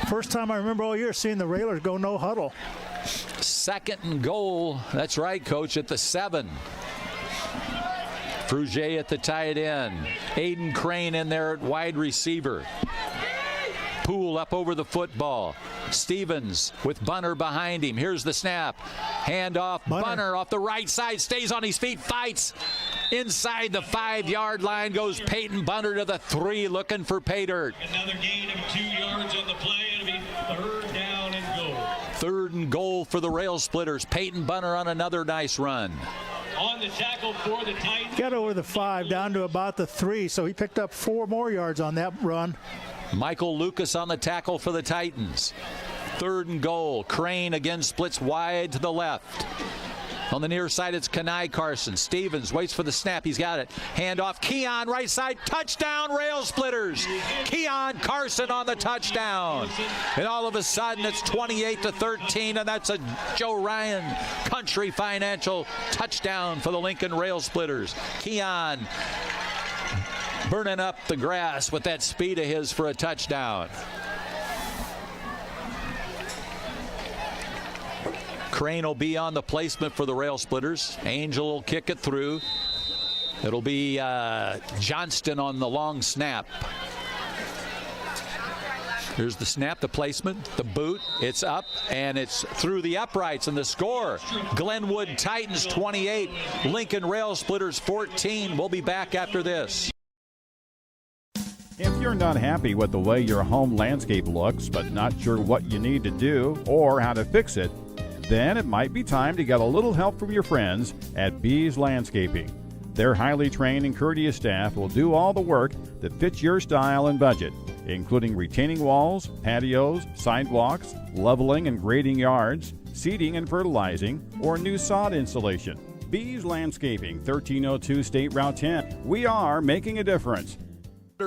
first time I remember all year seeing the Railers go no huddle. 2nd and goal. That's right, Coach, at the 7. Frugier at the tight end. Aiden Crane in there at wide receiver. Poole up over the football. Stevens with Bunner behind him. Here's the snap. Handoff. Bunner off the right side. Stays on his feet. Fights. Inside the 5-yard line goes Peyton Bunner to the 3, looking for pay dirt. Another gain of 2 yards on the play. It'll be 3rd down and goal. 3rd and goal for the Rail Splitters. Peyton Bunner on another nice run. On the tackle for the Titans. Got over the 5 down to about the 3, so he picked up 4 more yards on that run. Michael Lucas on the tackle for the Titans. 3rd and goal. Crane again splits wide to the left. On the near side, it's Kenai Carson. Stevens waits for the snap. He's got it. Handoff. Keon, right side. Touchdown, Rail Splitters. Keon Carson on the touchdown. And all of a sudden, it's 28-13, and that's a Joe Ryan Country Financial touchdown for the Lincoln Rail Splitters. Keon burning up the grass with that speed of his for a touchdown. Crane will be on the placement for the Rail Splitters. Angel will kick it through. It'll be Johnston on the long snap. Here's the snap, the placement, the boot. It's up, and it's through the uprights, and the score. Glenwood Titans 28, Lincoln Rail Splitters 14. We'll be back after this. If you're not happy with the way your home landscape looks, but not sure what you need to do or how to fix it, then it might be time to get a little help from your friends at Bees Landscaping. Their highly trained and courteous staff will do all the work that fits your style and budget, including retaining walls, patios, sidewalks, leveling and grading yards, seeding and fertilizing, or new sod installation. Bees Landscaping, 1302 State Route 10. We are making a difference.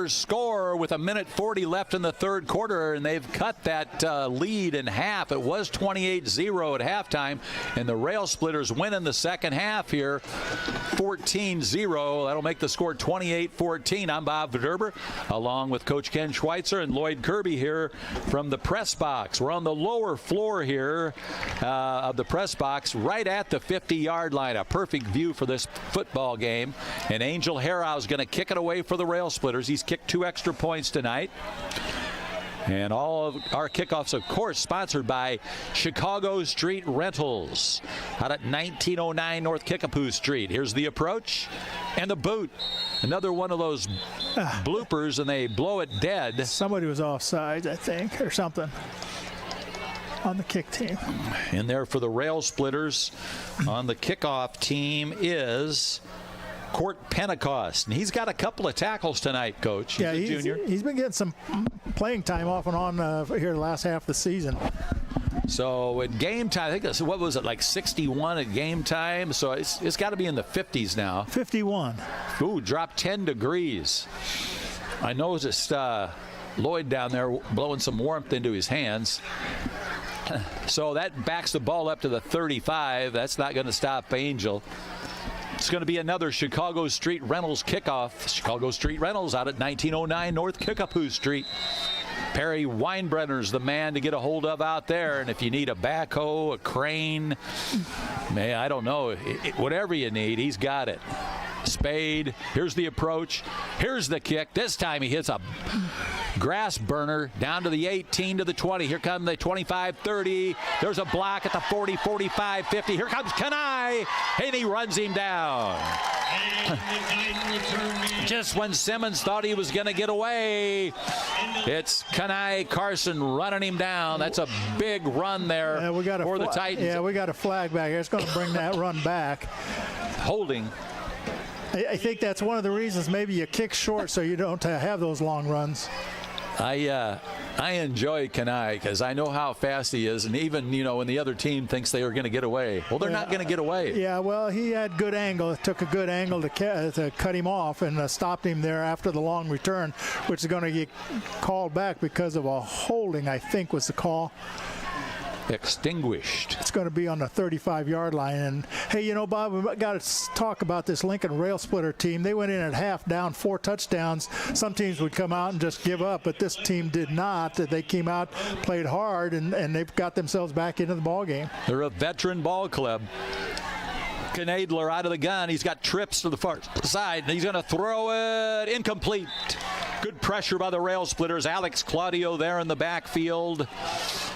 Score with 1:40 left in the 3rd quarter, and they've cut that lead in half. It was 28-0 at halftime, and the Rail Splitters win in the second half here, 14-0. That'll make the score 28-14. I'm Bob Verderber, along with Coach Ken Schweitzer and Lloyd Kirby here from the press box. We're on the lower floor here of the press box, right at the 50-yard line. A perfect view for this football game. And Angel Harrow is going to kick it away for the Rail Splitters. He's kicked 2 extra points tonight. And all of our kickoffs, of course, sponsored by Chicago Street Rentals out at 1909 North Kickapoo Street. Here's the approach and the boot. Another one of those bloopers, and they blow it dead. Somebody was offsides, I think, or something on the kick team. In there for the Rail Splitters on the kickoff team is Court Pentecost, and he's got a couple of tackles tonight, Coach. He's a junior. He's been getting some playing time off and on here the last half of the season. So at game time, I think that's, what was it, like 61 at game time? So it's got to be in the 50s now. 51. Ooh, dropped 10 degrees. I noticed Lloyd down there blowing some warmth into his hands. So that backs the ball up to the 35. That's not going to stop Angel. It's going to be another Chicago Street Rentals kickoff. Chicago Street Rentals out at 1909 North Kickapoo Street. Perry Weinbrenner's the man to get a hold of out there. And if you need a backhoe, a crane, man, I don't know, whatever you need, he's got it. Spade. Here's the approach. Here's the kick. This time he hits a grass burner down to the 18 to the 20. Here come the 25-30. There's a block at the 40, 45, 50. Here comes Kanai, and he runs him down. Just when Simmons thought he was going to get away, it's Kanai Carson running him down. That's a big run there for the Titans. Yeah, we got a flag back here. It's going to bring that run back. Holding. I think that's one of the reasons maybe you kick short so you don't have those long runs. I enjoy Kanai because I know how fast he is, and even when the other team thinks they are going to get away, well, they're not going to get away. Yeah, well, he had good angle. It took a good angle to cut him off and stopped him there after the long return, which is going to get called back because of a holding, I think was the call. Extinguished. It's going to be on the 35-yard line. And hey, Bob, we got to talk about this Lincoln Rail Splitter team. They went in at half down 4 touchdowns. Some teams would come out and just give up, but this team did not. They came out, played hard, and they've got themselves back into the ball game. They're a veteran ball club. Knadler out of the gun. He's got trips to the far side, and he's going to throw it incomplete. Good pressure by the Rail Splitters. Alex Claudio there in the backfield.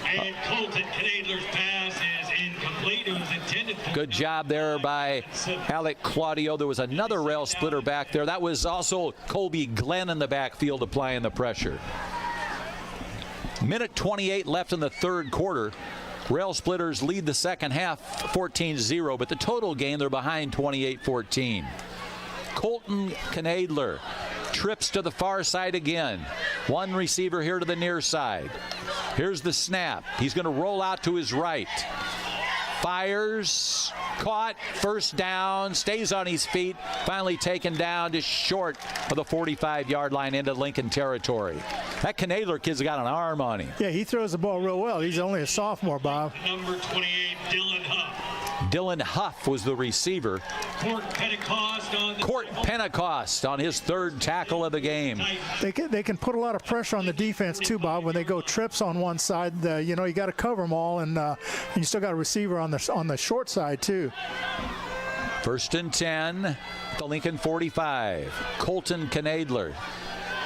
And Colton Knadler's pass is incomplete. It was intended for. Good job there by Alex Claudio. There was another Rail Splitter back there. That was also Colby Glenn in the backfield applying the pressure. Minute 28 left in the third quarter. Rail Splitters lead the second half 14-0, but the total game they're behind 28-14. Colton Knadler trips to the far side again. One receiver here to the near side. Here's the snap. He's going to roll out to his right. Fires, caught, first down, stays on his feet, finally taken down just short of the 45-yard line into Lincoln territory. That Knadler kid's got an arm on him. Yeah, he throws the ball real well. He's only a sophomore, Bob. Number 28, Dylan Huff. Dylan Huff was the receiver. Court Pentecost on his third tackle of the game. They can put a lot of pressure on the defense too, Bob. When they go trips on one side, you got to cover them all, and you still got a receiver on the short side too. 1st and 10, the Lincoln 45. Colton Knadler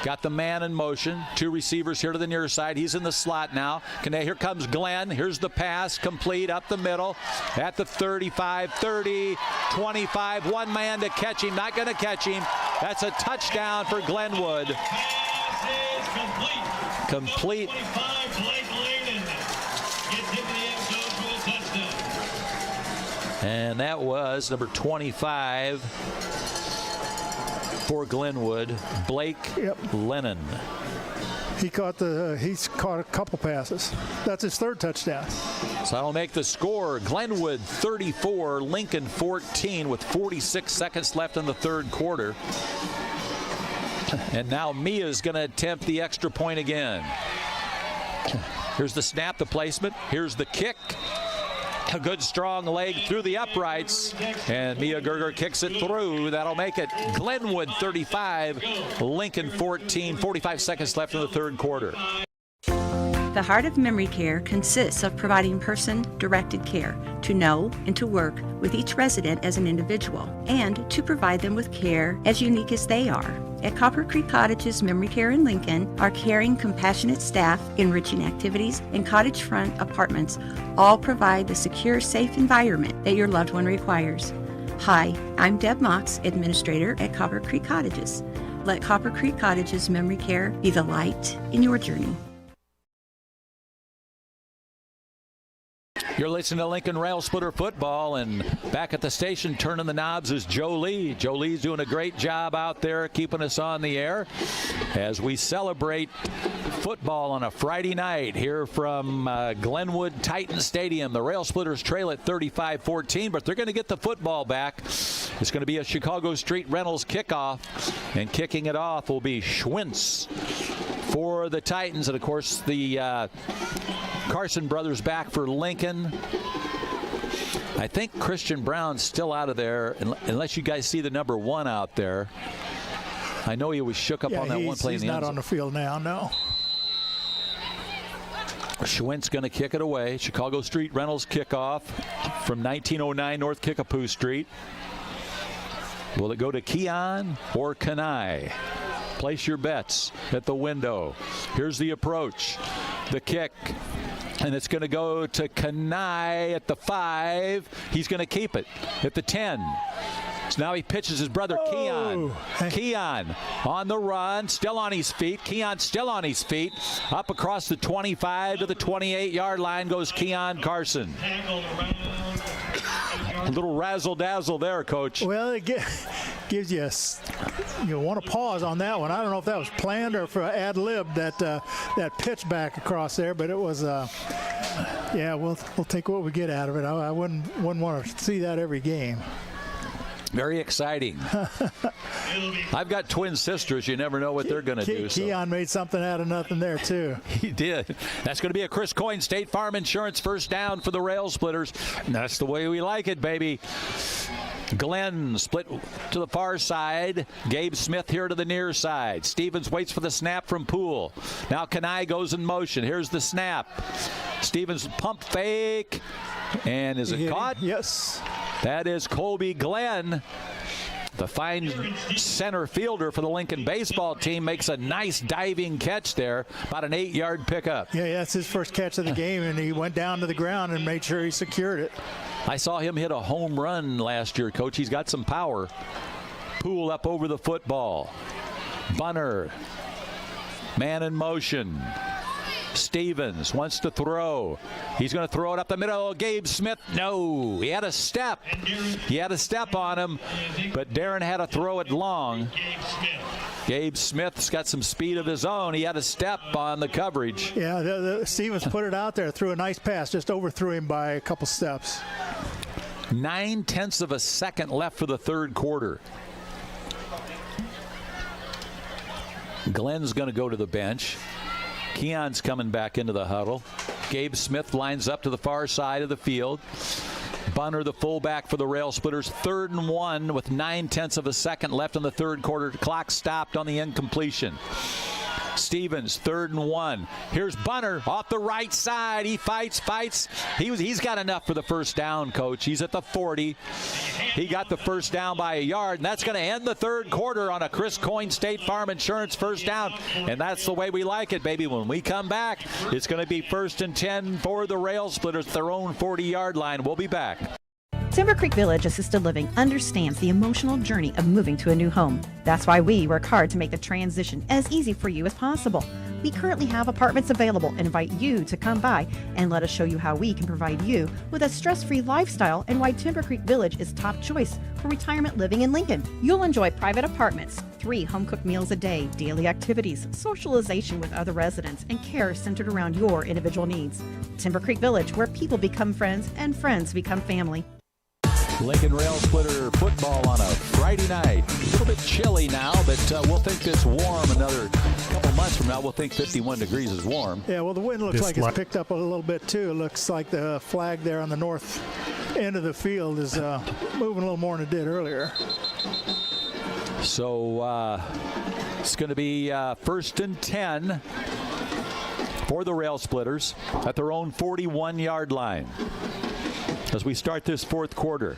got the man in motion. 2 receivers here to the near side. He's in the slot now. Here comes Glenn. Here's the pass, complete up the middle at the 35, 30, 25. One man to catch him. Not going to catch him. That's a touchdown for Glenwood. Complete. And that was number 25 for Glenwood, Blake Lennon. He's caught a couple passes. That's his third touchdown. So that'll make the score Glenwood 34, Lincoln 14 with 46 seconds left in the third quarter. And now Mia's going to attempt the extra point again. Here's the snap, the placement. Here's the kick. A good strong leg through the uprights, and Mia Gerger kicks it through. That'll make it Glenwood 35, Lincoln 14, 45 seconds left in the third quarter. The Heart of Memory Care consists of providing person-directed care to know and to work with each resident as an individual, and to provide them with care as unique as they are. At Copper Creek Cottages Memory Care in Lincoln, our caring, compassionate staff, enriching activities, and cottage-front apartments all provide the secure, safe environment that your loved one requires. Hi, I'm Deb Mox, Administrator at Copper Creek Cottages. Let Copper Creek Cottages Memory Care be the light in your journey. You're listening to Lincoln Rail Splitter Football, and back at the station turning the knobs is Joe Lee. Joe Lee's doing a great job out there keeping us on the air as we celebrate football on a Friday night here from Glenwood Titan Stadium. The Rail Splitters trail at 35-14, but they're going to get the football back. It's going to be a Chicago Street Rentals kickoff, and kicking it off will be Schwintz for the Titans, and of course the Carson brothers back for Lincoln. I think Christian Brown's still out of there, unless you guys see the number 1 out there. I know he was shook up on that one play in the end zone. He's not on the field now, no. Schwint's going to kick it away. Chicago Street Rentals kickoff from 1909 North Kickapoo Street. Will it go to Keon or Kanai? Place your bets at the window. Here's the approach. The kick. And it's going to go to Kanai at the 5. He's going to keep it at the 10. So now he pitches his brother Keon. Keon on the run, still on his feet. Keon still on his feet. Up across the 25 to the 28-yard line goes Keon Carson. A little razzle-dazzle there, Coach. Well, it gives you you want to pause on that one. I don't know if that was planned or for ad-lib, that pitch back across there, but it was yeah, we'll take what we get out of it. I wouldn't want to see that every game. Very exciting. I've got twin sisters. You never know what they're going to do. Keon made something out of nothing there, too. He did. That's going to be a Chris Coyne State Farm Insurance first down for the Rail Splitters. And that's the way we like it, baby. Glenn split to the far side. Gabe Smith here to the near side. Stevens waits for the snap from Poole. Now Kanai goes in motion. Here's the snap. Stevens pump fake. And is it caught? Yes. That is Colby Glenn. The fine center fielder for the Lincoln baseball team makes a nice diving catch there. About an 8-yard pickup. Yeah, that's his first catch of the game, and he went down to the ground and made sure he secured it. I saw him hit a home run last year, Coach. He's got some power. Poole up over the football. Bunner. Man in motion. Stevens wants to throw. He's going to throw it up the middle. Gabe Smith, no. He had a step. He had a step on him, but Darren had to throw it long. Gabe Smith's got some speed of his own. He had a step on the coverage. Yeah, Stevens put it out there, threw a nice pass, just overthrew him by a couple steps. 9/10 of a second left for the third quarter. Glenn's going to go to the bench. Keon's coming back into the huddle. Gabe Smith lines up to the far side of the field. Bunner, the fullback for the Rail Splitters. 3rd and 1 with 9/10 of a second left in the third quarter. Clock stopped on the incompletion. Stevens, 3rd and 1. Here's Bunner off the right side. He fights. He's got enough for the first down, Coach. He's at the 40. He got the first down by a yard, and that's going to end the third quarter on a Chris Coyne State Farm Insurance first down. And that's the way we like it, baby. When we come back, it's going to be 1st and 10 for the Rail Splitters, their own 40-yard line. We'll be back. Timber Creek Village Assisted Living understands the emotional journey of moving to a new home. That's why we work hard to make the transition as easy for you as possible. We currently have apartments available and invite you to come by and let us show you how we can provide you with a stress-free lifestyle and why Timber Creek Village is top choice for retirement living in Lincoln. You'll enjoy private apartments, 3 home-cooked meals a day, daily activities, socialization with other residents, and care centered around your individual needs. Timber Creek Village, where people become friends and friends become family. Lincoln Rail Splitter football on a Friday night. A little bit chilly now, but we'll think it's warm another couple months from now. We'll think 51 degrees is warm. Yeah, well, the wind looks like it's picked up a little bit, too. It looks like the flag there on the north end of the field is moving a little more than it did earlier. So it's going to be 1st and 10 for the Rail Splitters at their own 41-yard line as we start this fourth quarter.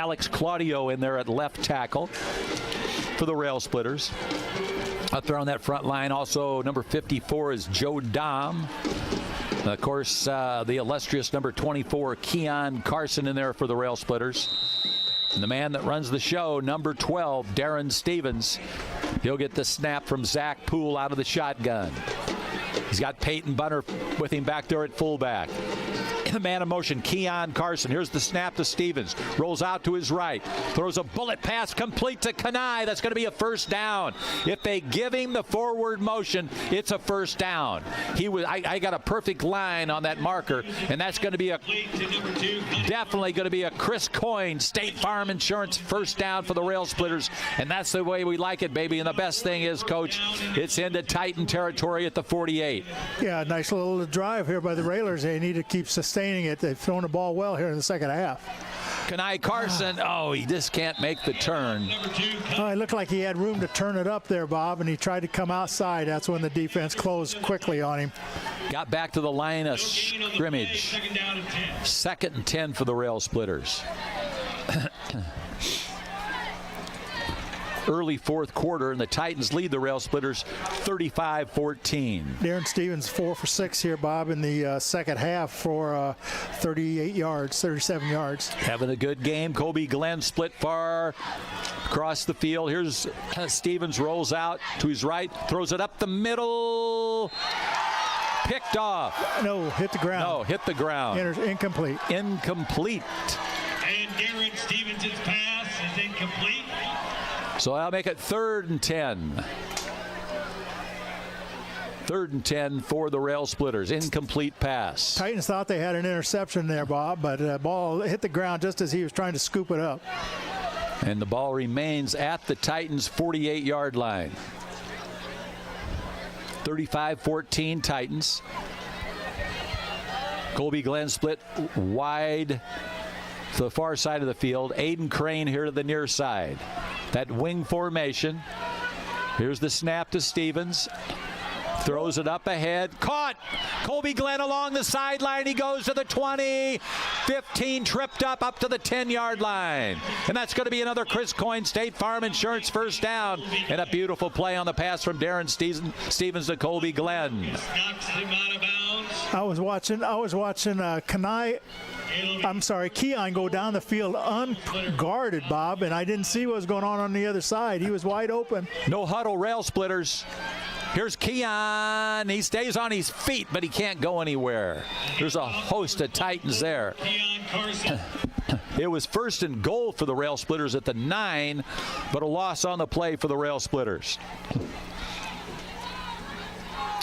Alex Claudio in there at left tackle for the Rail Splitters. Up there on that front line, also number 54 is Joe Dom. Of course, the illustrious number 24, Keon Carson, in there for the Rail Splitters. And the man that runs the show, number 12, Darren Stevens. He'll get the snap from Zach Poole out of the shotgun. He's got Peyton Bunner with him back there at fullback. The man in motion, Keon Carson. Here's the snap to Stevens. Rolls out to his right. Throws a bullet pass complete to Kanai. That's going to be a first down. If they give him the forward motion, it's a first down. I got a perfect line on that marker, and that's going to be definitely going to be a Chris Coyne State Farm Insurance first down for the Rail Splitters, and that's the way we like it, baby. And the best thing is, Coach, it's into Titan territory at the 48. Yeah, nice little drive here by the Railers. They need to keep sustaining it. They've thrown the ball well here in the second half. Kanai Carson, he just can't make the turn. It looked like he had room to turn it up there, Bob, and he tried to come outside. That's when the defense closed quickly on him. Got back to the line of scrimmage. 2nd and 10 for the Rail Splitters. Early fourth quarter, and the Titans lead the Rail Splitters 35-14. Darren Stevens 4 for 6 here, Bob, in the second half for 38 yards, 37 yards. Having a good game. Kobe Glenn split far across the field. Here's Stevens, rolls out to his right, throws it up the middle. Picked off. No, hit the ground. No, hit the ground. Incomplete. Incomplete. And Darren Stevens' pass is incomplete. So I'll make it 3rd and 10. 3rd and 10 for the Rail Splitters. Incomplete pass. Titans thought they had an interception there, Bob, but the ball hit the ground just as he was trying to scoop it up. And the ball remains at the Titans' 48-yard line. 35-14 Titans. Colby Glenn split wide to the far side of the field. Aiden Crane here to the near side. That wing formation. Here's the snap to Stevens. Throws it up ahead. Caught! Colby Glenn along the sideline. He goes to the 20. 15 tripped up to the 10-yard line. And that's going to be another Chris Coyne State Farm Insurance first down. And a beautiful play on the pass from Darren Stevens to Colby Glenn. Knocks him out of bounds. I was watching Keon go down the field unguarded, Bob, and I didn't see what was going on the other side. He was wide open. No huddle, Rail Splitters. Here's Keon. He stays on his feet, but he can't go anywhere. There's a host of Titans there. It was 1st and goal for the Rail Splitters at the 9, but a loss on the play for the Rail Splitters.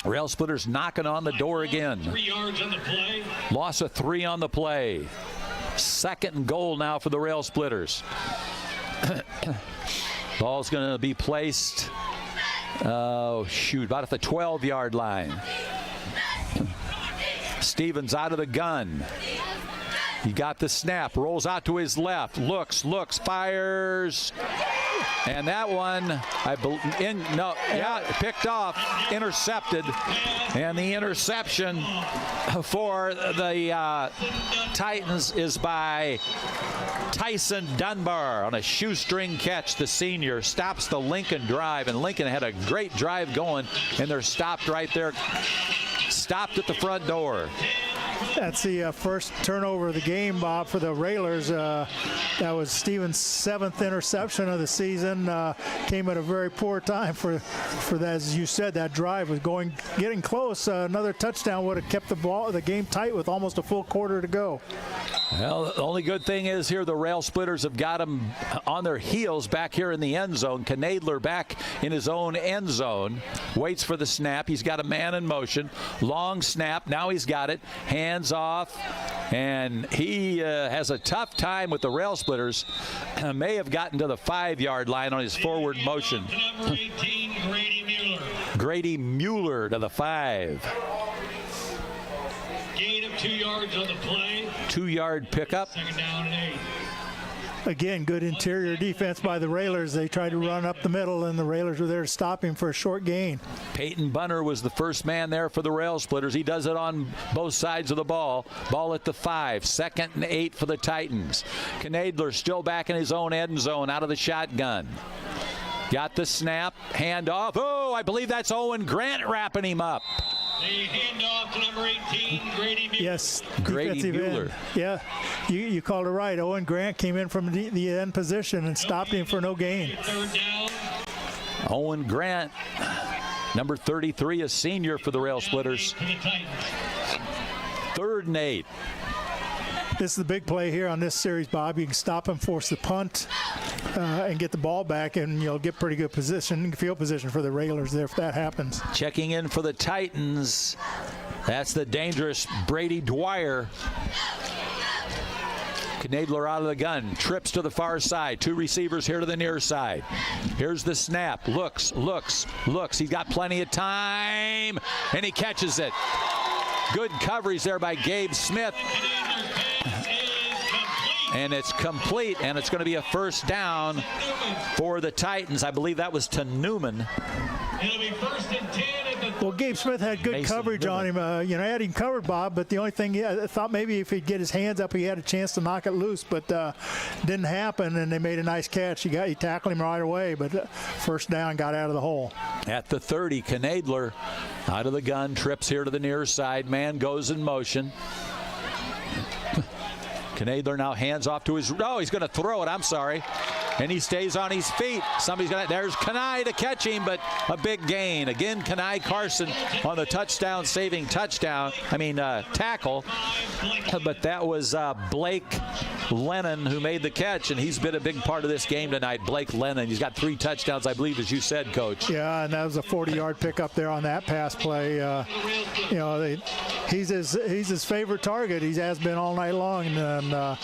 Rail Splitters knocking on the door again. 3 yards on the play. Loss of 3 on the play. 2nd and goal now for the Rail Splitters. Ball's going to be placed, about at the 12-yard line. Stevens out of the gun. He got the snap, rolls out to his left, looks, fires. And that one, picked off, intercepted. And the interception for the Titans is by Tyson Dunbar on a shoestring catch. The senior stops the Lincoln drive, and Lincoln had a great drive going, and they're stopped right there. Stopped at the front door. That's the first turnover of the game, Bob, for the Railers. That was Stevens' 7th interception of the season. Came at a very poor time for that. As you said, that drive was getting close. Another touchdown would have kept the game tight with almost a full quarter to go. Well, the only good thing is here the Rail Splitters have got them on their heels back here in the end zone. Knadler back in his own end zone. Waits for the snap. He's got a man in motion. Long snap. Now he's got it. Hands off. And he has a tough time with the Rail Splitters. May have gotten to the 5-yard line on his forward motion. Number 18, Grady Mueller. Grady Mueller to the 5. Gain of 2 yards on the play. 2-yard pickup. 2nd down and 8. Again, good interior defense by the Railers. They tried to run up the middle, and the Railers were there to stop him for a short gain. Peyton Bunner was the first man there for the Rail Splitters. He does it on both sides of the ball. Ball at the 5. 2nd and 8 for the Titans. Knadler still back in his own end zone out of the shotgun. Got the snap, handoff. Oh, I believe that's Owen Grant wrapping him up. The handoff to number 18, Grady Mueller. Yes, Grady defensive Mueller. end. Yeah, you called it right. Owen Grant came in from the end position and stopped him for no gain. 3rd down. Owen Grant, number 33, a senior for the Rail Splitters. For the Titans. 3rd and 8. This is the big play here on this series, Bob. You can stop him, force the punt, and get the ball back, and you'll get pretty good position, field position for the Railers there if that happens. Checking in for the Titans, that's the dangerous Brady Dwyer. Knadler out of the gun, trips to the far side. 2 receivers here to the near side. Here's the snap. Looks. He's got plenty of time, and he catches it. Good coverage there by Gabe Smith. And it's complete, and it's going to be a first down for the Titans. I believe that was to Newman. It'll be 1st and 10 at the Well, Gabe Smith had good Mason coverage on him. Had him covered, Bob, but the only thing I thought maybe if he'd get his hands up, he had a chance to knock it loose, but didn't happen, and they made a nice catch. He tackled him right away, but first down, got out of the hole. At the 30, Knadler out of the gun, trips here to the near side. Man goes in motion. Knadler now hands off to his, he's going to throw it, I'm sorry. And he stays on his feet. There's Kenai to catch him, but a big gain. Again, Kenai Carson on the tackle. But that was Blake Lennon who made the catch, and he's been a big part of this game tonight. Blake Lennon, he's got 3 touchdowns, I believe, as you said, Coach. Yeah, and that was a 40-yard pickup there on that pass play. He's his favorite target. He has been all night long, and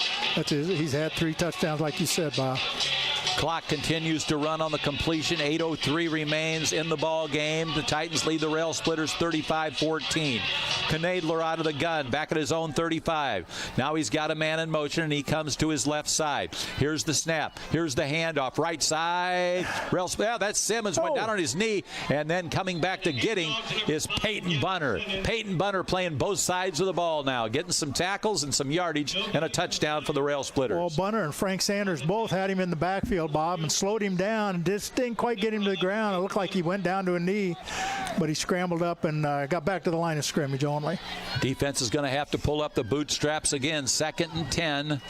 he's had 3 touchdowns, like you said, Bob. Clock continues to run on the completion. 8:03 remains in the ball game. The Titans lead the Rail Splitters 35-14. Knadler out of the gun, back at his own 35. Now he's got a man in motion, and he comes to his left side. Here's the snap. Here's the handoff. Right side. That's Simmons. Went down on his knee, and then coming back to get him is Peyton Bunner. Peyton Bunner playing both sides of the ball now, getting some tackles and some yardage, and a touchdown for the Rail Splitters. Well, Bunner and Frank Sanders both had him in the backfield, Bob, and slowed him down and just didn't quite get him to the ground. It looked like he went down to a knee, but he scrambled up and got back to the line of scrimmage only. Defense is going to have to pull up the bootstraps again. 2nd and 10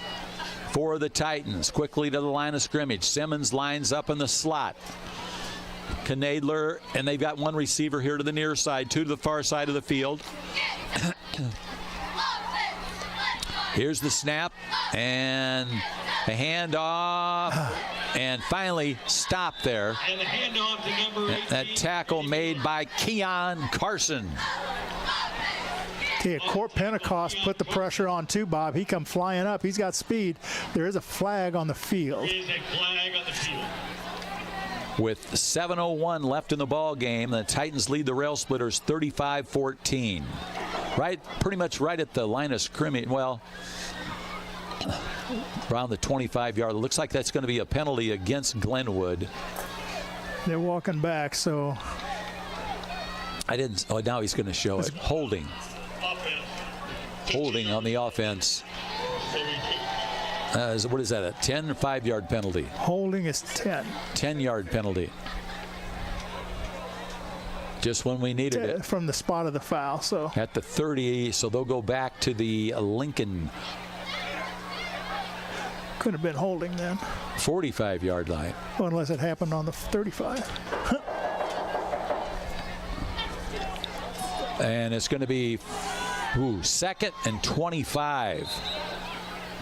for the Titans. Quickly to the line of scrimmage. Simmons lines up in the slot. Knadler, and they've got 1 receiver here to the near side, 2 to the far side of the field. Here's the snap, and a handoff, and finally stopped there. And the handoff to number 18. That tackle made by Keon Carson. Okay, Court Pentecost put the pressure on too, Bob. He come flying up. He's got speed. There is a flag on the field. There is a flag on the field. With 7:01 left in the ball game, the Titans lead the Rail Splitters 35-14. Pretty much right at the line of scrimmage. Well, around the 25-yard. It looks like that's going to be a penalty against Glenwood. They're walking back, so. Now he's going to show it. Holding on the offense. What is that, a 10 or 5-yard penalty? Holding is 10. 10-yard penalty. Just when we needed it. From the spot of the foul. So at the 30, so they'll go back to the Lincoln. Could have been holding then. 45-yard line. Well, unless it happened on the 35. And it's going to be 2nd and 25.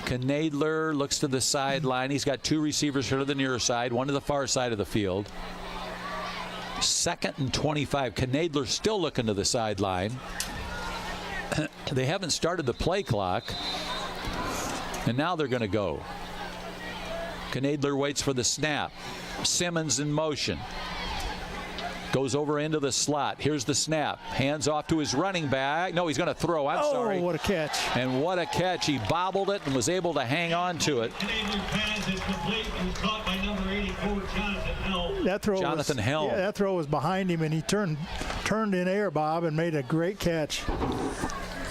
Knadler looks to the sideline. He's got 2 receivers here to the near side, 1 to the far side of the field. 2nd and 25. Knadler still looking to the sideline. They haven't started the play clock, and now they're going to go. Knadler waits for the snap. Simmons in motion. Goes over into the slot. Here's the snap. Hands off to his running back. No, he's going to throw. I'm sorry. Oh, what a catch. And what a catch. He bobbled it and was able to hang on to it. That throw Jonathan Helm. Yeah, that throw was behind him, and he turned in air, Bob, and made a great catch.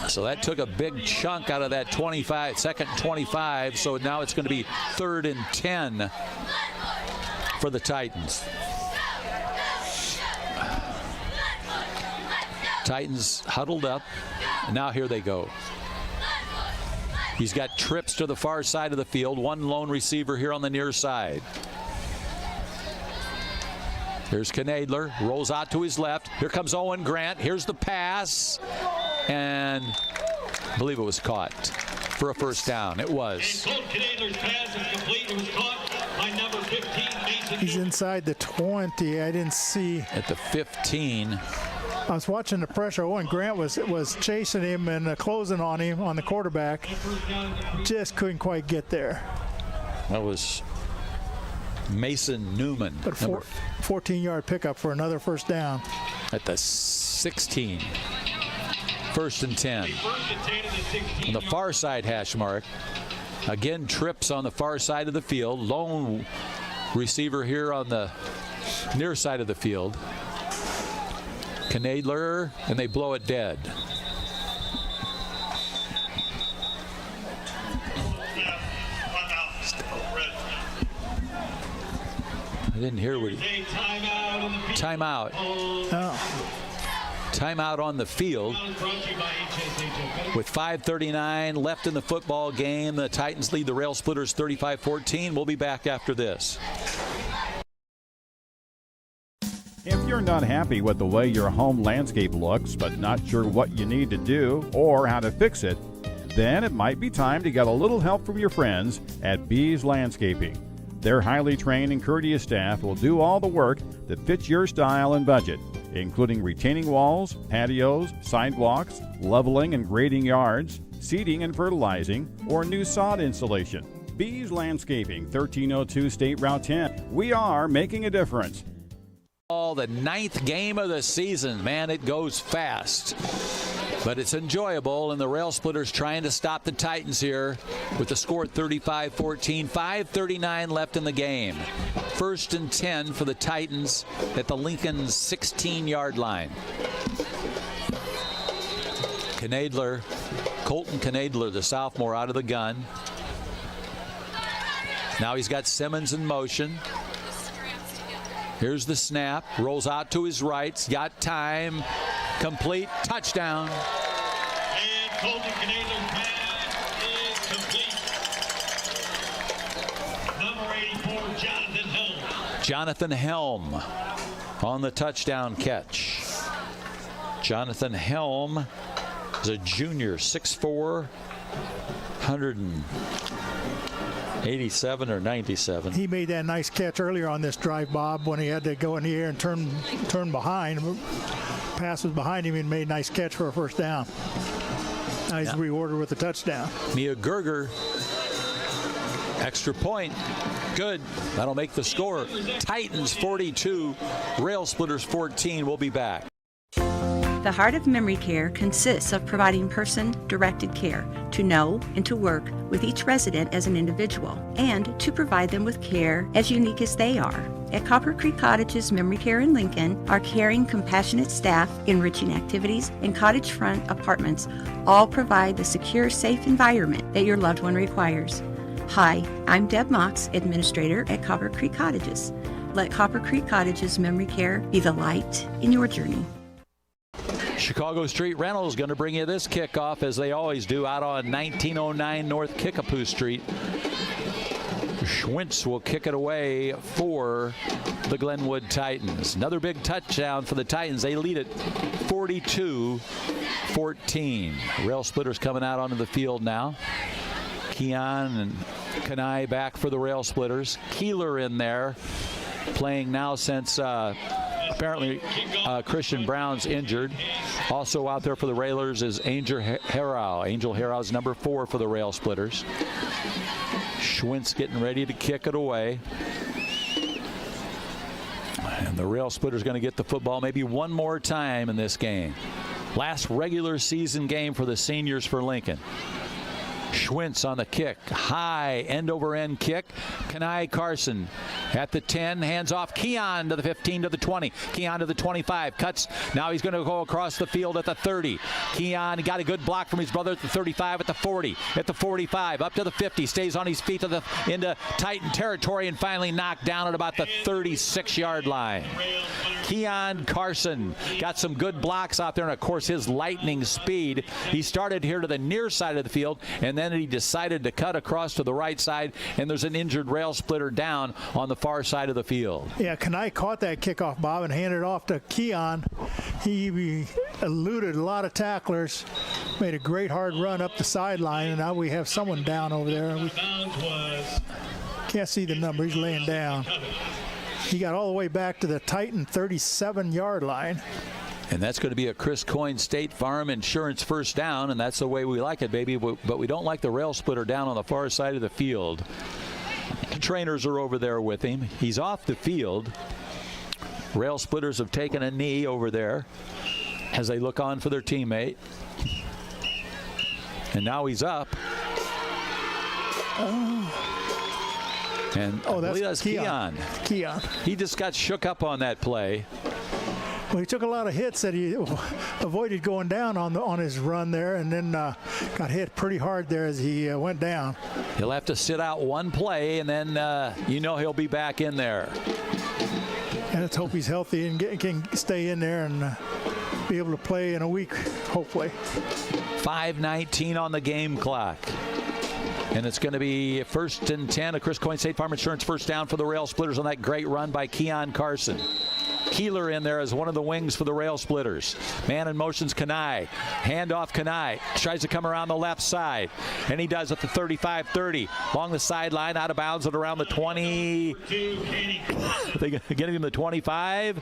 So that took a big chunk out of that 25, second 25. So now it's going to be 3rd and 10 for the Titans. Titans huddled up. Now here they go. He's got trips to the far side of the field. One lone receiver here on the near side. Here's Knadler. Rolls out to his left. Here comes Owen Grant. Here's the pass. And I believe it was caught for a first down. It was. Knadler's pass is complete. It was caught by number 15, Mason. He's inside the 20. I didn't see. At the 15. I was watching the pressure. Owen Grant was chasing him and closing on him on the quarterback. Just couldn't quite get there. That was Mason Newman. But 14-yard pickup for another first down. At the 16. 1st and 10. On the far side hash mark. Again, trips on the far side of the field. Lone receiver here on the near side of the field. Knadler, and they blow it dead. I didn't hear what he... Timeout. Oh. Timeout on the field. With 5:39 left in the football game, the Titans lead the Rail Splitters 35-14. We'll be back after this. If you're not happy with the way your home landscape looks, but not sure what you need to do or how to fix it, then it might be time to get a little help from your friends at Bees Landscaping. Their highly trained and courteous staff will do all the work that fits your style and budget, including retaining walls, patios, sidewalks, leveling and grading yards, seeding and fertilizing, or new sod installation. Bees Landscaping, 1302 State Route 10. We are making a difference. The 9th game of the season. Man, it goes fast. But it's enjoyable, and the Rail Splitters trying to stop the Titans here with the score 35-14. 5:39 left in the game. 1st and 10 for the Titans at the Lincoln's 16-yard line. Knadler, Colton Knadler, the sophomore, out of the gun. Now he's got Simmons in motion. Here's the snap. Rolls out to his right. Got time. Complete. Touchdown. And Colton Knadler's pass is complete. Number 84, Jonathan Helm. Jonathan Helm on the touchdown catch. Jonathan Helm is a junior, 6'4", 187 or 97. He made that nice catch earlier on this drive, Bob, when he had to go in the air and turn behind. Pass was behind him and made a nice catch for a first down. Now he's rewarded with a touchdown. Mia Gerger, extra point. Good. That'll make the score. Titans 42, Rail Splitters 14. We'll be back. The Heart of Memory Care consists of providing person-directed care to know and to work with each resident as an individual, and to provide them with care as unique as they are. At Copper Creek Cottages Memory Care in Lincoln, our caring, compassionate staff, enriching activities, and cottage front apartments all provide the secure, safe environment that your loved one requires. Hi, I'm Deb Mox, Administrator at Copper Creek Cottages. Let Copper Creek Cottages Memory Care be the light in your journey. Chicago Street Rental is going to bring you this kickoff, as they always do, out on 1909 North Kickapoo Street. Schwintz will kick it away for the Glenwood Titans. Another big touchdown for the Titans. They lead it 42-14. Rail Splitters coming out onto the field now. Keon and Kanai back for the Rail Splitters. Keeler in there, playing now since apparently Christian Brown's injured. Also out there for the Railers is Angel Harrow. Angel Harrow's number 4 for the Rail Splitters. Schwintz getting ready to kick it away. And the Rail Splitters going to get the football maybe one more time in this game. Last regular season game for the seniors for Lincoln. Schwintz on the kick. High end-over-end kick. Kenai Carson at the 10. Hands off. Keon to the 15 to the 20. Keon to the 25. Cuts. Now he's going to go across the field at the 30. Keon got a good block from his brother at the 35, at the 40, at the 45, up to the 50. Stays on his feet into Titan territory and finally knocked down at about the 36-yard line. Keon Carson got some good blocks out there, and of course his lightning speed. He started here to the near side of the field, and then he decided to cut across to the right side, and there's an injured Rail Splitter down on the far side of the field. Yeah, Kenai caught that kickoff, Bob, and handed it off to Keon. He eluded a lot of tacklers, made a great hard run up the sideline, and now we have someone down over there. We can't see the number. He's laying down. He got all the way back to the Titan 37-yard line. And that's going to be a Chris Coyne State Farm Insurance first down, and that's the way we like it, baby. But we don't like the Rail Splitter down on the far side of the field. The trainers are over there with him. He's off the field. Rail Splitters have taken a knee over there as they look on for their teammate. And now he's up. And I believe that's Keon. He just got shook up on that play. Well, he took a lot of hits that he avoided going down on his run there, and then got hit pretty hard there as he went down. He'll have to sit out one play, and then he'll be back in there. And let's hope he's healthy and can stay in there and be able to play in a week, hopefully. 5:19 on the game clock. And it's going to be 1st and 10, a Chris Coyne State Farm Insurance first down for the Rail Splitters on that great run by Keon Carson. Keeler in there as one of the wings for the Rail Splitters. Man in motion's Kenai. Hand off Kenai. Tries to come around the left side. And he does at the 35-30. Along the sideline, out of bounds at around the 20. They getting him the 25.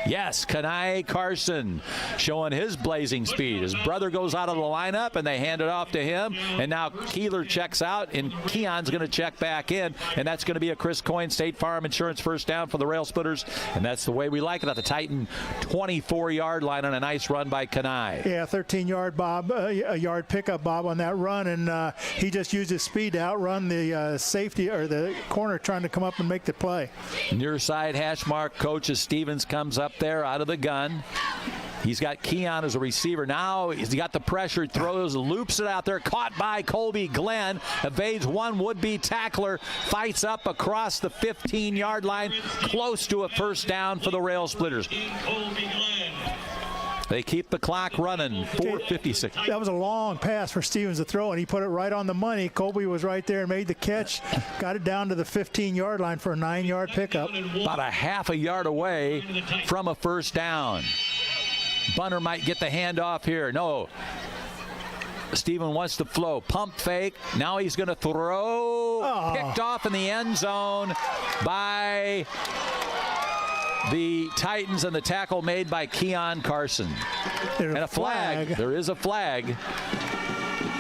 Yes, Kenai Carson showing his blazing speed. His brother goes out of the lineup, and they hand it off to him. And now Keeler checks out, and Keon's going to check back in. And that's going to be a Chris Coyne State Farm Insurance first down for the Rail Splitters. And that's the way we like it at the Titan 24-yard line on a nice run by Kenai. Yeah, 13-yard Bob, a yard pickup, Bob, on that run, and he just used his speed to outrun the safety or the corner trying to come up and make the play. Near side hash mark, coach as Stevens comes up there out of the gun. He's got Keon as a receiver. Now he's got the pressure, throws, loops it out there. Caught by Colby Glenn. Evades one would-be tackler. Fights up across the 15-yard line. Close to a first down for the Rail Splitters. They keep the clock running. 4:56. That was a long pass for Stevens to throw, and he put it right on the money. Colby was right there and made the catch. Got it down to the 15-yard line for a 9-yard pickup. About a half a yard away from a first down. Bunner might get the handoff here. No. Steven wants to flow. Pump fake. Now he's going to throw. Oh. Picked off in the end zone by the Titans, and the tackle made by Keon Carson. And a flag. There is a flag.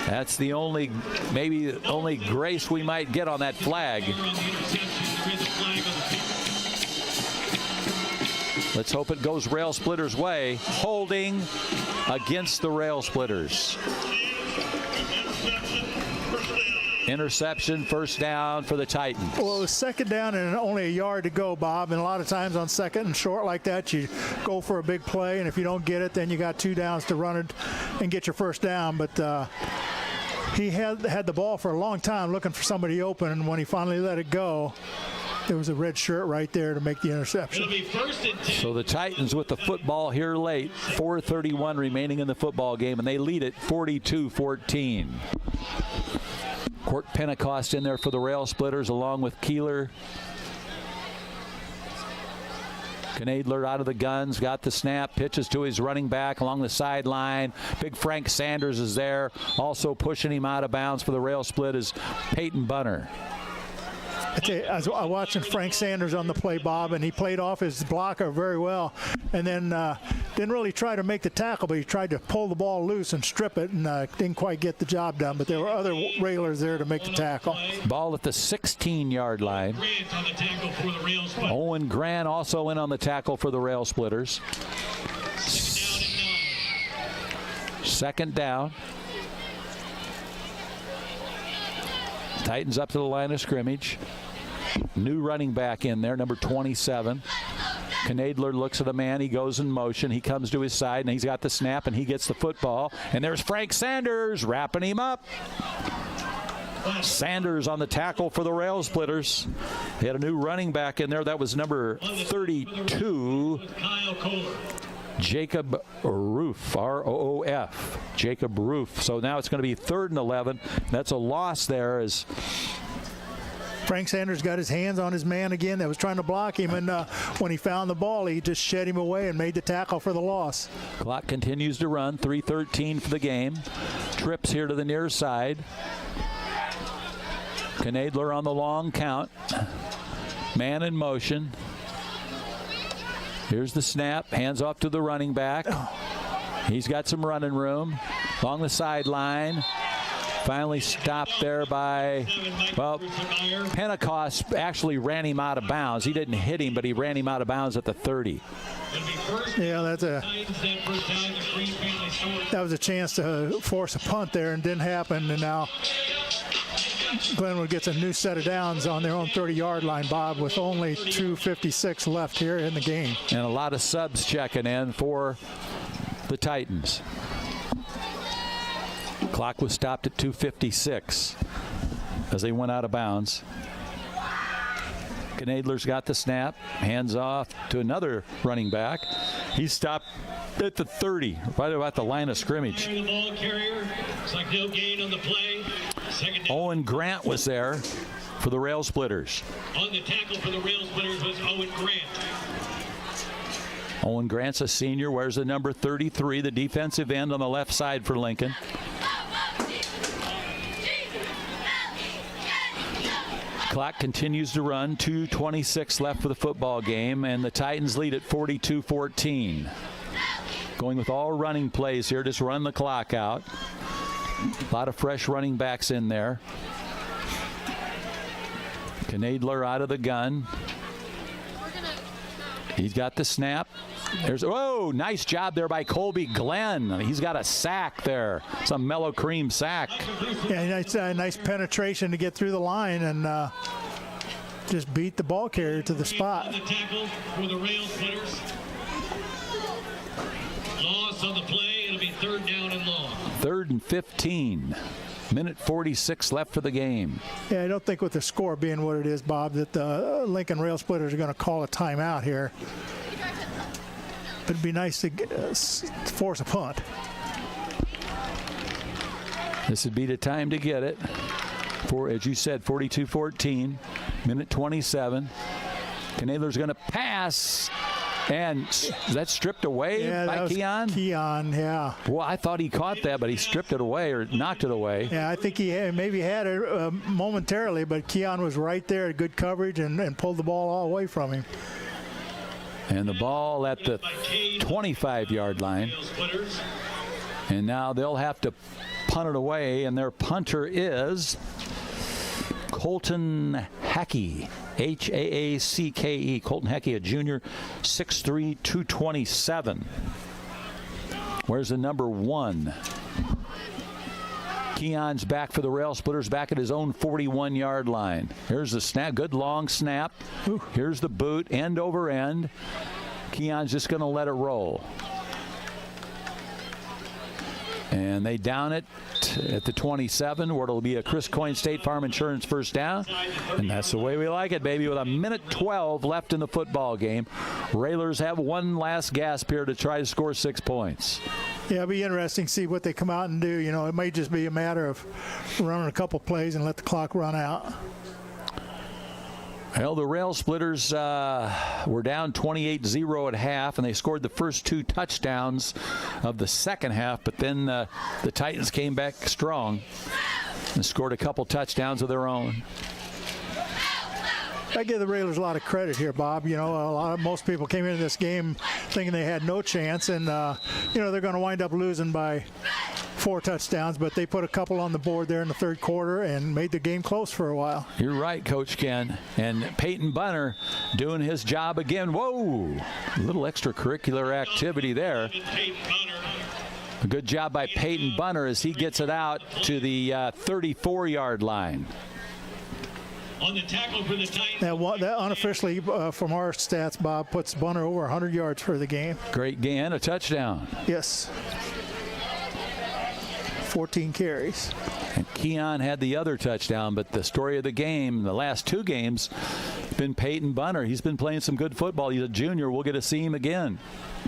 That's the only, maybe the only grace we might get on that flag. Let's hope it goes Rail Splitters' way. Holding against the Rail Splitters. Interception, first down for the Titans. Well, it was second down and only a yard to go, Bob. And a lot of times on second and short like that, you go for a big play. And if you don't get it, then you got 2 downs to run it and get your first down. But he had the ball for a long time looking for somebody open. And when he finally let it go, there was a red shirt right there to make the interception. So the Titans with the football here late. 4:31 remaining in the football game, and they lead it 42-14. Court Pentecost in there for the Rail Splitters along with Keeler. Knadler out of the guns, got the snap, pitches to his running back along the sideline. Big Frank Sanders is there. Also pushing him out of bounds for the Rail Split is Peyton Bunner. I was watching Frank Sanders on the play, Bob, and he played off his blocker very well. And then didn't really try to make the tackle, but he tried to pull the ball loose and strip it, and didn't quite get the job done. But there were other Railers there to make the tackle. Ball at the 16-yard line. Owen Grant also in on the tackle for the Rail Splitters. Second down. Titans up to the line of scrimmage. New running back in there, number 27. Knadler looks at a man. He goes in motion. He comes to his side, and he's got the snap, and he gets the football. And there's Frank Sanders wrapping him up. Sanders on the tackle for the Rail Splitters. They had a new running back in there. That was number 32. Jacob Roof, R-O-O-F, Jacob Roof. So now it's going to be 3rd and 11. That's a loss there as Frank Sanders got his hands on his man again that was trying to block him, and when he found the ball, he just shed him away and made the tackle for the loss. Clock continues to run, 3:13 for the game. Trips here to the near side. Knadler on the long count. Man in motion. Here's the snap. Hands off to the running back. He's got some running room along the sideline. Finally stopped there by, well, Pentecost actually ran him out of bounds. He didn't hit him, but he ran him out of bounds at the 30. Yeah, that was a chance to force a punt there and didn't happen. And now Glenwood gets a new set of downs on their own 30-yard line, Bob, with only 2:56 left here in the game. And a lot of subs checking in for the Titans. Clock was stopped at 2:56 as they went out of bounds. Knadler's got the snap. Hands off to another running back. He stopped at the 30, right about the line of scrimmage. The ball carrier. It's like no gain on the play. Owen Grant was there for the Rail Splitters. On the tackle for the Rail Splitters was Owen Grant. Owen Grant's a senior, wears the number 33, the defensive end on the left side for Lincoln. Clock continues to run, 2:26 left for the football game, and the Titans lead at 42-14. Going with all running plays here, just run the clock out. A lot of fresh running backs in there. Knadler out of the gun. He's got the snap. There's, oh, nice job there by Colby Glenn. He's got a sack there. Some mellow cream sack. Yeah, nice penetration to get through the line and just beat the ball carrier to the spot. The tackle for the Rail Splitters. Loss on the play. It'll be 3rd down and long. 3rd and 15. Minute 46 left for the game. Yeah, I don't think with the score being what it is, Bob, that the Lincoln Rail Splitters are going to call a timeout here. But it'd be nice to force a punt. This would be the time to get it. For, as you said, 42-14. Minute 27. Knadler's going to pass. And that's stripped away by Keon? Keon, yeah. Well, I thought he caught that, but he stripped it away or knocked it away. Yeah, I think he maybe had it momentarily, but Keon was right there, good coverage, and pulled the ball all away from him. And the ball at the 25-yard line. And now they'll have to punt it away, and their punter is Colton Hackey, H-A-A-C-K-E. Colton Hackey, a junior, 6'3", 227. Where's the number 1? Keon's back for the Rail Splitters, back at his own 41-yard line. Here's the snap, good long snap. Here's the boot, end over end. Keon's just going to let it roll. And they down it at the 27, where it'll be a Chris Coyne State Farm Insurance first down. And that's the way we like it, baby, with a minute 12 left in the football game. Railers have one last gasp here to try to score 6 points. Yeah, it'll be interesting to see what they come out and do. You know, it may just be a matter of running a couple plays and let the clock run out. Well, the Rail Splitters were down 28-0 at half, and they scored the first 2 touchdowns of the second half, but then the Titans came back strong and scored a couple touchdowns of their own. I give the Railers a lot of credit here, Bob. You know, most people came into this game thinking they had no chance, and you know, they're going to wind up losing by 4 touchdowns, but they put a couple on the board there in the third quarter and made the game close for a while. You're right, Coach Ken. And Peyton Bunner doing his job again. Whoa, a little extracurricular activity there. A good job by Peyton Bunner as he gets it out to the 34-yard line. On the tackle for the Titans. That unofficially, from our stats, Bob, puts Bunner over 100 yards for the game. Great gain, a touchdown. Yes. 14 carries. And Keon had the other touchdown, but the story of the game, the last 2 games, been Peyton Bunner. He's been playing some good football. He's a junior. We'll get to see him again.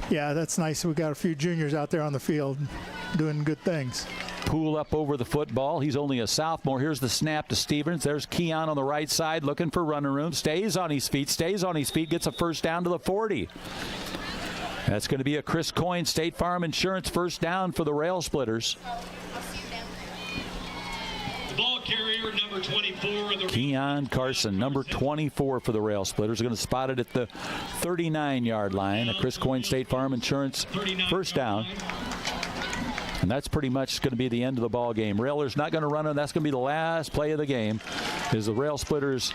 Yeah, that's nice. We got a few juniors out there on the field doing good things. Poole up over the football. He's only a sophomore. Here's the snap to Stevens. There's Keon on the right side looking for running room. Stays on his feet, gets a first down to the 40. That's going to be a Chris Coyne State Farm Insurance first down for the Rail Splitters. Ball carrier number 24 of the Keon Carson, number 24 for the Rail Splitters, going to spot it at the 39-yard line. A Chris Coyne State Farm Insurance first down. And that's pretty much going to be the end of the ball game. Railers not going to run it. That's going to be the last play of the game. Is the Rail Splitters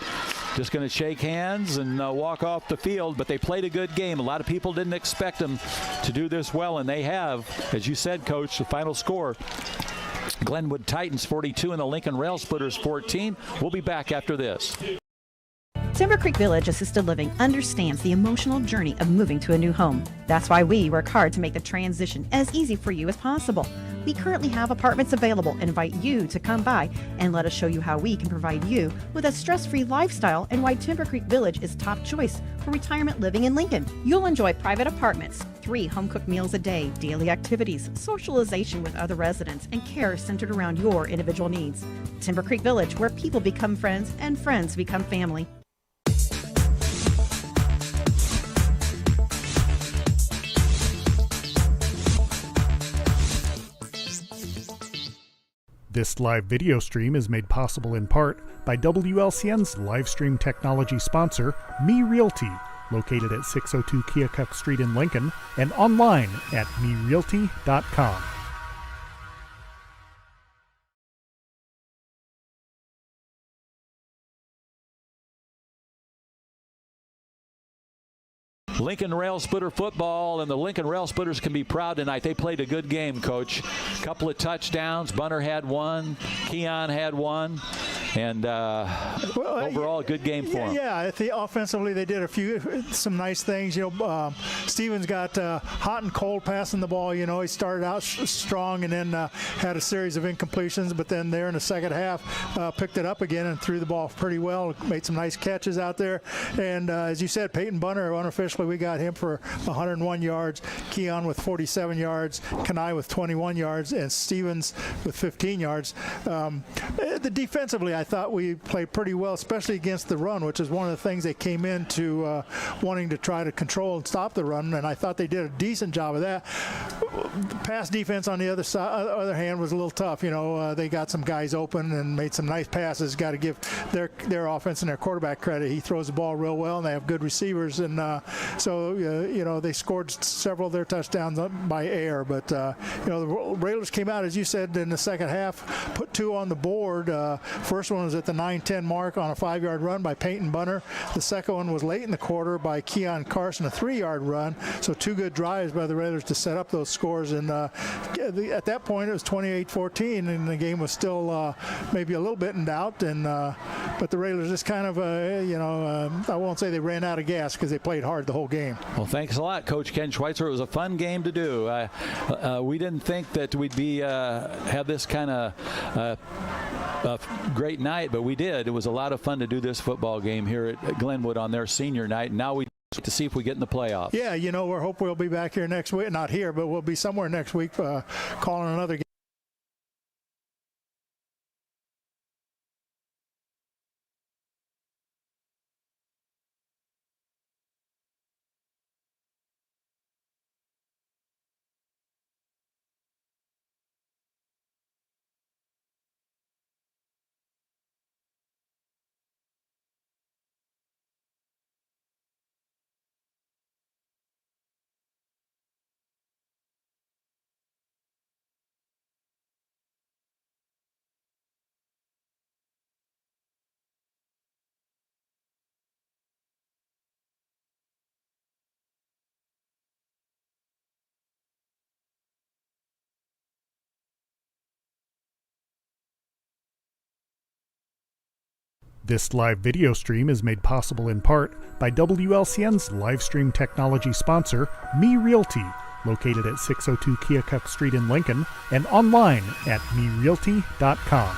just going to shake hands and walk off the field? But they played a good game. A lot of people didn't expect them to do this well, and they have. As you said, Coach, the final score, Glenwood Titans 42 and the Lincoln Rail Splitters 14. We'll be back after this. Timber Creek Village Assisted Living understands the emotional journey of moving to a new home. That's why we work hard to make the transition as easy for you as possible. We currently have apartments available and invite you to come by and let us show you how we can provide you with a stress-free lifestyle and why Timber Creek Village is top choice for retirement living in Lincoln. You'll enjoy private apartments, 3 home-cooked meals a day, daily activities, socialization with other residents, and care centered around your individual needs. Timber Creek Village, where people become friends and friends become family. This live video stream is made possible in part by WLCN's live stream technology sponsor, Me Realty, located at 602 Keokuk Street in Lincoln and online at merealty.com. Lincoln Rail Splitter football, and the Lincoln Rail Splitters can be proud tonight. They played a good game, Coach. Couple of touchdowns. Bunner had 1. Keon had 1. And overall, a good game for them. Yeah, I think offensively they did some nice things. You know, Stevens got hot and cold passing the ball. You know, he started out strong and then had a series of incompletions, but then there in the second half picked it up again and threw the ball pretty well. Made some nice catches out there. And as you said, Peyton Bunner, unofficially, we got him for 101 yards. Keon with 47 yards. Kanai with 21 yards. And Stevens with 15 yards. Defensively, I thought we played pretty well, especially against the run, which is one of the things they came into wanting to try to control and stop the run, and I thought they did a decent job of that. Pass defense on the other hand was a little tough. You know, they got some guys open and made some nice passes. Got to give their offense and their quarterback credit. He throws the ball real well, and they have good receivers, and so you know, they scored several of their touchdowns by air. But you know, the Railers came out, as you said, in the second half, put 2 on the board. First one was at the 9-10 mark on a 5-yard run by Peyton Bunner. The second one was late in the quarter by Keon Carson, a 3-yard run. So 2 good drives by the Raiders to set up those scores. And at that point, it was 28-14, and the game was still maybe a little bit in doubt. And but the Raiders just kind of, you know, I won't say they ran out of gas because they played hard the whole game. Well, thanks a lot, Coach Ken Schweitzer. It was a fun game to do. We didn't think that we'd be have this kind of great night, but we did. It was a lot of fun to do this football game here at Glenwood on their senior night. And now we to see if we get in the playoffs. Yeah, you know, we hope we'll be back here next week. Not here, but we'll be somewhere next week calling another game. This live video stream is made possible in part by WLCN's live stream technology sponsor, Me Realty, located at 602 Keokuk Street in Lincoln, and online at merealty.com.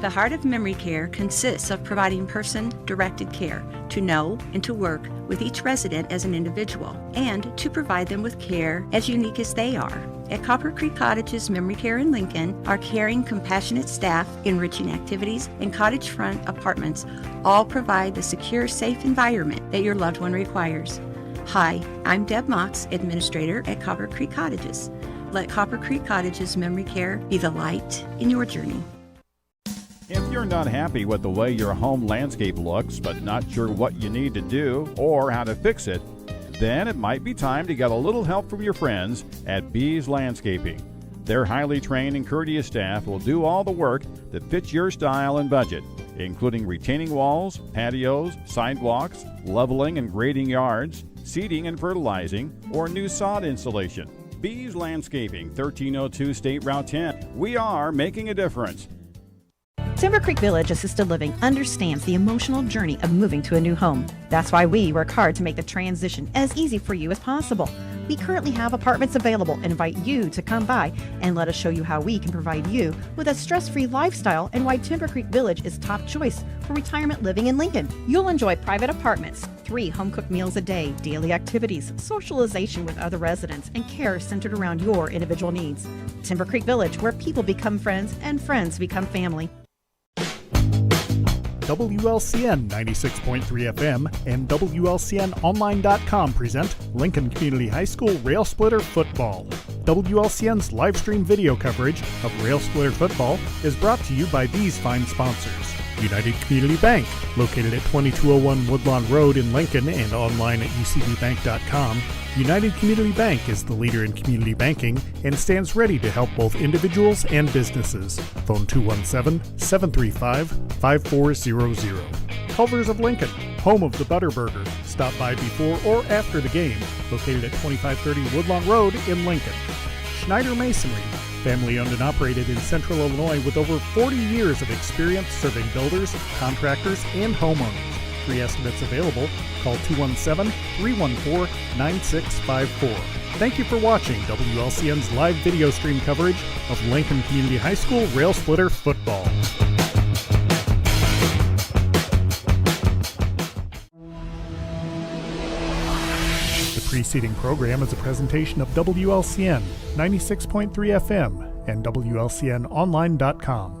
The Heart of Memory Care consists of providing person-directed care to know and to work with each resident as an individual and to provide them with care as unique as they are. At Copper Creek Cottages Memory Care in Lincoln, our caring, compassionate staff, enriching activities, and cottage front apartments all provide the secure, safe environment that your loved one requires. Hi, I'm Deb Mox, Administrator at Copper Creek Cottages. Let Copper Creek Cottages Memory Care be the light in your journey. If you're not happy with the way your home landscape looks, but not sure what you need to do or how to fix it, then it might be time to get a little help from your friends at Bees Landscaping. Their highly trained and courteous staff will do all the work that fits your style and budget, including retaining walls, patios, sidewalks, leveling and grading yards, seeding and fertilizing, or new sod installation. Bees Landscaping, 1302 State Route 10. We are making a difference. Timber Creek Village Assisted Living understands the emotional journey of moving to a new home. That's why we work hard to make the transition as easy for you as possible. We currently have apartments available and invite you to come by and let us show you how we can provide you with a stress-free lifestyle and why Timber Creek Village is top choice for retirement living in Lincoln. You'll enjoy private apartments, 3 home-cooked meals a day, daily activities, socialization with other residents, and care centered around your individual needs. Timber Creek Village, where people become friends and friends become family. WLCN 96.3 FM and WLCNonline.com present Lincoln Community High School Rail Splitter Football. WLCN's live stream video coverage of Rail Splitter Football is brought to you by these fine sponsors. United Community Bank, located at 2201 Woodlawn Road in Lincoln and online at ucbbank.com. United Community Bank is the leader in community banking and stands ready to help both individuals and businesses. Phone 217-735-5400. Culver's of Lincoln, home of the Butterburger. Stop by before or after the game, located at 2530 Woodlawn Road in Lincoln. Schneider Masonry, family owned and operated in Central Illinois with over 40 years of experience serving builders, contractors, and homeowners. Free estimates available. Call 217-314-9654. Thank you for watching WLCN's live video stream coverage of Lincoln Community High School Rail Splitter Football. The preceding program is a presentation of WLCN 96.3 FM and WLCNonline.com.